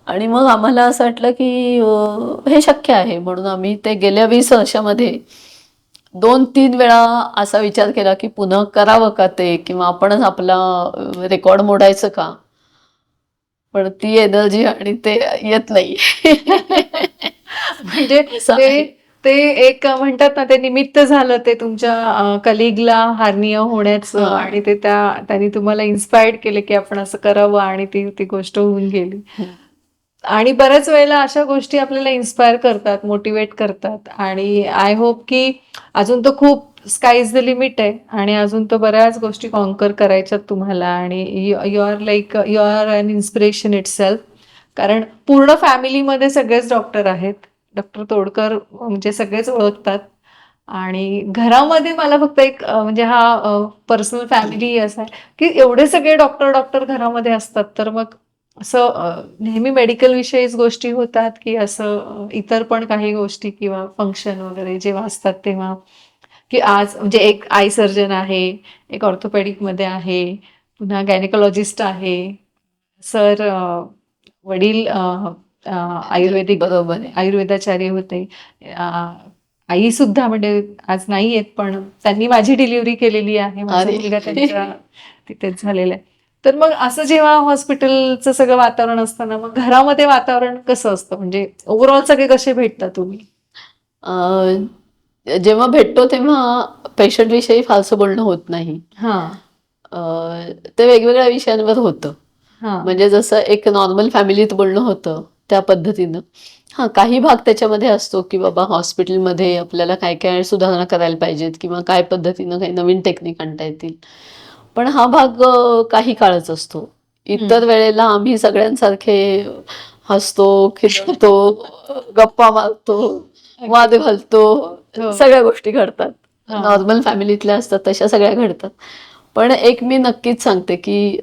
आणि मग आम्हाला असं वाटलं की हे शक्य आहे, म्हणून आम्ही ते गेल्या 20 वर्षामध्ये 2-3 वेळा असा विचार केला की पुन्हा करावं का ते, किंवा आपणच आपला रेकॉर्ड मोडायचं का. पण ती एनर्जी आणि ते येत नाही. म्हणजे ते एक म्हणतात ना, ते निमित्त झालं ते तुमच्या कलिगला हार्निया होण्याचं, आणि ते त्यांनी तुम्हाला इन्स्पायर्ड केलं की आपण असं करावं, आणि ती गोष्ट होऊन गेली. आणि बऱ्याच वेळेला अशा गोष्टी आपल्याला इन्स्पायर करतात, मोटिवेट करतात. आणि आय होप की अजून तर खूप स्काय इज द लिमिट आहे, आणि अजून तर बऱ्याच गोष्टी कॉन्कर करायच्यात तुम्हाला. आणि you are an inspiration itself. कारण पूर्ण फॅमिलीमध्ये सगळेच डॉक्टर आहेत. डॉक्टर तोडकर म्हणजे सगळेच ओळखतात. आणि घरामध्ये मला फक्त एक म्हणजे हा पर्सनल फॅमिली असा आहे की एवढे सगळे डॉक्टर घरामध्ये असतात, तर मग असं नेहमी मेडिकल विषयीच गोष्टी होतात की असं इतर पण काही गोष्टी किंवा फंक्शन वगैरे जेव्हा असतात तेव्हा, की आज म्हणजे एक आय सर्जन आहे, एक ऑर्थोपेडिक मध्ये आहे, पुन्हा गायनेकोलॉजिस्ट आहे, सर वडील आयुर्वेदिक बरोबर आहे. आयुर्वेदाचार्य होते. आई सुद्धा म्हणजे आज नाही आहेत, पण त्यांनी माझी डिलिव्हरी केलेली आहे. माझा मुलगा त्यांच्या तिथेच झालेला आहे. तर मग असं जेव्हा हॉस्पिटलचं सगळं वातावरण असतं ना, मग घरामध्ये वातावरण कसं असतं, म्हणजे ओव्हरऑल सगळे कसे भेटता तुम्ही? जेव्हा भेटतो तेव्हा पेशंट विषयी फारसं बोलणं होत नाही. ते वेगवेगळ्या विषयांवर होतं. म्हणजे जसं एक नॉर्मल फॅमिलीत बोलणं होतं त्या पद्धतीनं. काही भाग त्याच्यामध्ये असतो की बाबा हॉस्पिटलमध्ये आपल्याला काय काय सुधारणा करायला पाहिजेत, किंवा काय पद्धतीनं काही नवीन टेक्निक आणता येतील. पण हा भाग काही काळच असतो. इतर वेळेला आम्ही सगळ्यांसारखे हसतो, खिदळतो, गप्पा मारतो, वाद घालतो, सगळ्या गोष्टी घडतात. नॉर्मल फॅमिलीतल्या असतात तशा सगळ्या घडतात. पण एक मी नक्कीच सांगते की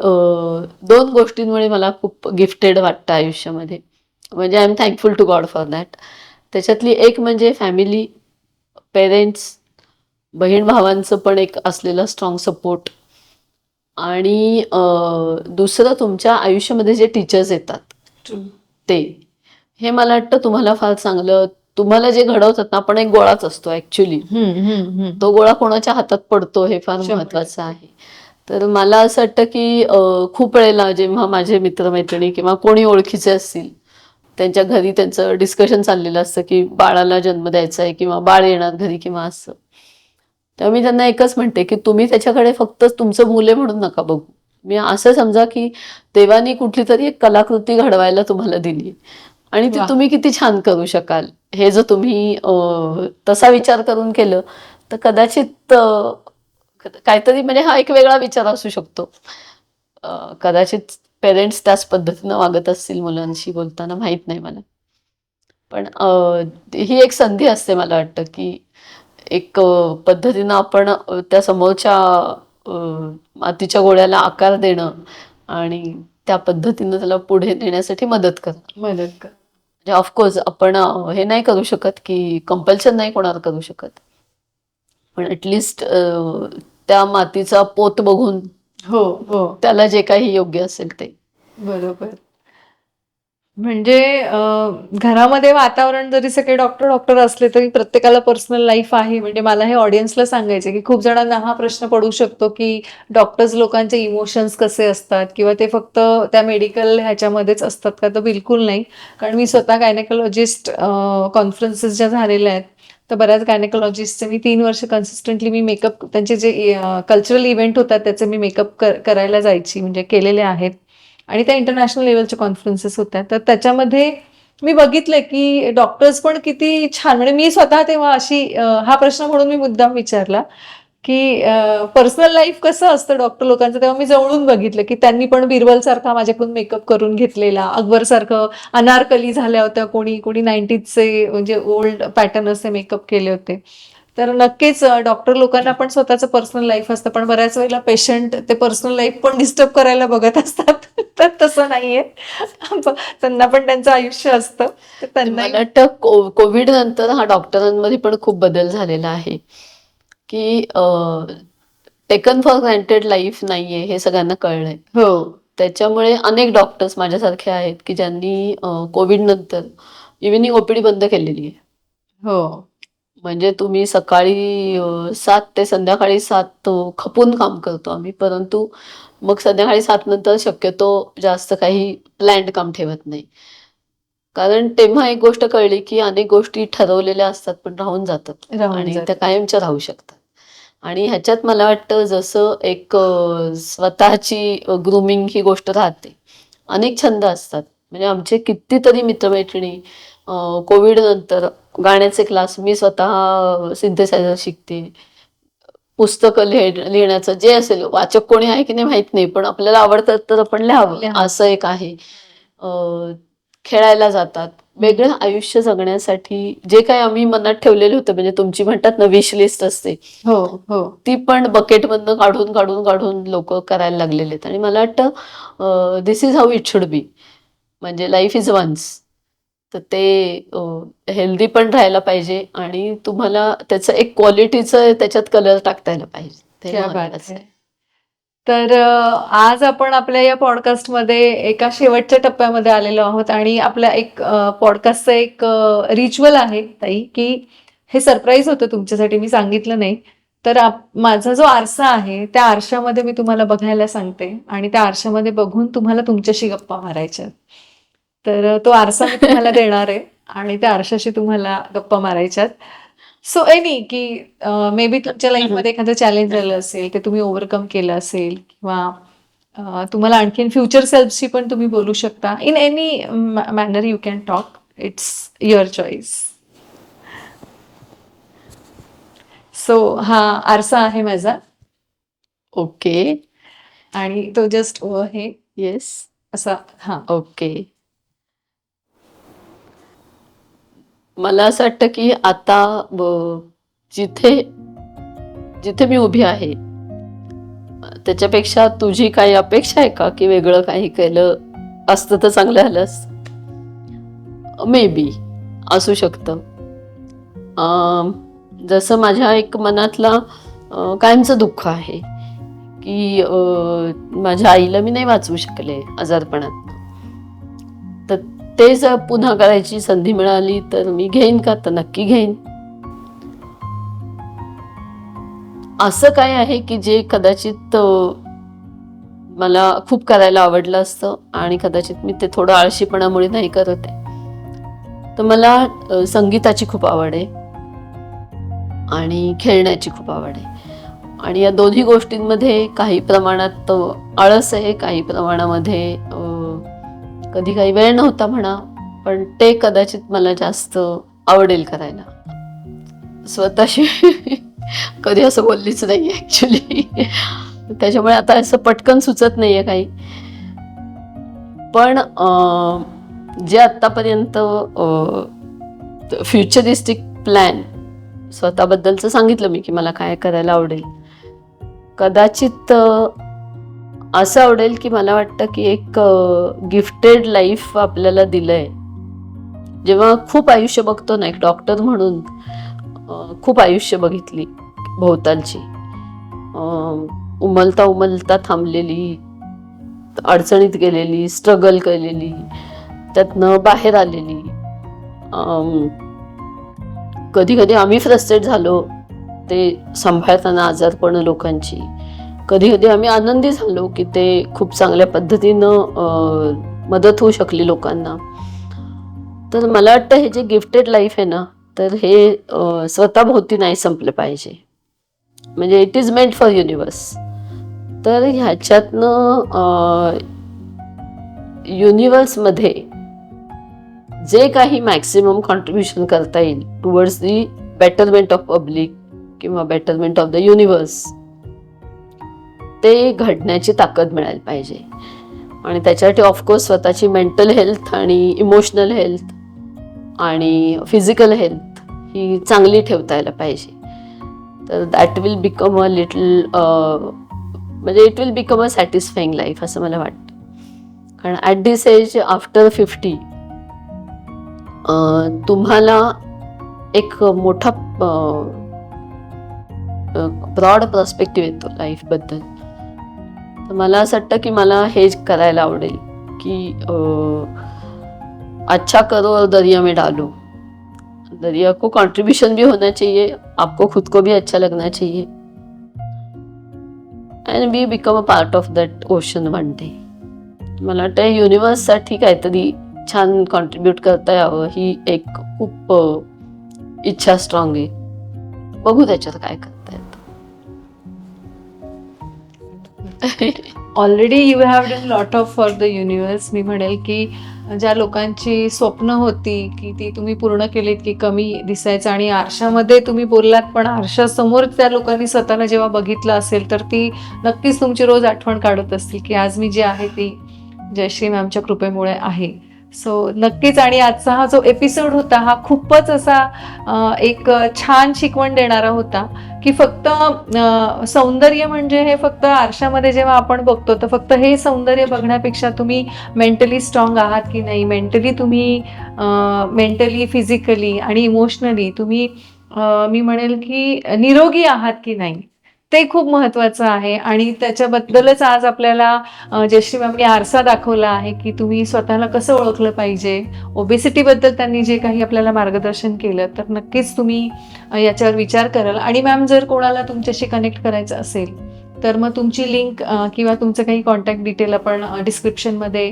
2 गोष्टींमुळे मला खूप गिफ्टेड वाटतं आयुष्यामध्ये. म्हणजे I am thankful to God for that. त्याच्यातली एक म्हणजे फॅमिली, पेरेंट्स, बहीण भावांचं पण एक असलेला स्ट्रॉंग सपोर्ट. आणि दुसरं तुमच्या आयुष्यामध्ये जे टीचर्स येतात ते, हे मला वाटतं तुम्हाला फार चांगलं, तुम्हाला जे घडवतात ना, आपण एक गोळाच असतो ऍक्च्युली. तो गोळा कोणाच्या हातात पडतो हे फार महत्वाचं आहे. तर मला असं वाटतं की खूप वेळेला जेव्हा माझे मित्रमैत्रिणी किंवा कोणी ओळखीचे असतील, त्यांच्या घरी त्यांचं डिस्कशन चाललेलं असतं की बाळाला जन्म द्यायचा आहे किंवा बाळ येणार घरी किंवा असं, तेव्हा मी त्यांना एकच म्हणते की तुम्ही त्याच्याकडे फक्त तुमचं मुले म्हणून नका बघू. मी असं समजा की देवानी कुठली तरी एक कलाकृती घडवायला तुम्हाला दिली, आणि ती तुम्ही किती छान करू शकाल, हे जर तुम्ही तसा विचार करून केलं तर कदाचित काहीतरी, म्हणजे हा एक वेगळा विचार असू शकतो. कदाचित पेरेंट्स त्याच पद्धतीनं वागत असतील मुलांशी बोलताना, माहित नाही मला. पण ही एक संधी असते मला वाटतं की एक पद्धतीनं आपण त्या समोरच्या मातीच्या गोळ्याला आकार देणं आणि त्या पद्धतीनं त्याला पुढे नेण्यासाठी मदत करणं. म्हणजे ऑफकोर्स आपण हे नाही करू शकत की कंपल्शन नाही कोणाला करू शकत, पण ऍटलिस्ट त्या मातीचा पोत बघून त्याला जे काही योग्य असेल ते. बरोबर. म्हणजे घरामध्ये वातावरण जरी सगळे डॉक्टर डॉक्टर असले तरी प्रत्येकाला पर्सनल लाईफ आहे. म्हणजे मला हे ऑडियन्सला सांगायचं की खूप जणांना हा प्रश्न पडू शकतो की डॉक्टर्स लोकांचे इमोशन्स कसे असतात किंवा ते फक्त त्या मेडिकल ह्याच्यामध्येच असतात का, तर बिलकुल नाही. कारण मी स्वतः गायनेकोलॉजिस्ट कॉन्फरन्सेस ज्या झालेल्या आहेत, तर बऱ्याच गायनेकोलॉजिस्टचे मी 3 वर्ष कन्सिस्टंटली मी मेकअप, त्यांचे जे कल्चरल इव्हेंट होतात त्याचे मी मेकअप करायला जायची, म्हणजे केलेले आहेत. आणि त्या इंटरनॅशनल लेवलच्या कॉन्फरन्सेस होत्या, तर त्याच्यामध्ये मी बघितलं की डॉक्टर्स पण किती छान, म्हणजे मी स्वतः तेव्हा हा प्रश्न म्हणून मी मुद्दाम विचारला की पर्सनल लाईफ कसं असतं डॉक्टर लोकांचं, तेव्हा मी जवळून बघितलं की त्यांनी पण बिरबल सारखा माझ्याकडून मेकअप करून घेतलेला, अकबर सारखं अनारकली झाल्या होत्या, कोणी कोणी 90चे म्हणजे ओल्ड पॅटर्न असे मेकअप केले होते. तर नक्कीच डॉक्टर लोकांना पण स्वतःचं पर्सनल लाईफ असतं, पण बऱ्याच वेळेला पेशंट ते पर्सनल लाईफ पण डिस्टर्ब करायला बघत असतात. तर तसं नाहीये. त्यांना पण त्यांचं आयुष्य असतं, तर त्यांना मला वाटतं कोविड नंतर हा डॉक्टरांमध्ये पण खूप बदल झालेला आहे की टेकन फॉर ग्रँटेड लाईफ नाहीये हे सगळ्यांना कळलंय. हो त्याच्यामुळे अनेक डॉक्टर्स माझ्यासारखे आहेत की ज्यांनी कोविड नंतर इव्हिनिंग ओपीडी बंद केलेली आहे. हो म्हणजे तुम्ही सकाळी 7 ते संध्याकाळी 7 खपून काम करतो आम्ही, परंतु मग संध्याकाळी 7 नंतर शक्यतो जास्त काही प्लॅन्ड काम ठेवत नाही. कारण तेव्हा एक गोष्ट कळली की अनेक गोष्टी ठरवलेल्या असतात पण राहून जातात राहून आणि त्या जात. कायमच्या राहू शकतात. आणि ह्याच्यात मला वाटतं जसं एक स्वतःची ग्रूमिंग ही गोष्ट राहते. अनेक छंद असतात. म्हणजे आमचे कितीतरी मित्रमैत्रिणी कोविड नंतर गाण्याचे क्लास, मी स्वतः सिंथेसायझर शिकते, पुस्तकं लिहिण्याचं जे असेल, वाचक कोणी आहे की नाही माहित नाही, पण आपल्याला आवडतं तर आपण लिहावं लिहावं. असं एक आहे. खेळायला जातात, वेगळं आयुष्य जगण्यासाठी जे काही आम्ही मनात ठेवलेले होते, म्हणजे तुमची म्हणतात ना विश लिस्ट असते, हो हो ती पण बकेटमधनं काढून काढून काढून लोक करायला लागलेले आहेत. आणि मला वाटतं this is how it should be. म्हणजे लाईफ इज वन्स. तर ते हेल्दी पण राहायला पाहिजे आणि तुम्हाला त्याचं एक क्वालिटीचं त्याच्यात कलर टाकता यायला पाहिजे, ते क्या बात महत्वाचं है. आहे. तर आज आपण आपल्या या पॉडकास्टमध्ये एका शेवटच्या टप्प्यामध्ये आलेलो आहोत आणि आपल्या एक पॉडकास्टचं एक रिच्युअल आहे ताई, की हे सरप्राईज होतं तुमच्यासाठी, मी सांगितलं नाही. तर माझा जो आरसा आहे त्या आरशामध्ये मी तुम्हाला बघायला सांगते आणि त्या आरशामध्ये बघून तुम्हाला तुमच्याशी गप्पा मारायच्या. तर तो आरसा मी तुम्हाला देणार आहे आणि त्या आरशाशी तुम्हाला गप्पा मारायच्यात. सो एनी की मे बी तुमच्या लाईफमध्ये एखादं चॅलेंज आलं असेल, ते तुम्ही ओव्हरकम केलं असेल किंवा तुम्हाला आणखीन फ्युचर सेल्फशी पण तुम्ही बोलू शकता. In any manner you can talk. It's your choice. So हा आरसा आहे माझा ओके. आणि तो जस्ट हे येस. असा हा. ओके. मला असं वाटतं की आता जिथे जिथे मी उभी आहे त्याच्यापेक्षा तुझी काही अपेक्षा आहे का की वेगळं काही केलं असतं तर चांगलं झालं असतं? मे बी असू शकतं. जसं माझ्या एक मनातला कायमचं दुःख आहे की माझ्या आईला मी नाही वाचवू शकले आजारपणात. तर ते जर पुन्हा करायची संधी मिळाली तर मी घेईन का, तर नक्की घेईन. असं काय आहे की जे कदाचित मला खूप करायला आवडलं असतं आणि कदाचित मी ते थोडं आळशीपणामुळे नाही करत आहे. तर मला संगीताची खूप आवड आहे आणि खेळण्याची खूप आवड आहे आणि या दोन्ही गोष्टींमध्ये काही प्रमाणात आळस आहे, काही प्रमाणामध्ये कधी काही वेळ नव्हता म्हणा, पण ते कदाचित मला जास्त आवडेल करायला. स्वतःशी कधी असं बोललीच नाही ऍक्च्युली, त्याच्यामुळे आता असं पटकन सुचत नाहीये काही. पण जे आतापर्यंत फ्युचरिस्टिक प्लॅन स्वतःबद्दलचं सांगितलं मी की मला काय करायला आवडेल, कदाचित असं आवडेल की मला वाटतं की एक गिफ्टेड लाईफ आपल्याला दिलंय. जेव्हा खूप आयुष्य बघतो ना, एक डॉक्टर म्हणून खूप आयुष्य बघितली भोवतालची, उमलता उमलता थांबलेली, अडचणीत गेलेली, स्ट्रगल केलेली, त्यातनं बाहेर आलेली. कधी कधी आम्ही फ्रस्ट्रेट झालो ते सांभाळताना आजारपण लोकांची. कधी कधी आम्ही आनंदी झालो की ते खूप चांगल्या पद्धतीनं मदत होऊ शकली लोकांना. तर मला वाटतं हे जे गिफ्टेड लाईफ आहे ना, तर हे स्वतःभोवती नाही संपलं पाहिजे. म्हणजे it is meant for universe. तर ह्याच्यातनं युनिवर्समध्ये जे काही मॅक्सिमम कॉन्ट्रीब्युशन करता येईल towards the betterment of public किंवा बेटरमेंट ऑफ द युनिवर्स, ते घडण्याची ताकद मिळायला पाहिजे. आणि त्याच्यासाठी ऑफकोर्स स्वतःची मेंटल हेल्थ आणि इमोशनल हेल्थ आणि फिजिकल हेल्थ ही चांगली ठेवता यायला पाहिजे. तर that will become a little म्हणजे it will become a satisfying life असं मला वाटतं. कारण ॲट दिस एज आफ्टर 50 तुम्हाला एक मोठा ब्रॉड पर्स्पेक्टिव्ह येतो लाईफबद्दल. तर मला असं वाटतं की मला हे करायला आवडेल की अच्छा करो और दरिया में डालो. दरिया को कंट्रीब्यूशन भी होना चाहिए, आपको खुद को भी अच्छा लगना चाहिए, and we become a part of that ocean one day. मला वाटतं युनिवर्ससाठी काहीतरी छान कॉन्ट्रीब्यूट करता यावं ही एक खूप इच्छा स्ट्रॉंग आहे. बघू त्याच्यात काय करता येतं. Already you have done lot of for the universe. मी म्हणेल की ज्या लोकांची स्वप्न होती की ती तुम्ही पूर्ण केलीत, की कमी दिसायचं, आणि आरशामध्ये तुम्ही बोललात पण आरशासमोर त्या लोकांनी स्वतःला जेव्हा बघितलं असेल तर ती नक्कीच तुमची रोज आठवण काढत असतील की आज मी जे आहे ती जयश्री मॅमच्या कृपेमुळे आहे. सो नक्कीच. आणि आजचा हा जो एपिसोड होता हा खूपच असा एक छान शिकवण देणारा होता की फक्त सौंदर्य म्हणजे हे फक्त आरशामध्ये जेव्हा आपण बघतो तर फक्त हे सौंदर्य बघण्यापेक्षा तुम्ही मेंटली स्ट्रॉंग आहात की नाही, मेंटली तुम्ही मेंटली फिजिकली आणि इमोशनली तुम्ही मी म्हणेल की निरोगी आहात की नाही, ते खूप महत्त्वाचं आहे. आणि त्याच्याबद्दलच आज आपल्याला जयश्री मॅमनी आरसा दाखवला आहे की तुम्ही स्वतःला कसं ओळखलं पाहिजे. ओबेसिटीबद्दल त्यांनी जे काही आपल्याला मार्गदर्शन केलं तर नक्कीच तुम्ही याच्यावर विचार कराल. आणि मॅम जर कोणाला तुमच्याशी कनेक्ट करायचं असेल तर मग तुमची लिंक किंवा तुमचं काही कॉन्टॅक्ट डिटेल आपण डिस्क्रिप्शनमध्ये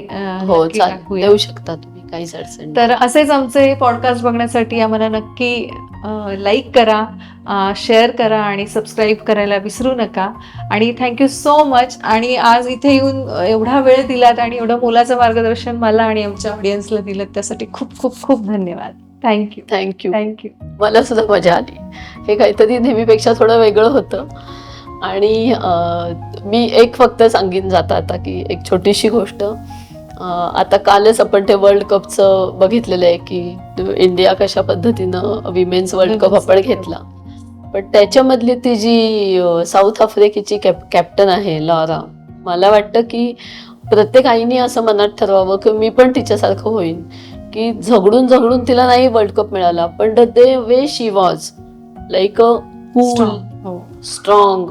हो चालेल, देऊ शकता तुम्ही, काहीच अडचण नाही. तर असेच आमचे पॉडकास्ट बघण्यासाठी आम्हाला नक्की लाईक करा, शेअर करा आणि सबस्क्राईब करायला विसरू नका. आणि थँक्यू सो मच. आणि आज इथे येऊन एवढा वेळ दिलात आणि एवढं मोलाचं मार्गदर्शन मला आणि आमच्या ऑडियन्सला दिलं त्यासाठी खूप खूप खूप धन्यवाद. थँक्यू. थँक्यू. थँक्यू. मला सुद्धा मजा आली. हे काहीतरी नेहमीपेक्षा थोडं वेगळं होतं. आणि मी एक फक्त सांगीन जाता आता की एक छोटीशी गोष्ट. आता कालच आपण ते वर्ल्ड कपचं बघितलेलं आहे की इंडिया कशा पद्धतीनं विमेन्स वर्ल्ड कप आपण घेतला. पण त्याच्यामधली ती जी साऊथ आफ्रिकेची कॅप्टन आहे लॉरा, मला वाटतं की प्रत्येक आईने असं मनात ठरवावं की मी पण तिच्यासारखं होईन, की झगडून झगडून तिला नाही वर्ल्ड कप मिळाला पण the way she was like a cool, strong,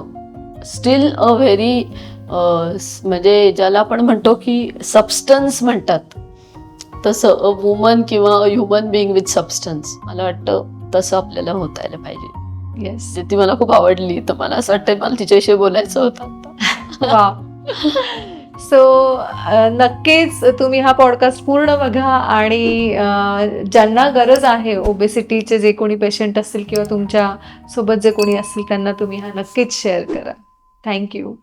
steel a very म्हणजे ज्याला आपण म्हणतो की सबस्टन्स म्हणतात तसं अ वुमन किंवा a human being with substance. मला वाटतं तसं आपल्याला होता यायला पाहिजे. येस. ती मला खूप आवडली. तर मला असं वाटतं मला तिच्याविषयी बोलायचं होतं. वा. सो नक्कीच तुम्ही हा पॉडकास्ट पूर्ण बघा. आणि ज्यांना गरज आहे ओबेसिटीचे जे कोणी पेशंट असतील किंवा तुमच्या सोबत जे कोणी असतील त्यांना तुम्ही हा नक्कीच शेअर करा. थँक्यू.